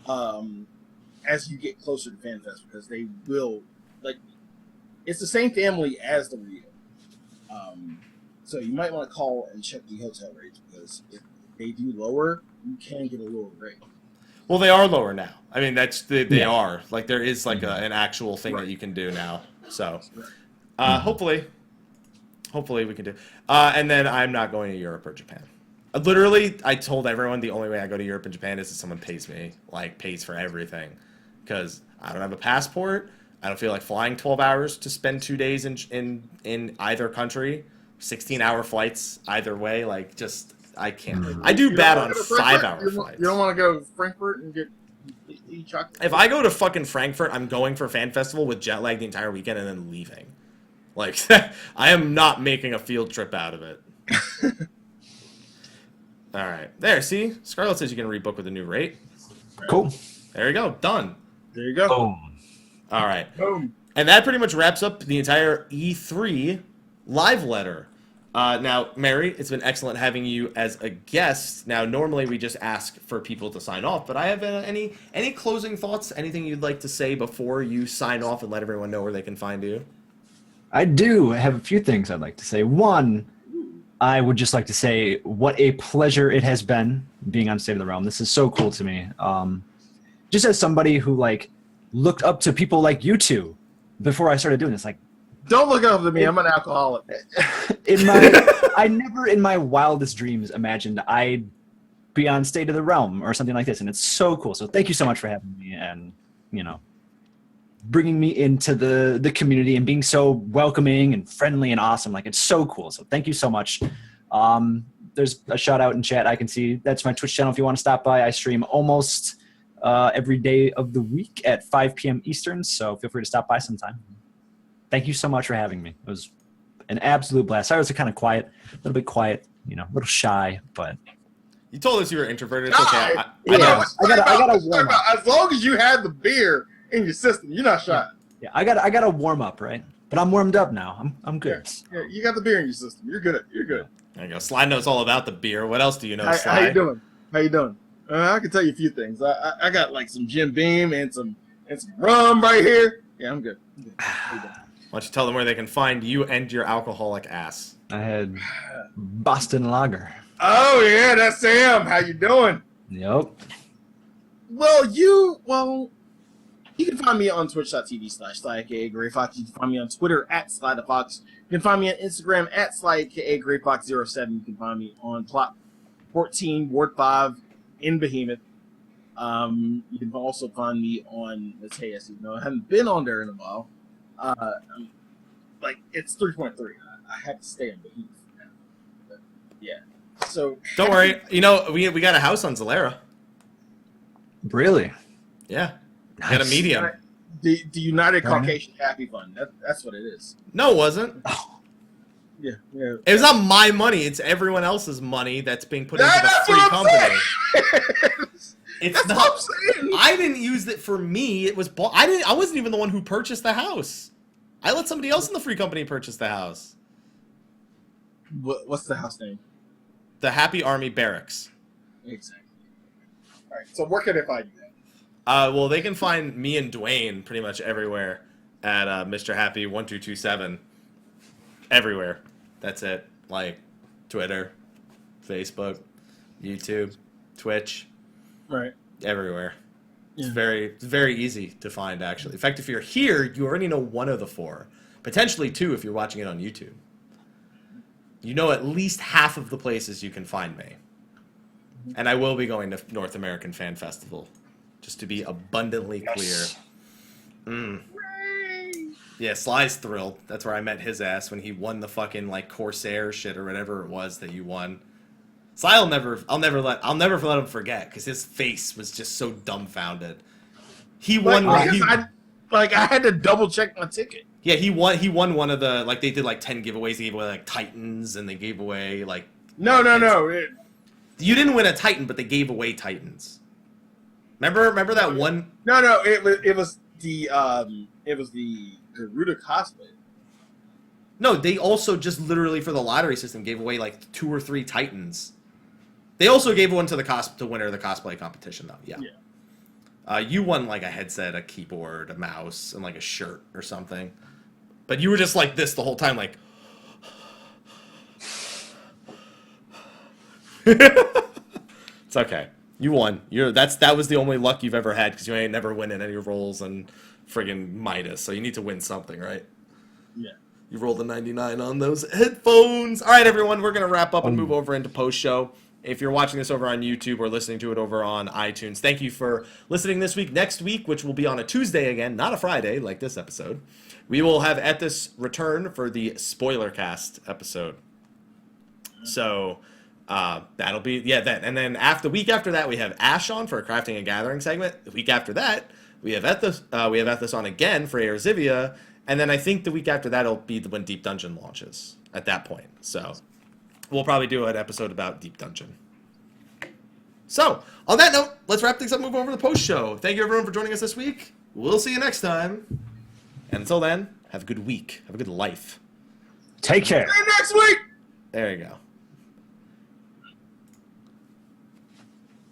as you get closer to FanFest, because they will, like, it's the same family as the Rio. So you might want to call and check the hotel rates, because if they do lower, you can get a lower rate. Well, they are lower now. I mean, they are. Like, there is like an actual thing that you can do now. So, hopefully we can do. And then I'm not going to Europe or Japan. Literally, I told everyone the only way I go to Europe and Japan is if someone pays me, like pays for everything, because I don't have a passport. I don't feel like flying 12 hours to spend 2 days in either country, 16-hour flights either way. Like, just I can't. I do bad on 5-hour flights. You don't want to go to Frankfurt and eat chocolate? If I go to fucking Frankfurt, I'm going for Fan Festival with jet lag the entire weekend and then leaving. Like, I am not making a field trip out of it. All right. There, see? Scarlett says you can rebook with a new rate. Cool. There you go. Done. There you go. Boom. All right. Boom. And that pretty much wraps up the entire E3 live letter. Now, Mary, it's been excellent having you as a guest. Now, normally we just ask for people to sign off, but I have any closing thoughts, anything you'd like to say before you sign off and let everyone know where they can find you? I do have a few things I'd like to say. One, I would just like to say what a pleasure it has been being on State of the Realm. This is so cool to me. Just as somebody who like looked up to people like you two before I started doing this, like, don't look up to me. I'm an alcoholic. I never in my wildest dreams imagined I'd be on State of the Realm or something like this, and it's so cool. So thank you so much for having me and, you know, bringing me into the community and being so welcoming and friendly and awesome. Like, it's so cool. So thank you so much. There's a shout out in chat. I can see that's my Twitch channel. If you want to stop by, I stream almost every day of the week at 5 p.m. Eastern. So feel free to stop by sometime. Thank you so much for having me. It was an absolute blast. I was kind of quiet, a little bit quiet, you know, a little shy, but You told us you were introverted. It's okay. I gotta warm up. As long as you had the beer in your system, you're not shy. Yeah, I gotta warm up, right? But I'm warmed up now. I'm good. Yeah, you got the beer in your system. You're good. You're good. There you go. Sly knows all about the beer. What else do you know, Sly? How you doing? How you doing? I can tell you a few things. I got like some Jim Beam and some rum right here. Yeah, I'm good. How you doing? Why don't you tell them where they can find you and your alcoholic ass? I had Boston Lager. Oh yeah, that's Sam. How you doing? Yep. Well, you can find me on twitch.tv/Slyakagreyfox. You can find me on Twitter at Slythesquirrel. You can find me on Instagram at Slyakagreyfox07. You can find me on Plot 14, Ward 5 in Behemoth. You can also find me on Mateus, even though I haven't been on there in a while. Like, it's 3.3. I had to stay on Behemoth now. But, yeah. So don't worry. You know, we got a house on Zalera. Really? Yeah. Nice. Got a medium. The United Caucasian Happy Fund. That's what it is. No, it wasn't. Oh. Yeah. It was not my money. It's everyone else's money that's being put into the free company. It's that's not. What I'm saying. I didn't use it for me. It was. I wasn't even the one who purchased the house. I let somebody else in the free company purchase the house. What's the house name? The Happy Army Barracks. Exactly. All right. So where can they find you? Well, they can find me and Dwayne pretty much everywhere at Mr. Happy 1227. Everywhere. That's it. Like Twitter, Facebook, YouTube, Twitch. Right. Everywhere. Yeah. It's very easy to find, actually. In fact, if you're here, you already know one of the four. Potentially two if you're watching it on YouTube. You know at least half of the places you can find me. And I will be going to North American Fan Festival, just to be abundantly clear. Yeah, Sly's thrilled. That's where I met his ass when he won the fucking like Corsair shit or whatever it was that you won. Sly I'll never let him forget because his face was just so dumbfounded. He won. I had to double check my ticket. Yeah, he won one of the like they did like 10 giveaways. They gave away like Titans and they gave away like No. You didn't win a Titan, but they gave away Titans. Remember that one? No. It was the Garuda cosplay. No, they also just literally for the lottery system gave away like 2 or 3 Titans. They also gave one to the winner of the cosplay competition though. Yeah. You won like a headset, a keyboard, a mouse, and like a shirt or something. But you were just like this the whole time, like. It's okay. You won. That was the only luck you've ever had because you ain't never win in any roles and friggin' Midas. So you need to win something, right? Yeah. You rolled a 99 on those headphones. All right, everyone, we're gonna wrap up and move over into post show. If you're watching this over on YouTube or listening to it over on iTunes, thank you for listening this week. Next week, which will be on a Tuesday again, not a Friday like this episode, we will have Ethis return for the spoiler cast episode. So that'll be that. And then the week after that, we have Ash on for a crafting and gathering segment. The week after that, we have Ethis on again for Aerzivia. And then I think the week after that will be when Deep Dungeon launches at that point. So we'll probably do an episode about Deep Dungeon. So, on that note, let's wrap things up and move over to the post show. Thank you, everyone, for joining us this week. We'll see you next time. And until then, have a good week. Have a good life. Take care. See you next week. There you go.